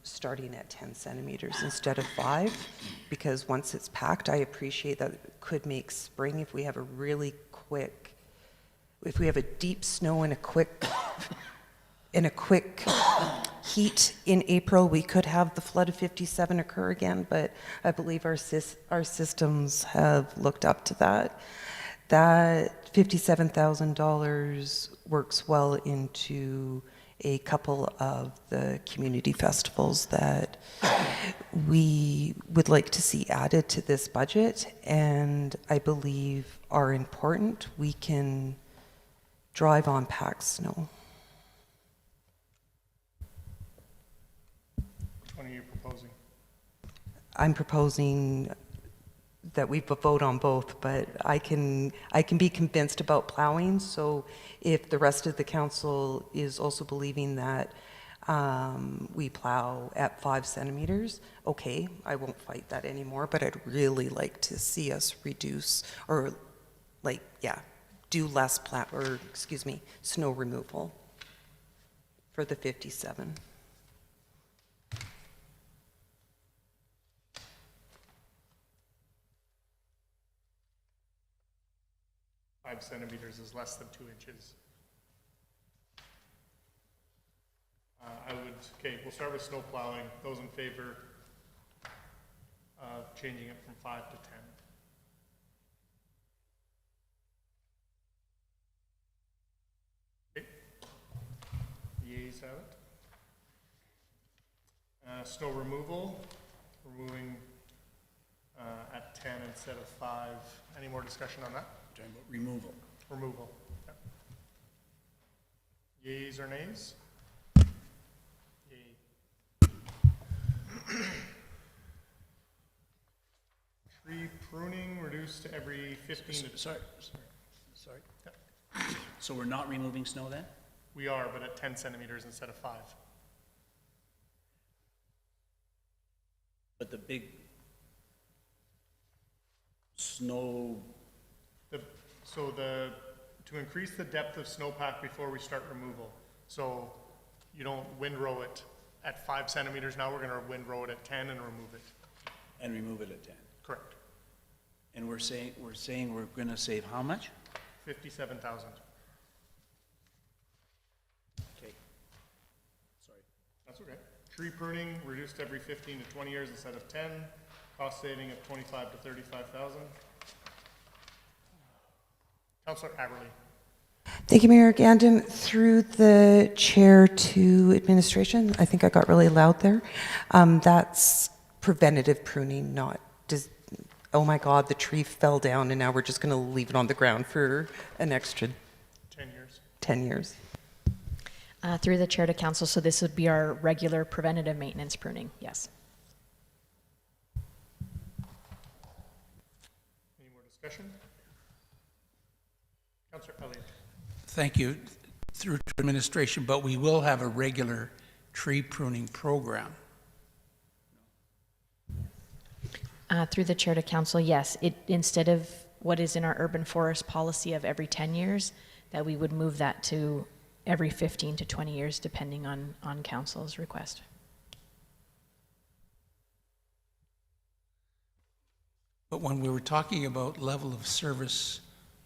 starting at 10 centimeters instead of 5, because once it's packed, I appreciate that it could make spring if we have a deep snow and a quick heat in April, we could have the flood of 57 occur again, but I believe our systems have looked up to that. That $57,000 works well into a couple of the community festivals that we would like to see added to this budget, and I believe are important. We can drive on packed snow. Which one are you proposing? I'm proposing that we vote on both, but I can be convinced about plowing. So if the rest of the council is also believing that we plow at 5 centimeters, okay, I won't fight that anymore, but I'd really like to see us reduce or do less snow removal for the 57. 5 centimeters is less than 2 inches. We'll start with snow plowing. Those in favor of changing it from 5 to 10. Okay. The ayes have it. Snow removal, removing at 10 instead of 5. Any more discussion on that? Talking about removal. Removal. Yep. Yeas or nays? Yay. Tree pruning reduced to every 15 to... Sorry. Yep. So we're not removing snow then? We are, but at 10 centimeters instead of 5. But the big snow... To increase the depth of snowpack before we start removal. So you don't windrow it at 5 centimeters now, we're gonna windrow it at 10 and remove it. And remove it at 10. Correct. And we're saying we're gonna save how much? 57,000. Okay. Sorry. That's okay. Tree pruning reduced every 15 to 20 years instead of 10. Cost saving of 25 to 35,000. Councillor Aberley. Thank you, Mayor Gandam. Through the chair to administration, I think I got really loud there. That's preventative pruning, not just, oh my God, the tree fell down and now we're just going to leave it on the ground for an extra 10 years. 10 years. Through the chair to council, so this would be our regular preventative maintenance pruning, yes. Any more discussion? Councillor Elliott. Thank you. Through to administration, but we will have a regular tree pruning program. Through the chair to council, yes. Instead of what is in our urban forest policy of every 10 years, that we would move that to every 15 to 20 years, depending on council's request. But when we were talking about level of service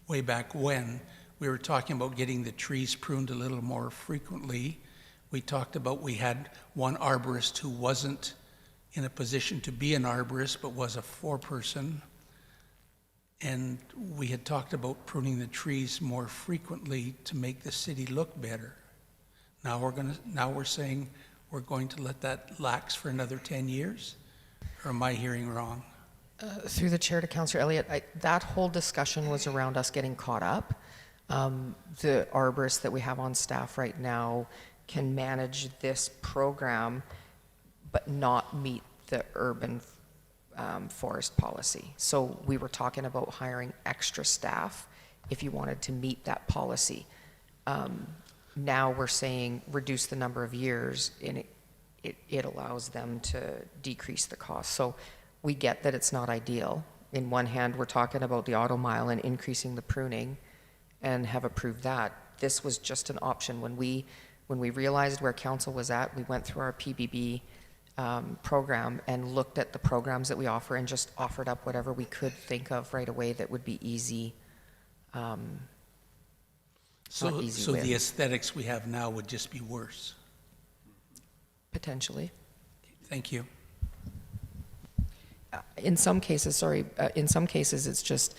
way back when, we were talking about getting the trees pruned a little more frequently. We talked about we had one arborist who wasn't in a position to be an arborist, but was a foreperson. And we had talked about pruning the trees more frequently to make the city look better. Now we're saying we're going to let that lax for another 10 years? Or am I hearing wrong? Through the chair to Councillor Elliott, that whole discussion was around us getting caught up. The arborists that we have on staff right now can manage this program but not meet the urban forest policy. So we were talking about hiring extra staff if you wanted to meet that policy. Now we're saying reduce the number of years, and it allows them to decrease the cost. So we get that it's not ideal. In one hand, we're talking about the auto mile and increasing the pruning and have approved that. This was just an option. When we realized where council was at, we went through our PBB program and looked at the programs that we offer and just offered up whatever we could think of right away that would be easy. So win. the aesthetics we have now would just be worse. Potentially. Thank you. In some cases, it's just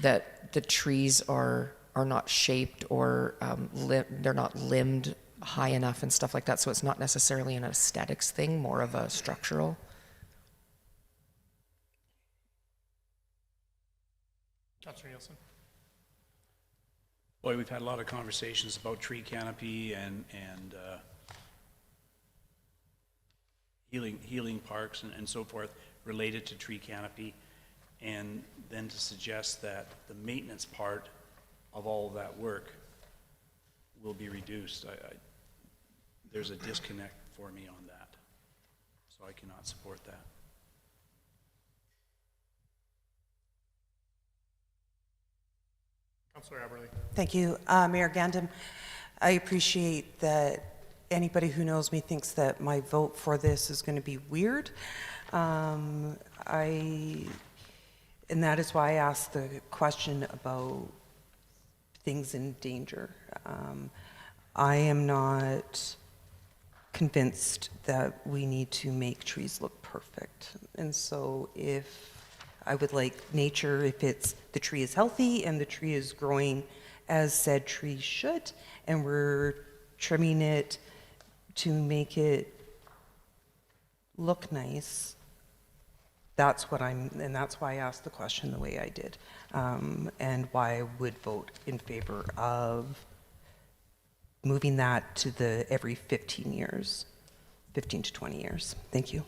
that the trees are not shaped or they're not limbed high enough and stuff like that. So it's not necessarily an aesthetics thing, more of a structural. Councillor Nielsen. Boy, we've had a lot of conversations about tree canopy and healing parks and so forth related to tree canopy, and then to suggest that the maintenance part of all of that work will be reduced. There's a disconnect for me on that, so I cannot support that. Councillor Aberley. Thank you. Mayor Gandam, I appreciate that anybody who knows me thinks that my vote for this is going to be weird. And that is why I asked the question about things in danger. I am not convinced that we need to make trees look perfect. And so if I would like nature, if it's the tree is healthy and the tree is growing as said tree should, and we're trimming it to make it look nice, that's why I asked the question the way I did, and why I would vote in favor of moving that to the every 15 years, 15 to 20 years. Thank you.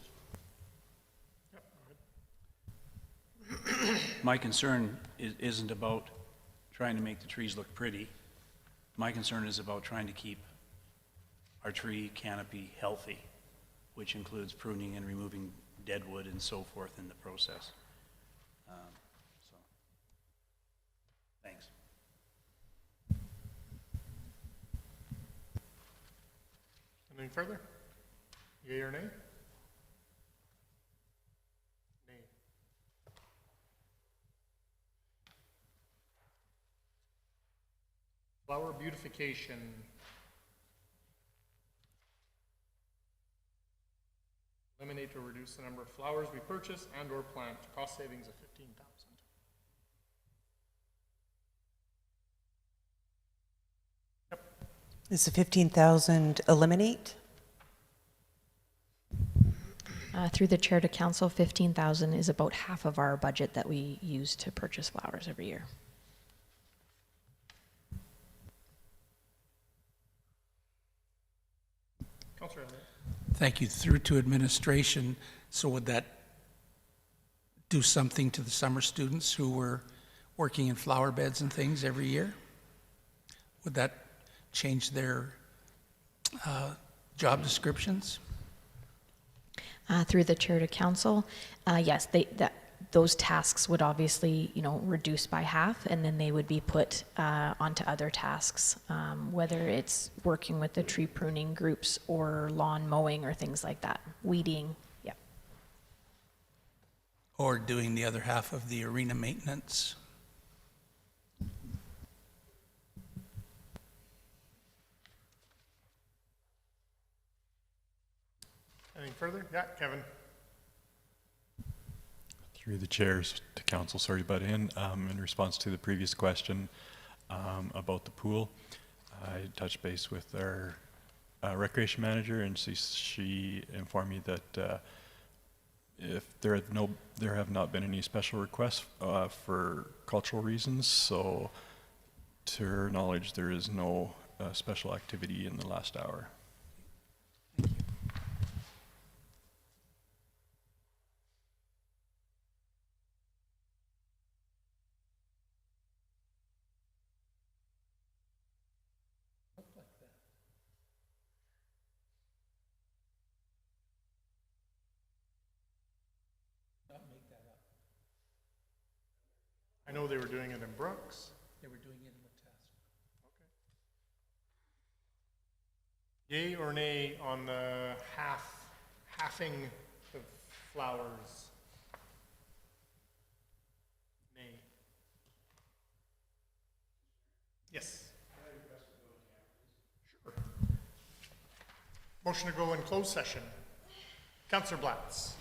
My concern isn't about trying to make the trees look pretty. My concern is about trying to keep our tree canopy healthy, which includes pruning and removing dead wood and so forth in the process. So, thanks. Anything further? Yea or nay? Nay. Flower beautification. Eliminate or reduce the number of flowers we purchase and or plant. Cost savings of 15,000. Yep. Is the 15,000 eliminate? Through the chair to council, 15,000 is about half of our budget that we use to purchase flowers every year. Councillor Elliott. Thank you. Through to administration. So would that do something to the summer students who were working in flower beds and things every year? Would that change their Job descriptions? Through the chair to council, yes, those tasks would obviously, reduce by half, and then they would be put onto other tasks, whether it's working with the tree pruning groups or lawn mowing or things like that, weeding. Yep. Or doing the other half of the arena maintenance? Anything further? Yeah, Kevin. Through the chairs to council, sorry to butt in response to the previous question about the pool, I touched base with our recreation manager, and she informed me that if there have not been any special requests for cultural reasons, so to her knowledge, there is no special activity in the last hour. I know they were doing it in Brooks. They were doing it in the test. Yay or nay on the halving of flowers? Nay. Yes. Sure. Motion to go in closed session. Councillor Blatz.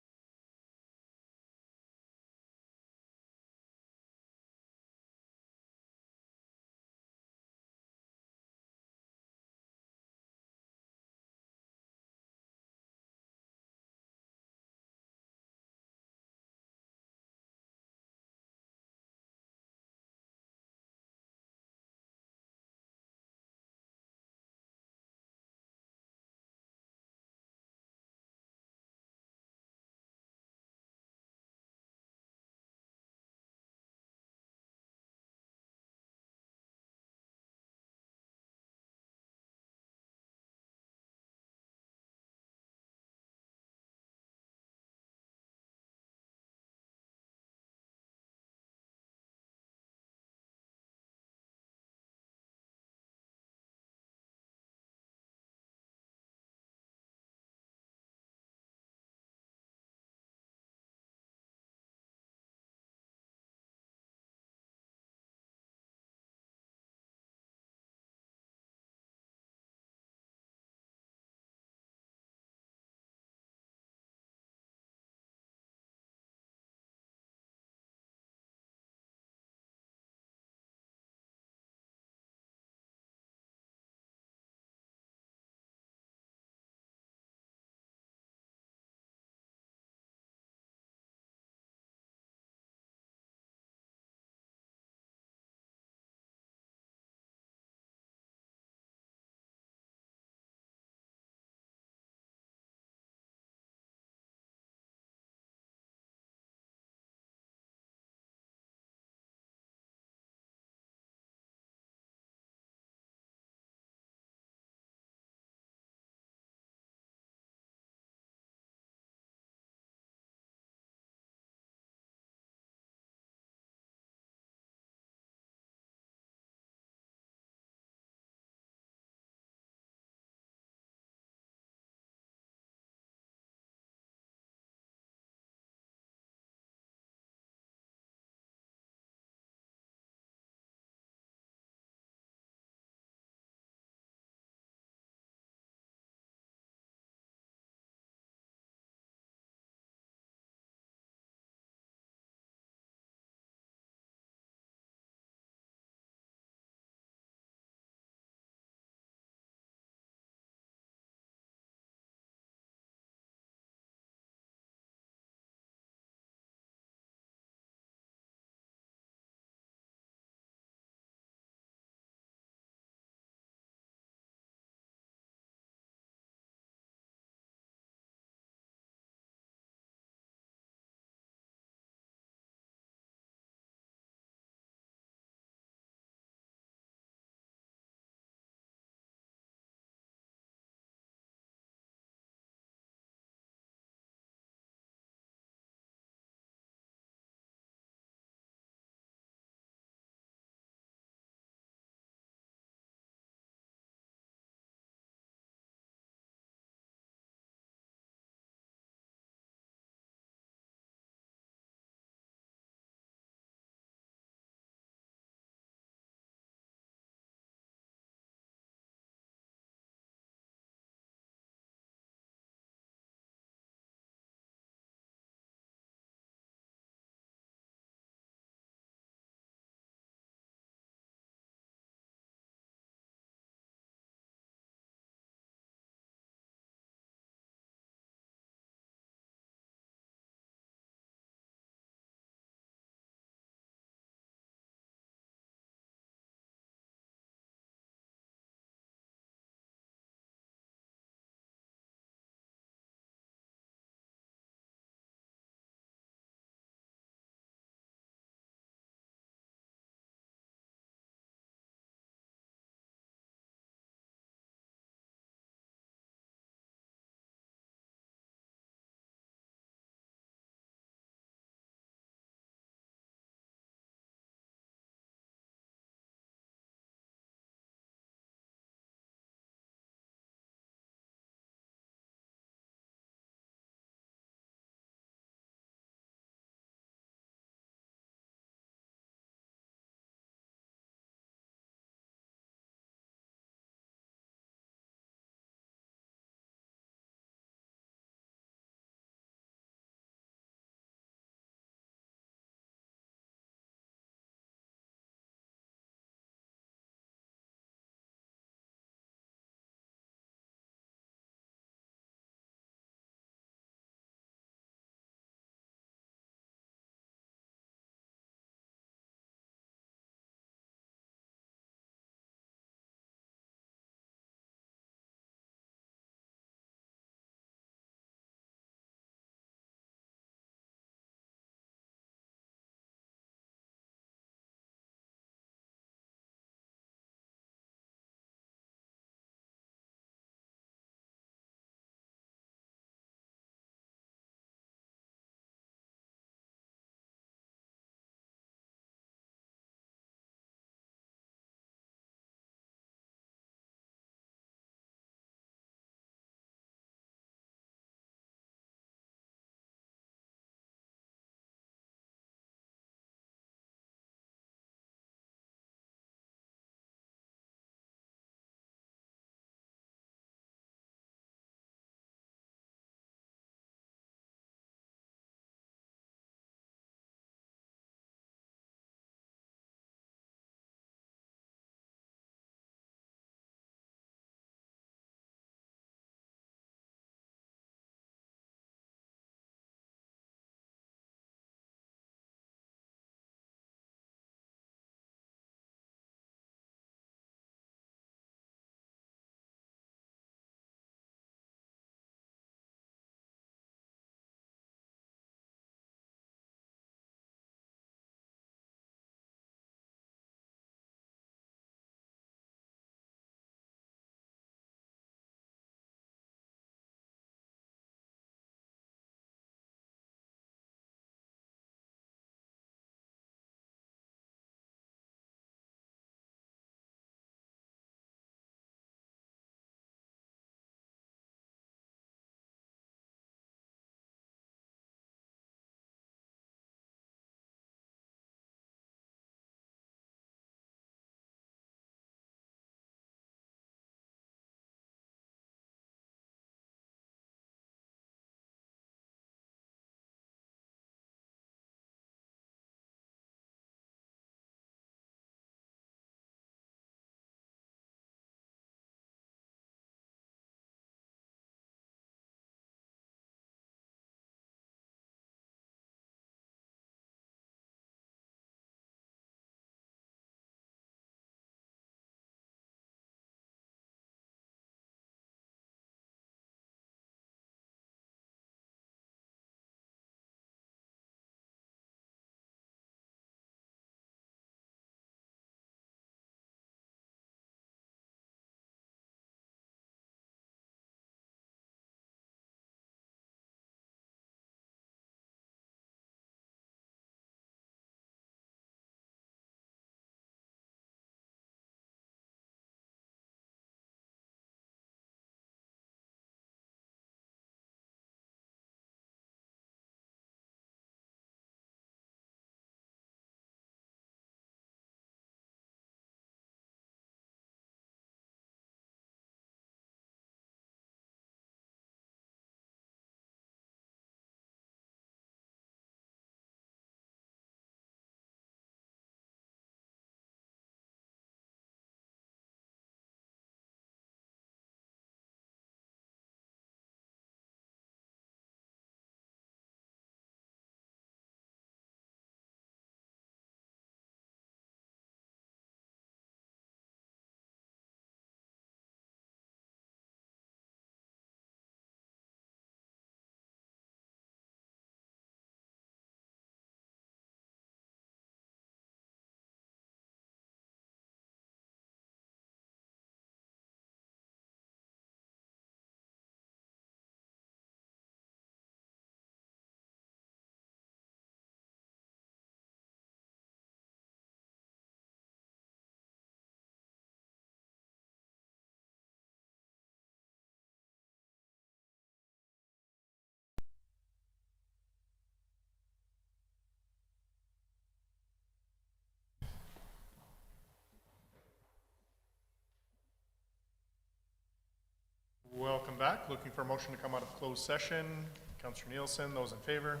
welcome back. Looking for a motion to come out of closed session. Councillor Nielsen, those in favor?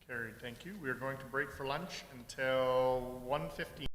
Carried, thank you. We are going to break for lunch until 1:15.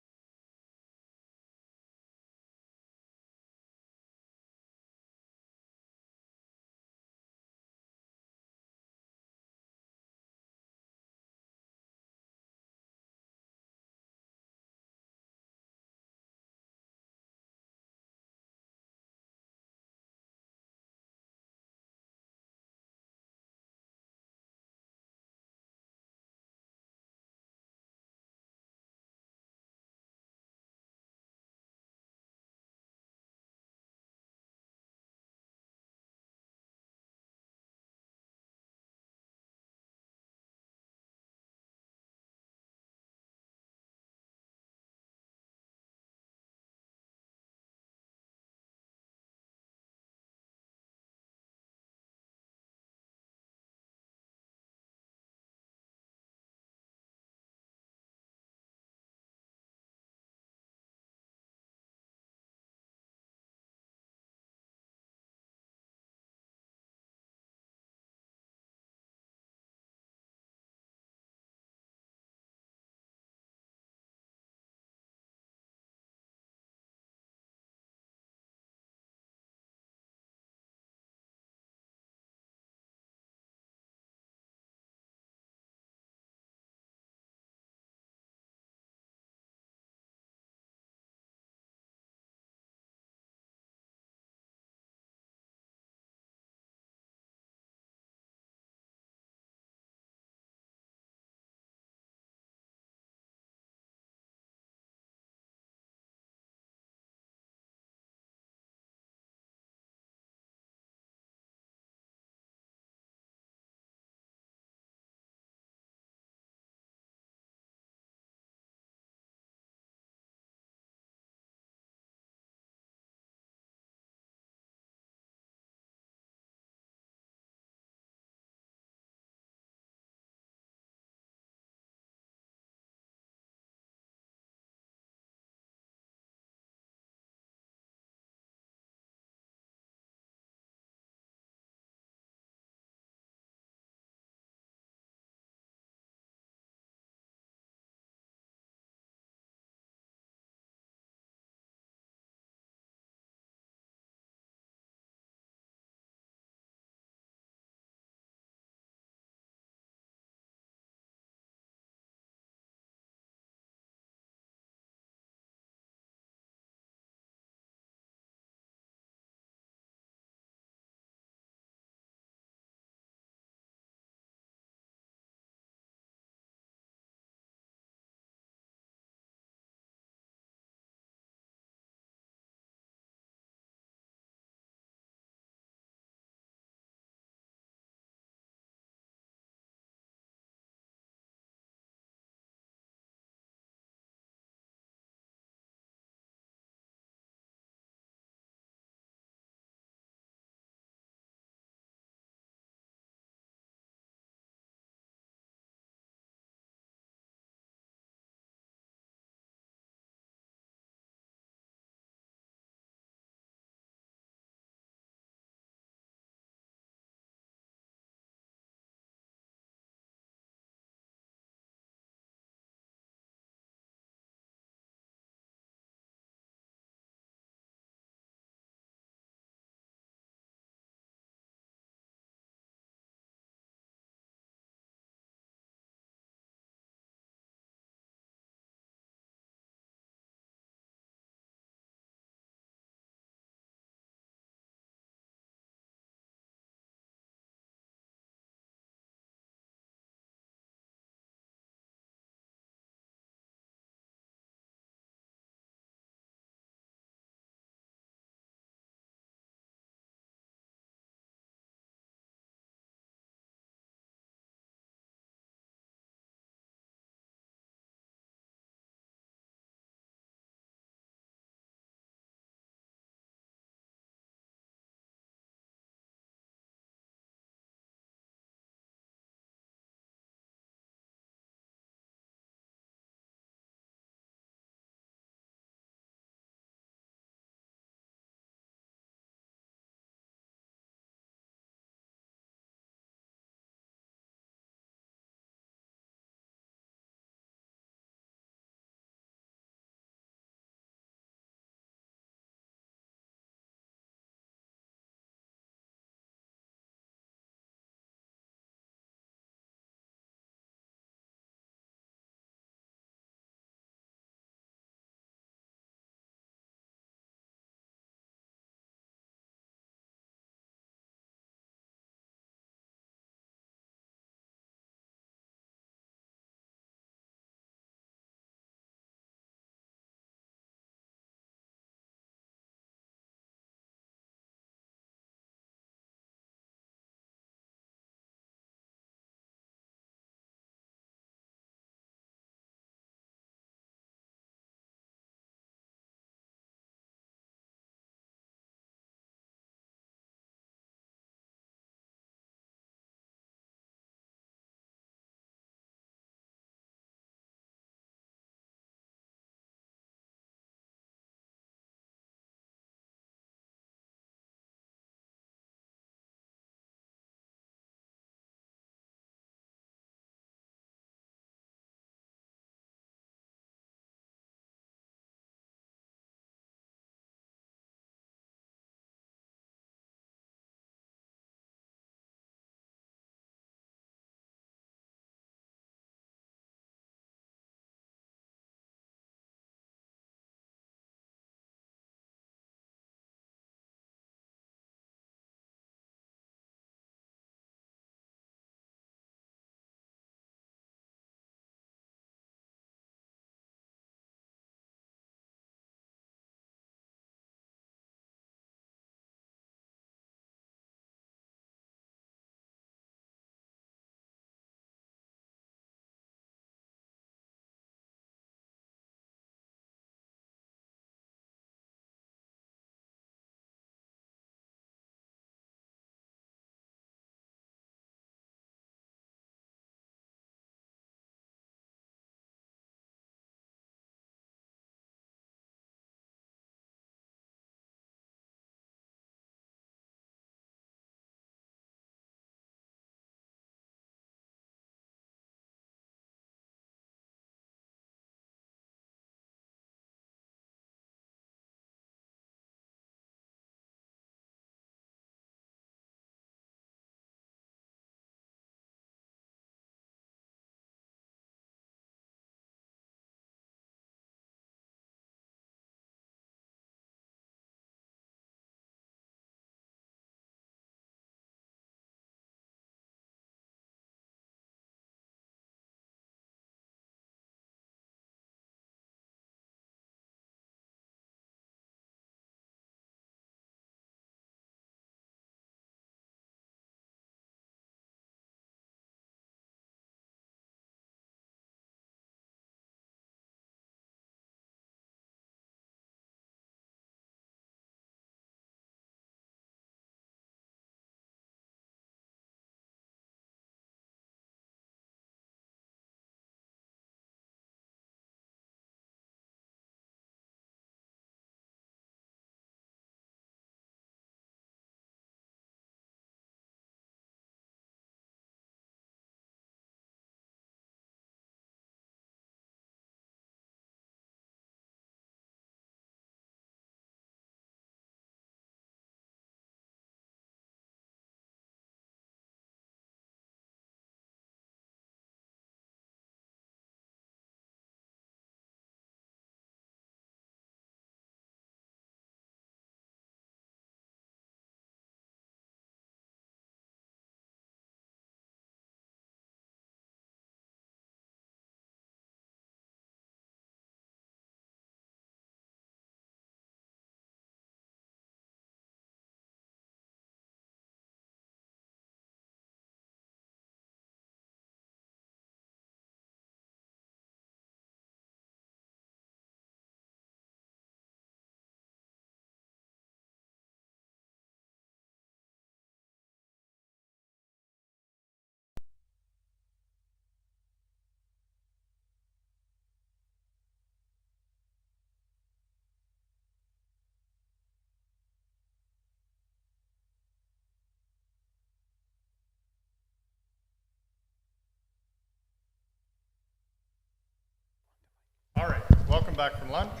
welcome back from lunch.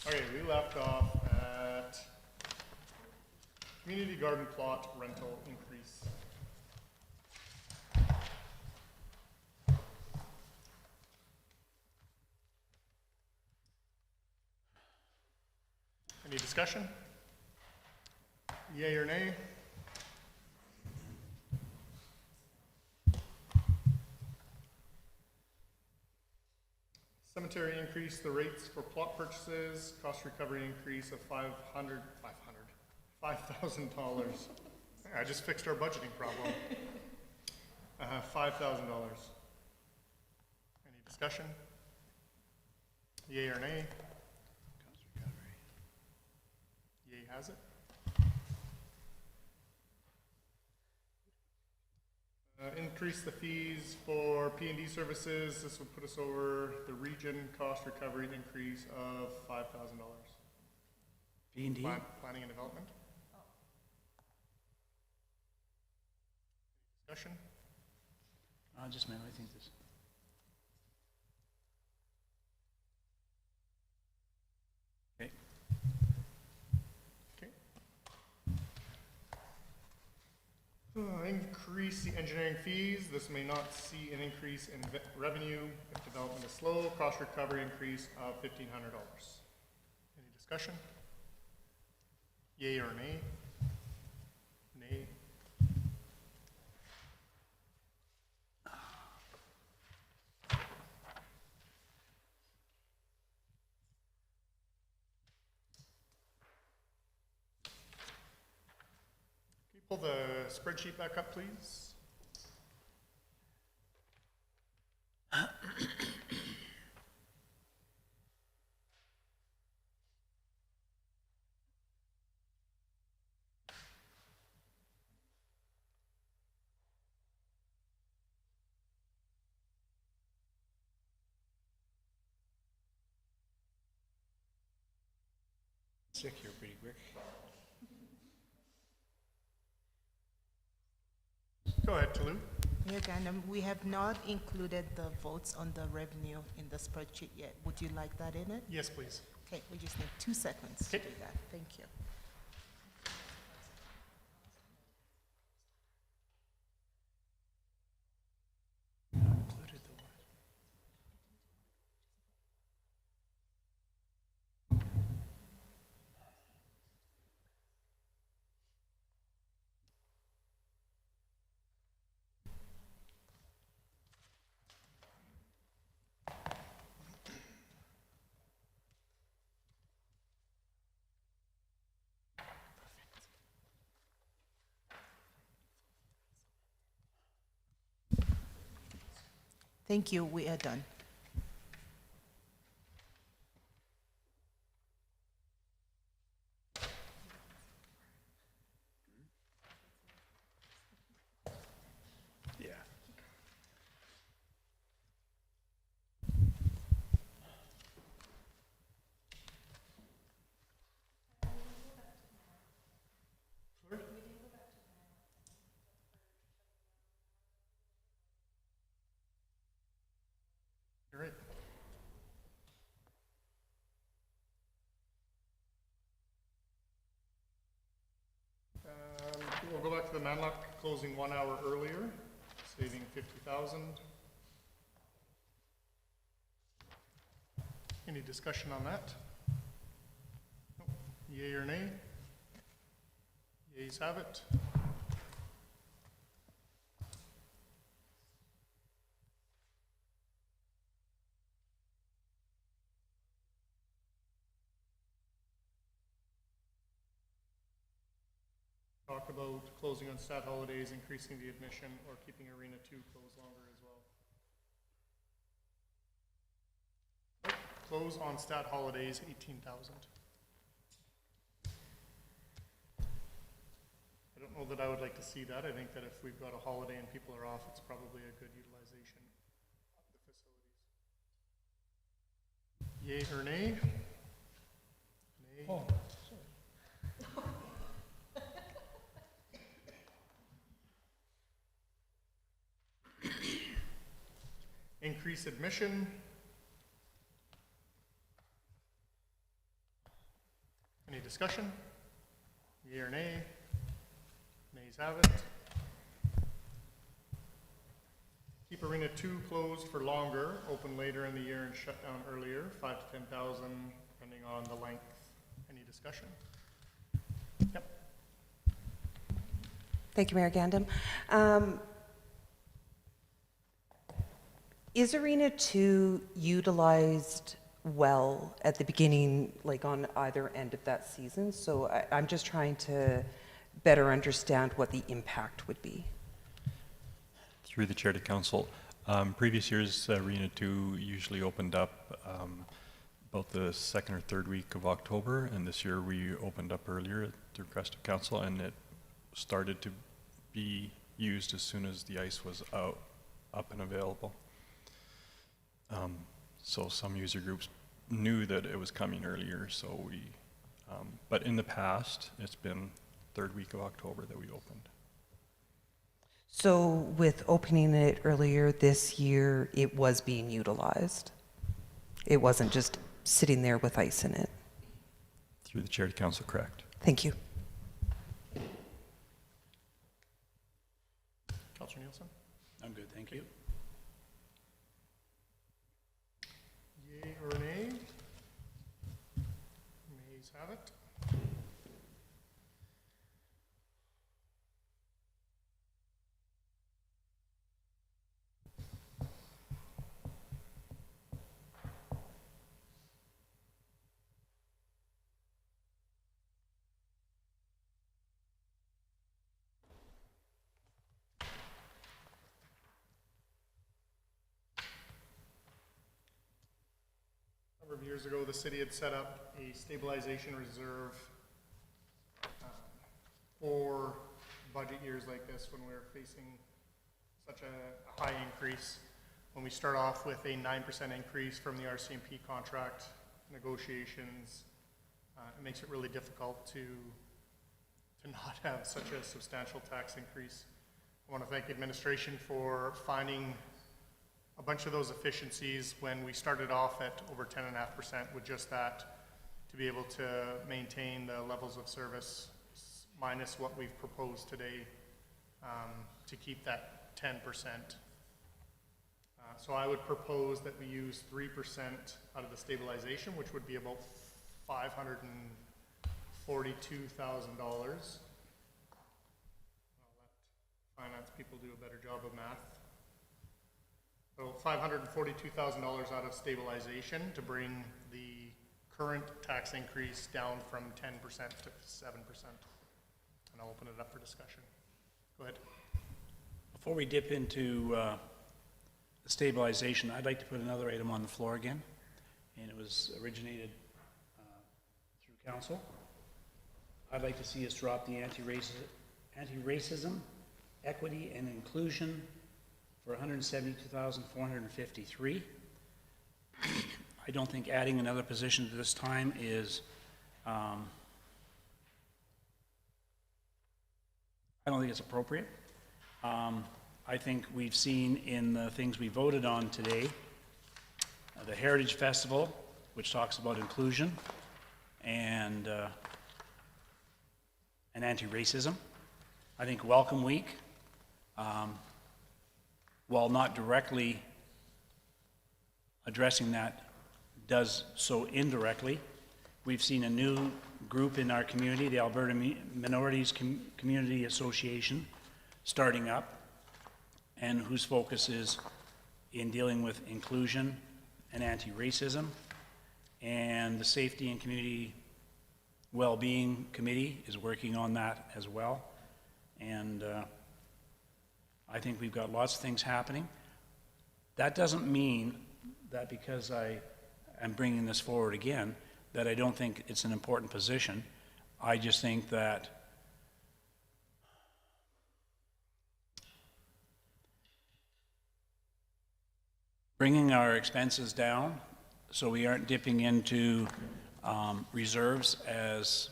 Okay, we left off at community garden plot rental increase. Any discussion? Yay or nay? Cemetery increase the rates for plot purchases, cost recovery increase of $5,000. I just fixed our budgeting problem. $5,000. Any discussion? Yay or nay? Cost recovery. Yay has it. Increase the fees for P&D services. This would put us over the region cost recovery increase of $5,000. B&D? Planning and development. Discussion? Just a minute, I think this. Okay. Okay. Increase the engineering fees. This may not see an increase in revenue if development is slow. Cost recovery increase of $1,500. Any discussion? Yay or nay? Nay. Pull the spreadsheet back up, please. Sick here pretty quick. Go ahead, Toulouse. Mayor Gandam, we have not included the votes on the revenue in the spreadsheet yet. Would you like that in it? Yes, please. Okay, we just need 2 seconds to Okay. do that. Thank you. Included the what? Thank you. We are done. Yeah. You're right. We'll go back to the Manlock closing 1 hour earlier, saving 50,000. Any discussion on that? Nope. Yay or nay? Yays have it. Talk about closing on stat holidays, increasing the admission, or keeping Arena 2 closed longer as well. Close on stat holidays, 18,000. I don't know that I would like to see that. I think that if we've got a holiday and people are off, it's probably a good utilization of the facilities. Yay or nay? Nay. Oh, increase admission. Any discussion? Yea or nay? Nays have it. Keep Arena 2 closed for longer, open later in the year and shut down earlier, 5 to 10,000, depending on the length. Any discussion? Yep. Thank you, Mayor Gandam. Is Arena 2 utilized well at the beginning, like on either end of that season? So I'm just trying to better understand what the impact would be. Through the chair to council, previous years Arena 2 usually opened up about the second or third week of October, and this year we opened up earlier at the request of council, and it started to be used as soon as the ice was up and available. So some user groups knew that it was coming earlier, so we, but in the past, it's been third week of October that we opened. So with opening it earlier this year, it was being utilized? It wasn't just sitting there with ice in it? Through the chair to council, correct. Thank you. Councillor Nielsen? I'm good, thank you. Yea or nay? Nays have it. A number of years ago, the city had set up a stabilization reserve for budget years like this when we're facing such a high increase. When we start off with a 9% increase from the RCMP contract negotiations, it makes it really difficult to not have such a substantial tax increase. I want to thank the administration for finding a bunch of those efficiencies when we started off at over 10.5% with just that, to be able to maintain the levels of service minus what we've proposed today, to keep that 10%. So I would propose that we use 3% out of the stabilization, which would be about $542,000. I'll let finance people do a better job of math. So $542,000 out of stabilization to bring the current tax increase down from 10% to 7%. And I'll open it up for discussion. Go ahead. Before we dip into the stabilization, I'd like to put another item on the floor again, and it was originated through council. I'd like to see us drop the anti-racism, equity, and inclusion for $172,453. I don't think adding another position at this time is, I don't think it's appropriate. I think we've seen in the things we voted on today, the Heritage Festival, which talks about inclusion and anti-racism. I think Welcome Week, while not directly addressing that, does so indirectly. We've seen a new group in our community, the Alberta Minorities Community Association, starting up, and whose focus is in dealing with inclusion and anti-racism. And the Safety and Community Well-Being Committee is working on that as well. And I think we've got lots of things happening. That doesn't mean that because I am bringing this forward again, that I don't think it's an important position. I just think that bringing our expenses down so we aren't dipping into reserves as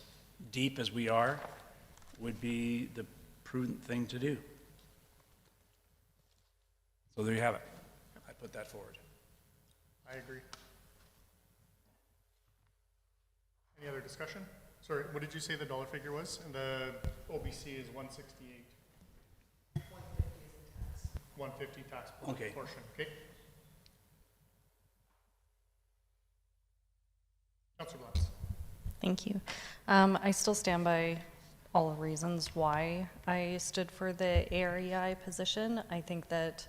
deep as we are would be the prudent thing to do. So there you have it. put that forward. I agree. Any other discussion? Sorry, what did you say the dollar figure was? And the OBC is 168. 150 tax Okay. portion, okay? Councillor Blatz. Thank you. I still stand by all the reasons why I stood for the AREI position. I think that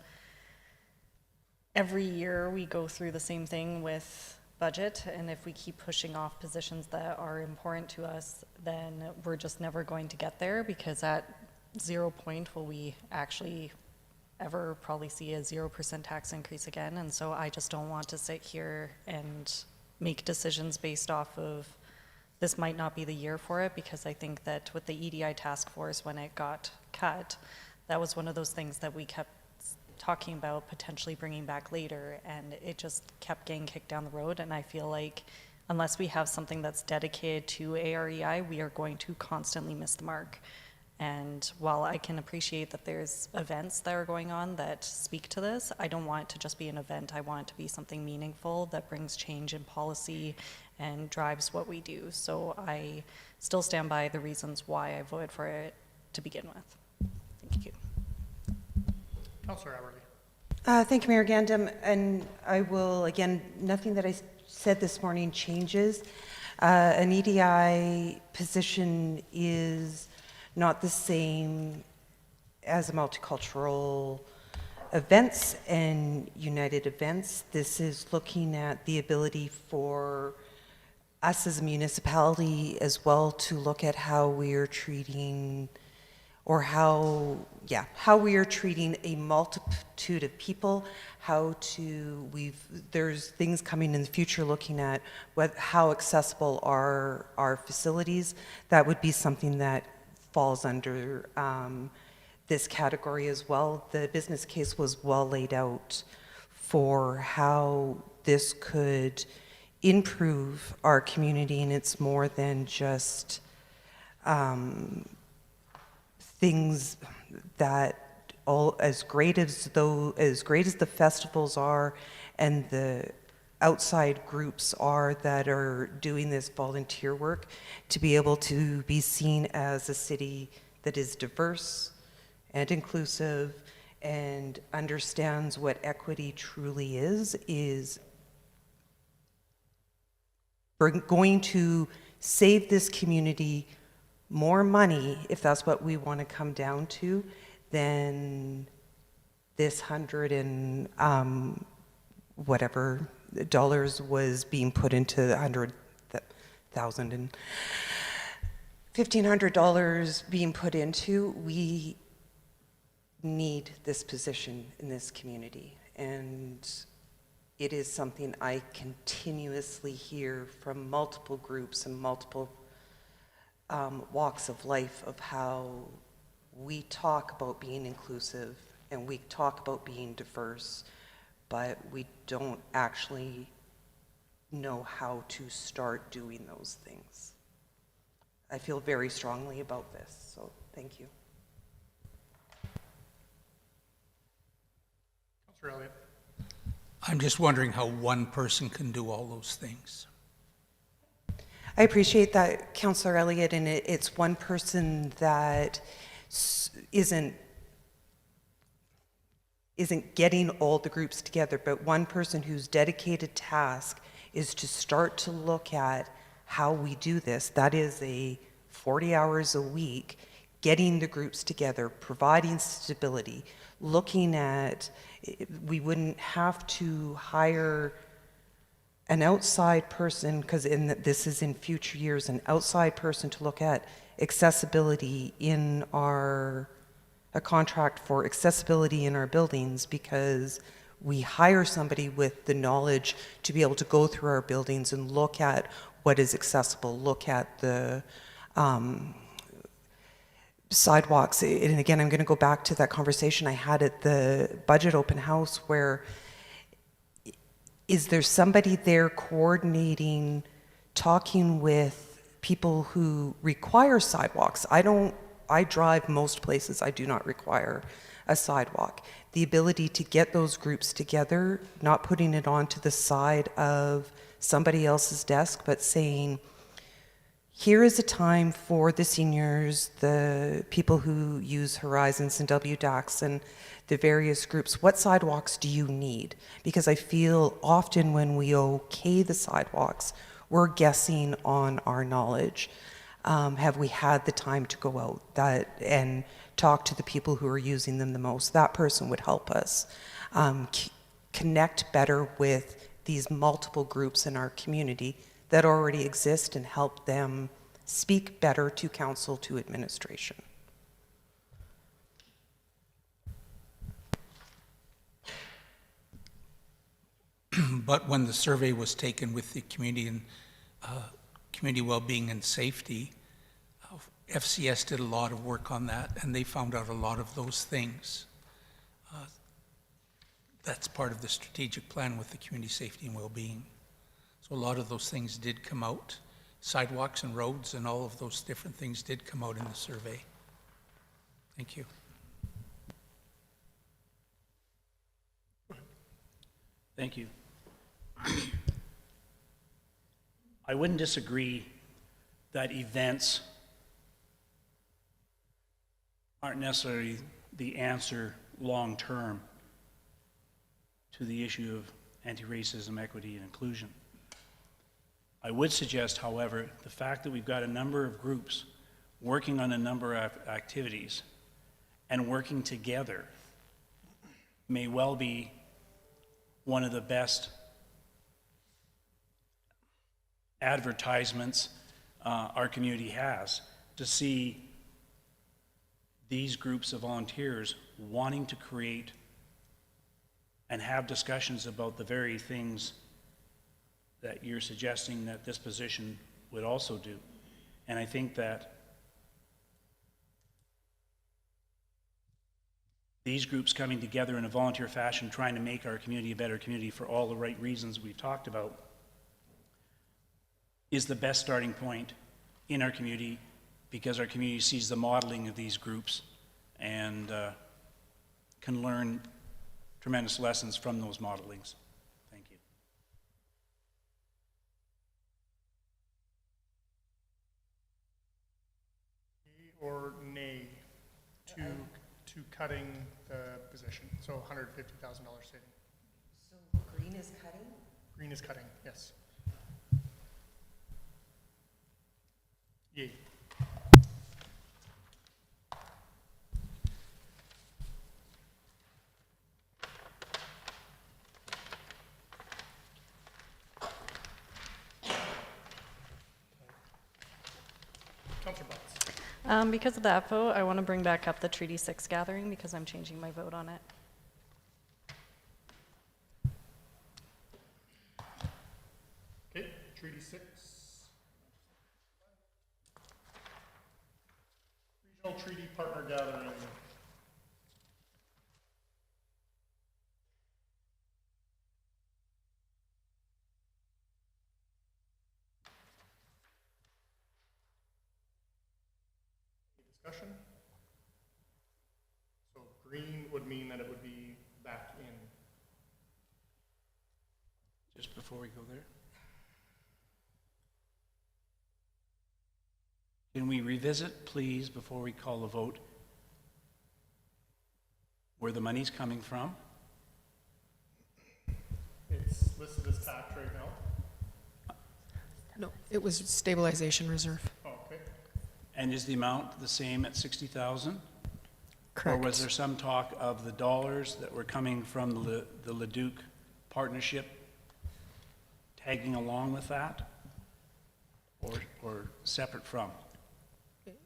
every year we go through the same thing with budget, and if we keep pushing off positions that are important to us, then we're just never going to get there, because at 0 point will we actually ever probably see a 0% tax increase again. And so I just don't want to sit here and make decisions based off of this might not be the year for it, because I think that with the EDI task force, when it got cut, that was one of those things that we kept talking about potentially bringing back later, and it just kept getting kicked down the road. And I feel like unless we have something that's dedicated to AREI, we are going to constantly miss the mark. And while I can appreciate that there's events that are going on that speak to this, I don't want it to just be an event. I want it to be something meaningful that brings change in policy and drives what we do. So I still stand by the reasons why I voted for it to begin with. Thank you. Councillor Aberle. Thank you, Mayor Gandam. And I will, again, nothing that I said this morning changes. An EDI position is not the same as a multicultural events and united events. This is looking at the ability for us as a municipality as well to look at how we are treating, or how we are treating a multitude of people, there's things coming in the future looking at how accessible are our facilities. That would be something that falls under this category as well. The business case was well laid out for how this could improve our community, and it's more than just things that as great as the festivals are and the outside groups are that are doing this volunteer work, to be able to be seen as a city that is diverse and inclusive and understands what equity truly is going to save this community more money, if that's what we want to come down to, than this $100 and whatever dollars was being put into $100,000 and $1,500 being put into. We need this position in this community, and it is something I continuously hear from multiple groups and multiple walks of life, of how we talk about being inclusive and we talk about being diverse, but we don't actually know how to start doing those things. I feel very strongly about this, so thank you. Councillor Elliott. I'm just wondering how one person can do all those things. I appreciate that, Councillor Elliott, and it's one person that isn't getting all the groups together, but one person whose dedicated task is to start to look at how we do this. That is 40 hours a week, getting the groups together, providing stability, looking at, we wouldn't have to hire an outside person, because this is in future years, an outside person to look at accessibility in a contract for accessibility in our buildings, because we hire somebody with the knowledge to be able to go through our buildings and look at what is accessible, look at the sidewalks. And again, I'm going to go back to that conversation I had at the budget open house, where is there somebody there coordinating, talking with people who require sidewalks? I don't I drive most places, I do not require a sidewalk. The ability to get those groups together, not putting it onto the side of somebody else's desk, but saying, here is a time for the seniors, the people who use Horizons and WDAX and the various groups. What sidewalks do you need? Because I feel often when we okay the sidewalks, we're guessing on our knowledge. Have we had the time to go out and talk to the people who are using them the most? That person would help us connect better with these multiple groups in our community that already exist and help them speak better to council, to administration. But when the survey was taken with the community and community well-being and safety, FCS did a lot of work on that, and they found out a lot of those things. That's part of the strategic plan with the community safety and well-being. So a lot of those things did come out. Sidewalks and roads and all of those different things did come out in the survey. Thank you. Thank you. I wouldn't disagree that events aren't necessarily the answer long-term to the issue of anti-racism, equity, and inclusion. I would suggest, however, the fact that we've got a number of groups working on a number of activities and working together may well be one of the best advertisements our community has, to see these groups of volunteers wanting to create and have discussions about the very things that you're suggesting that this position would also do. And I think that these groups coming together in a volunteer fashion, trying to make our community a better community for all the right reasons we've talked about, is the best starting point in our community, because our community sees the modeling of these groups and can learn tremendous lessons from those modelings. Thank you. Yea or nay to cutting the position? So $150,000 saving. So green is cutting? Green is cutting, yes. Yay. Councillor Butts. Because of that vote, I want to bring back up the Treaty 6 gathering because I'm changing my vote on it. Okay, Treaty 6. Regional Treaty Partner Gathering. Any discussion? So green would mean that it would be back in. Just before we go there, can we revisit, please, before we call a vote, where the money's coming from? It's listed as tax right now. No, it was stabilization reserve. Oh, okay. And is the amount the same at 60,000? Correct. Or was there some talk of the dollars that were coming from the Leduc partnership tagging along with that? Or separate from?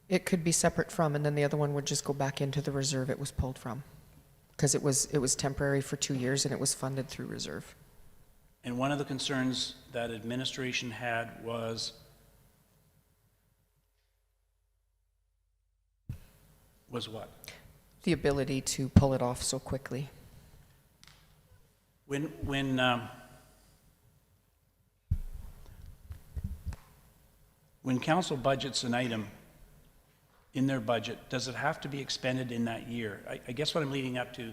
It could be separate from, and then the other one would just go back into the reserve it was pulled from. Because it was temporary for 2 years and it was funded through reserve. And one of the concerns that administration had was what? The ability to pull it off so quickly. When council budgets an item in their budget, does it have to be expended in that year? I guess what I'm leading up to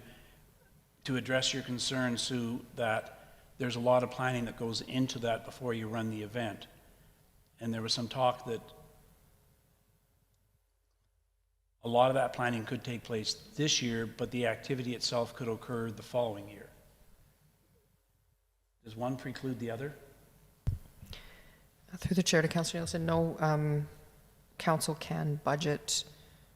address your concern, Sue, that there's a lot of planning that goes into that before you run the event. And there was some talk that a lot of that planning could take place this year, but the activity itself could occur the following year. Does one preclude the other? Through the chair to Councillor Nielsen, no, council can budget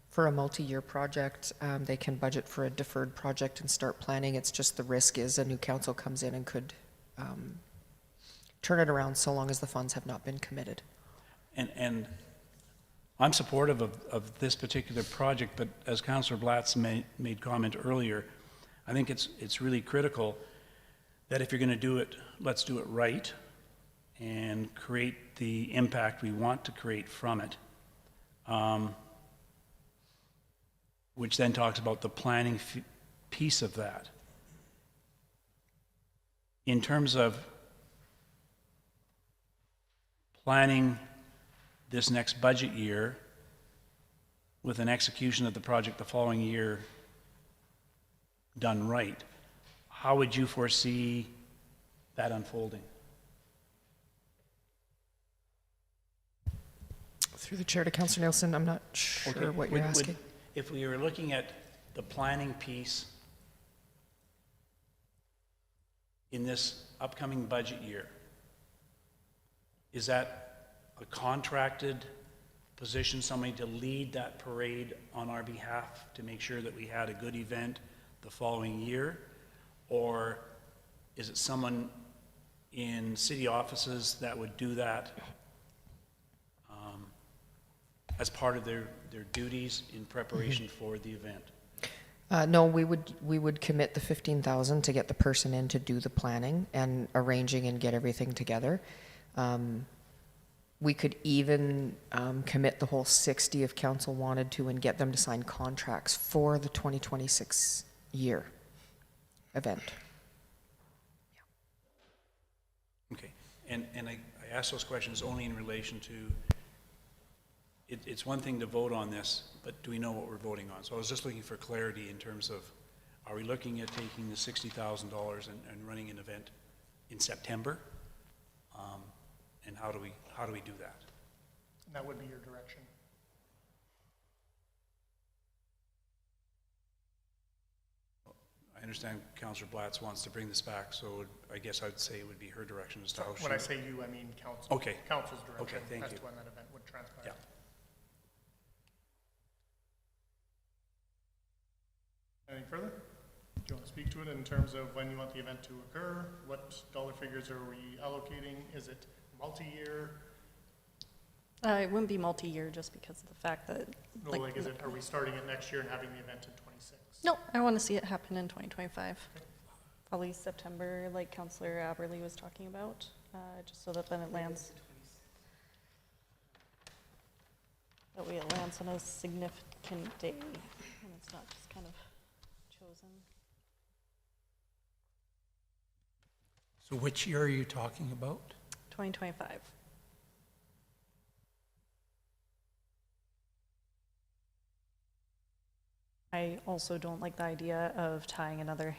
for a multi-year project. They can budget for a deferred project and start planning. It's just the risk is a new council comes in and could turn it around so long as the funds have not been committed. And I'm supportive of this particular project, but as Councillor Blatz made comment earlier, I think it's really critical that if you're going to do it, let's do it right and create the impact we want to create from it. Which then talks about the planning piece of that. In terms of planning this next budget year with an execution of the project the following year done right, how would you foresee that unfolding? Through the chair to Councillor Nielsen, I'm not sure what you're asking. If we were looking at the planning piece in this upcoming budget year, is that a contracted position, somebody to lead that parade on our behalf to make sure that we had a good event the following year? Or is it someone in city offices that would do that as part of their duties in preparation for the event? No, we would commit the 15,000 to get the person in to do the planning and arranging and get everything together. We could even commit the whole 60 if council wanted to and get them to sign contracts for the 2026 year event. Okay, and I ask those questions only in relation to, it's one thing to vote on this, but do we know what we're voting on? So I was just looking for clarity in terms of, are we looking at taking the $60,000 and running an event in September? And how do we do that? And that would be your direction. I understand Councillor Blatz wants to bring this back, so I guess I'd say it would be her direction as to how she... When I say you, I mean council. Okay. Council's direction Okay, thank as you. to when that event would transpire. Yeah. Anything further? Do you want to speak to it in terms of when you want the event to occur? What dollar figures are we allocating? Is it multi-year? It wouldn't be multi-year just because of the fact that, No, like is it, are we starting it next year and having the event in 26? no, I want to see it happen in 2025. Probably September, like Councillor Aberley was talking about, just so that then it lands. That way it lands on a significant day, and it's not just kind of chosen. So which year are you talking about? 2025. I also don't like the idea of tying another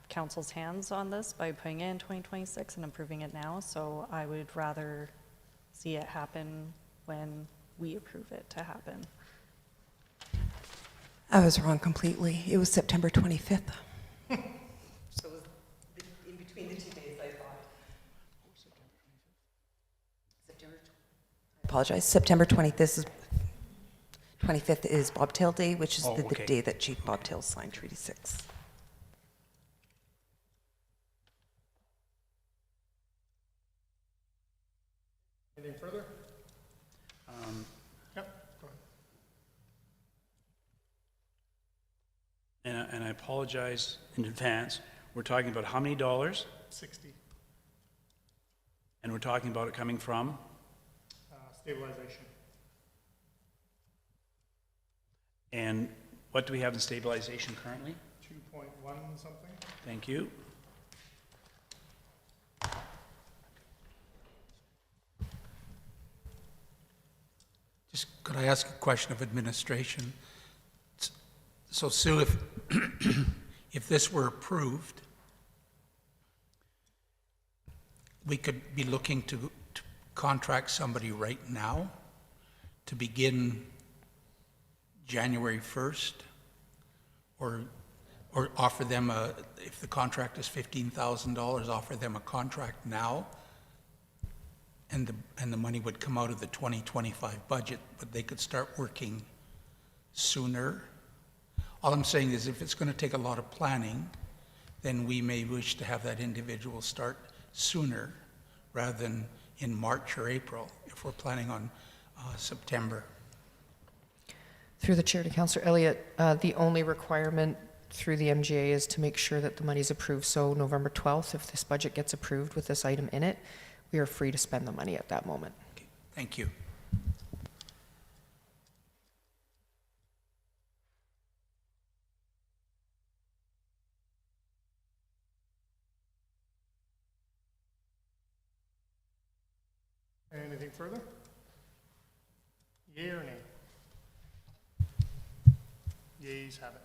council's hands on this by putting it in 2026 and approving it now, so I would rather see it happen when we approve it to happen. I was wrong completely. It was September 25th. So it was in between the 2 days, I thought. Apologize. September 25th is Bobtail Day, which is Oh, the okay. day that Chief Bobtail signed Treaty 6. Anything further? Yep, go ahead. And I apologize in advance. We're talking about how many dollars? 60, And we're talking about it coming from? stabilization. And what do we have in stabilization currently? 2.1 something? Thank you. Just Could I ask a question of administration? So Sue, if this were approved, we could be looking to contract somebody right now to begin January 1st, or offer them if the contract is $15,000, offer them a contract now, and the money would come out of the 2025 budget, but they could start working sooner. All I'm saying is if it's going to take a lot of planning, then we may wish to have that individual start sooner rather than in March or April if we're planning on September. Through the chair to Councillor Elliott, the only requirement through the MGA is to make sure that the money's approved. So November 12th, if this budget gets approved with this item in it, we are free to spend the money at that moment. Okay, thank you. Anything further? Yea or nay? Yeas have it.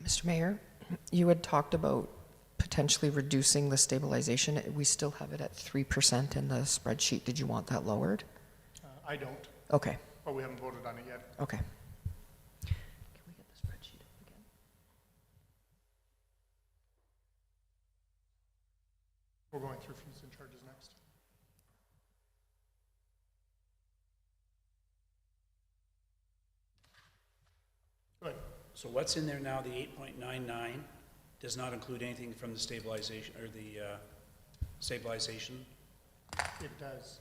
Mr. Mayor, you had talked about potentially reducing the stabilization. We still have it at 3% in the spreadsheet. Did you want that lowered? I don't, Okay, but we haven't voted on it yet. okay. Can we get the spreadsheet up again? We're going through fees and charges next. Go ahead. So what's in there now, the 8.99, does not include anything from the stabilization, or the stabilization? It does.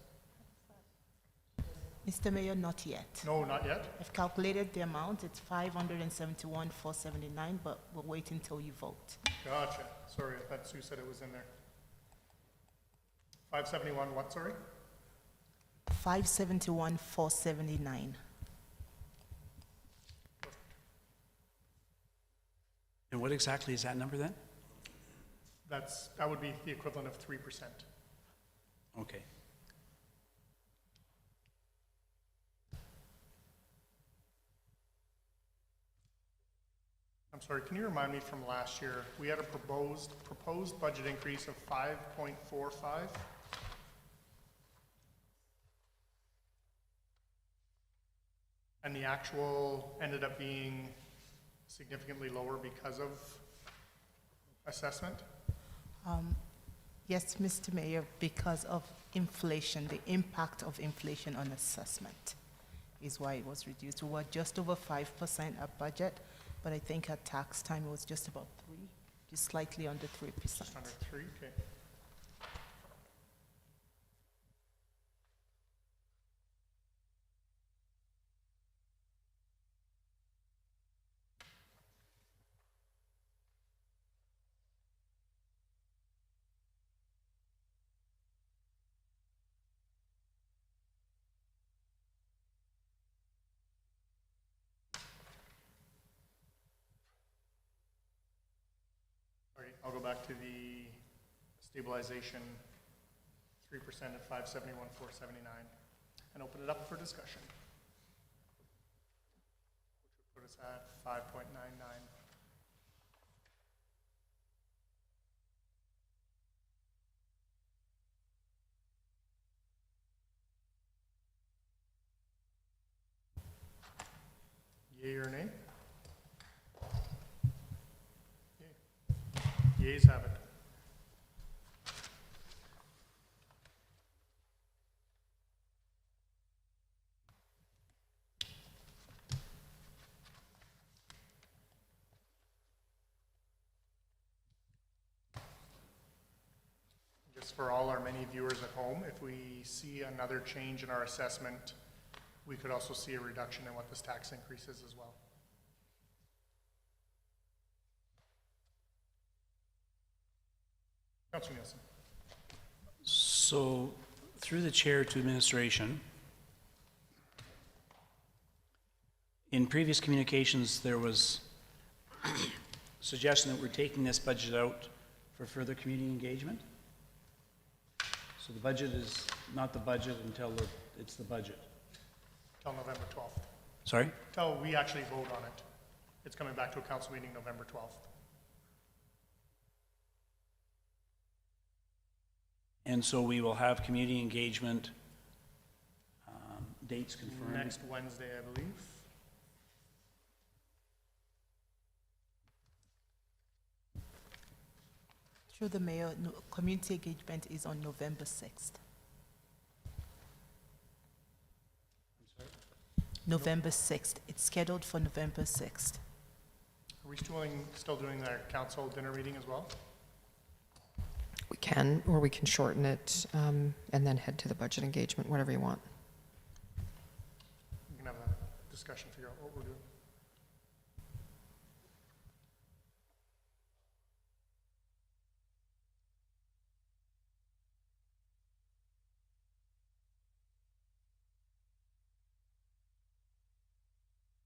Mr. Mayor, not yet. No, not yet. I've calculated the amount, it's 571,479, but we'll wait until you vote. Gotcha. Sorry, I thought Sue said it was in there. 571 what, sorry? 571,479. And what exactly is that number then? That would be the equivalent of 3%. Okay. I'm sorry, can you remind me from last year, we had a proposed budget increase of 5.45? And the actual ended up being significantly lower because of assessment? Yes, Mr. Mayor, because of inflation, the impact of inflation on assessment is why it was reduced. We were just over 5% at budget, but I think at tax time it was just about 3, just slightly under 3%. Just under 3, okay. All right, I'll go back to the stabilization, 3% at 571,479, and open it up for discussion. Which would put us at 5.99. Yea or nay? Yeas have it. Just for all our many viewers at home, if we see another change in our assessment we could also see a reduction in what this tax increase is as well. Councilor Nielsen. So, through the chair to administration, in previous communications, there was suggestion that we're taking this budget out for further community engagement. So the budget is not the budget until it's the budget. Till November 12th. Sorry? Till we actually vote on it. It's coming back to a council meeting November 12th. And so we will have community engagement dates confirmed. Next Wednesday, I believe. Through the mayor, community engagement is on November 6th. November 6th. It's scheduled for November 6th. Are we still doing our council dinner meeting as well? We can, or we can shorten it and then head to the budget engagement, whatever you want. We can have a discussion, figure out what we're doing.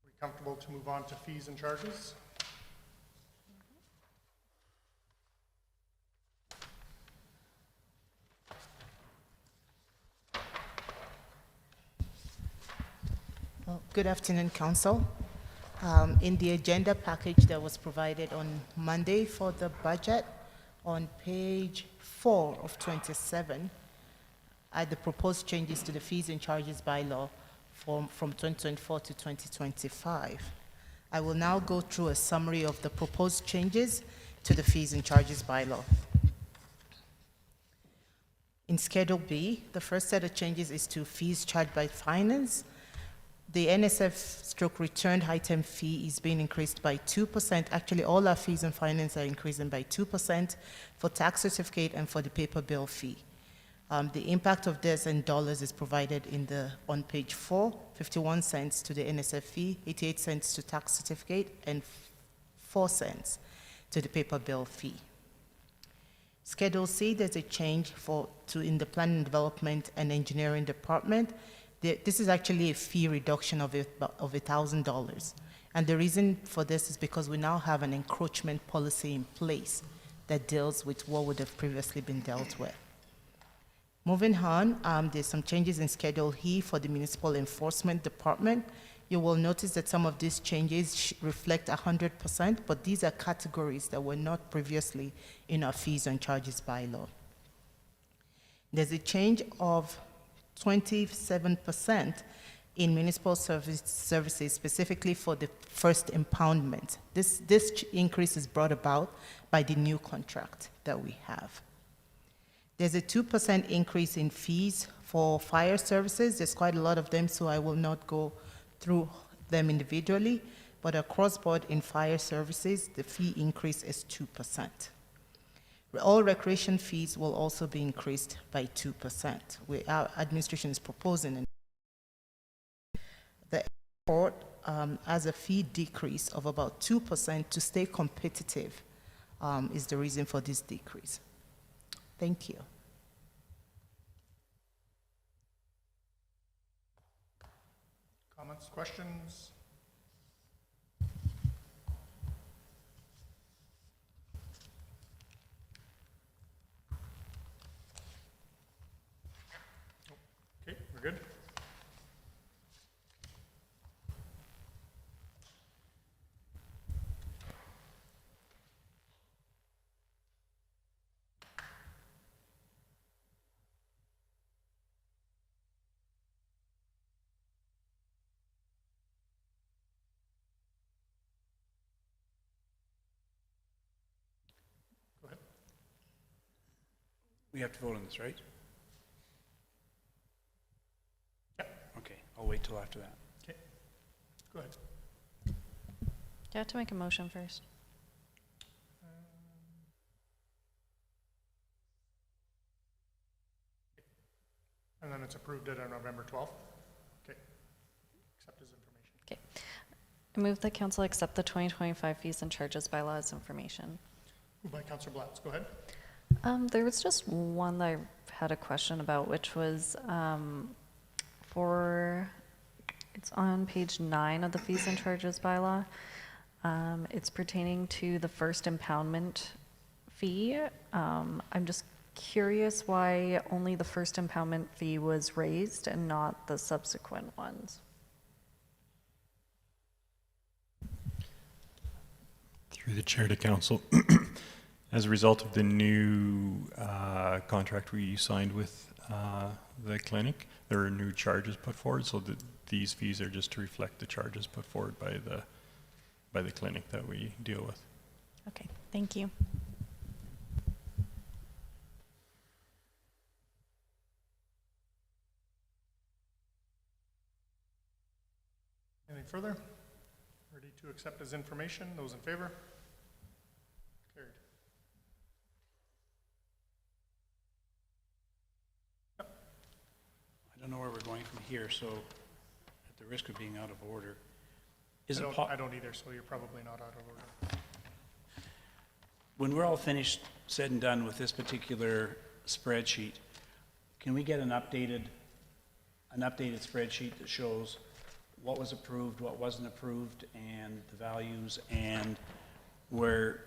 Are we comfortable to move on to fees and charges? Well, good afternoon, Council. In the agenda package that was provided on Monday for the budget, on page 4 of 27, are the proposed changes to the fees and charges bylaw from 2024 to 2025. I will now go through a summary of the proposed changes to the fees and charges bylaw. In Schedule B, the first set of changes is to fees charged by finance. The NSF/returned item fee is being increased by 2%. Actually, all our fees and finance are increasing by 2% for tax certificate and for the paper bill fee. The impact of this in dollars is provided on page 4, 51 cents to the NSF fee, 88 cents to tax certificate, and 4 cents to the paper bill fee. Schedule C, there's a change in the planning and development and engineering department. This is actually a fee reduction of $1,000. And the reason for this is because we now have an encroachment policy in place that deals with what would have previously been dealt with. Moving on, there's some changes in Schedule E for the Municipal Enforcement Department. You will notice that some of these changes reflect 100%, but these are categories that were not previously in our fees and charges bylaw. There's a change of 27% in municipal services, specifically for the first impoundment. This increase is brought about by the new contract that we have. There's a 2% increase in fees for fire services. There's quite a lot of them, so I will not go through them individually, but across board in fire services, the fee increase is 2%. All recreation fees will also be increased by 2%. Our administration is proposing the airport as a fee decrease of about 2% to stay competitive is the reason for this decrease. Thank you. Comments, questions? Okay, we're good. Go ahead. We have to vote on this, right? Yep. Okay, I'll wait till after that. Okay, go ahead. Do you have to make a motion first? And then it's approved at our November 12th? Okay. accept as information. Okay. I move that council accept the 2025 fees and charges bylaw as information. Moved by Councillor Blatz. Go ahead. There was just one that I had a question about, which was it's on page 9 of the fees and charges bylaw. It's pertaining to the first impoundment fee. I'm just curious why only the first impoundment fee was raised and not the subsequent ones. Through the chair to council, as a result of the new contract we signed with the clinic, there are new charges put forward, so that these fees are just to reflect the charges put forward by the clinic that we deal with. Okay, thank you. Anything further? Ready to accept as information? Those in favor? Carried. I don't know where we're going from here, so at the risk of being out of order, I don't either, so you're probably not out of order. when we're all finished, said and done with this particular spreadsheet, can we get an updated spreadsheet that shows what was approved, what wasn't approved, and the values, and where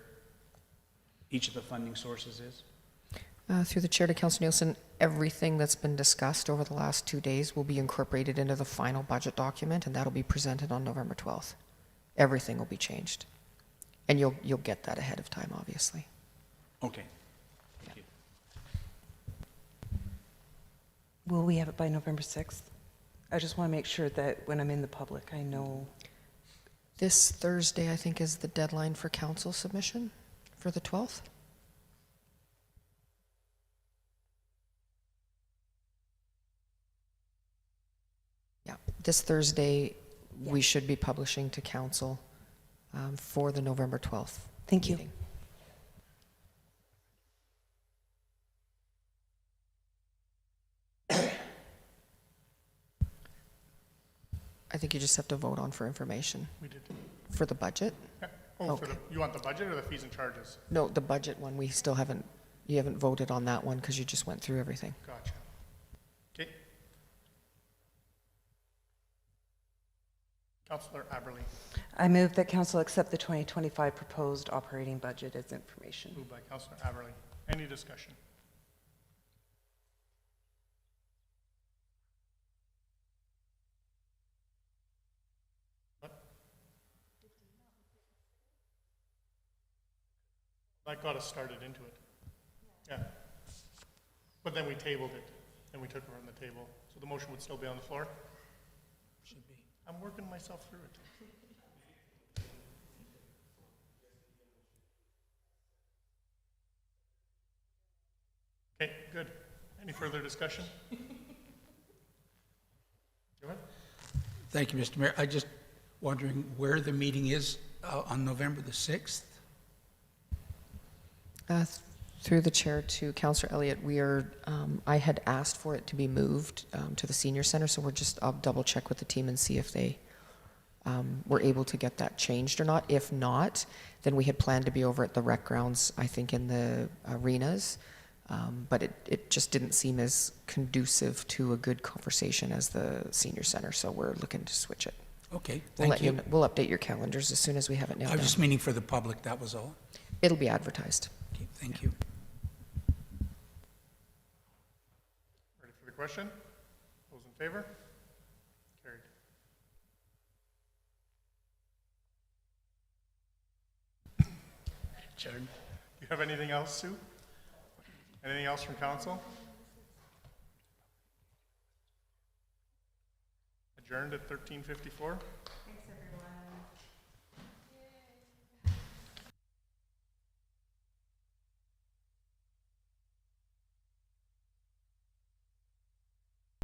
each of the funding sources is? Through the chair to Councillor Nielsen, everything that's been discussed over the last 2 days will be incorporated into the final budget document, and that'll be presented on November 12th. Everything will be changed. And you'll get that ahead of time, obviously. Okay. Thank you. Will we have it by November 6th? I just want to make sure that when I'm in the public, I know. This Thursday, I think, is the deadline for council submission for the 12th. Yeah, this Thursday, we should be publishing to council for the November 12th. Thank you. meeting. I think you just have to vote on for information. We did. For the budget? Yeah. Oh, Okay. you want the budget or the fees and charges? No, the budget one, we still haven't, you haven't voted on that one because you just went through everything. Gotcha. Okay. Councillor Aberley. I move that council accept the 2025 proposed operating budget as information. Moved by Councillor Aberley. Any discussion? What? That got us started into it. Yeah. But then we tabled it, and we took it from the table. So the motion would still be on the floor? Should be. I'm working myself through it. Okay, good. Any further discussion? Go ahead. Thank you, Mr. Mayor. I just wondering where the meeting is on November the 6th? Through the chair to Councillor Elliott, we are, I had asked for it to be moved to the senior center, so I'll double check with the team and see if they were able to get that changed or not. If not, then we had planned to be over at the rec grounds, I think in the arenas, but it just didn't seem as conducive to a good conversation as the senior center, so we're looking to switch it. Okay, We'll thank you. We'll update your calendars as soon as we have it nailed I was just down. meaning for the public, that was all. It'll be advertised. Okay, thank you. Ready for the question? Those in favor? Carried. Adjourn. You have anything else, Sue? Anything else from council? Adjourned at 13:54? Thanks, everyone.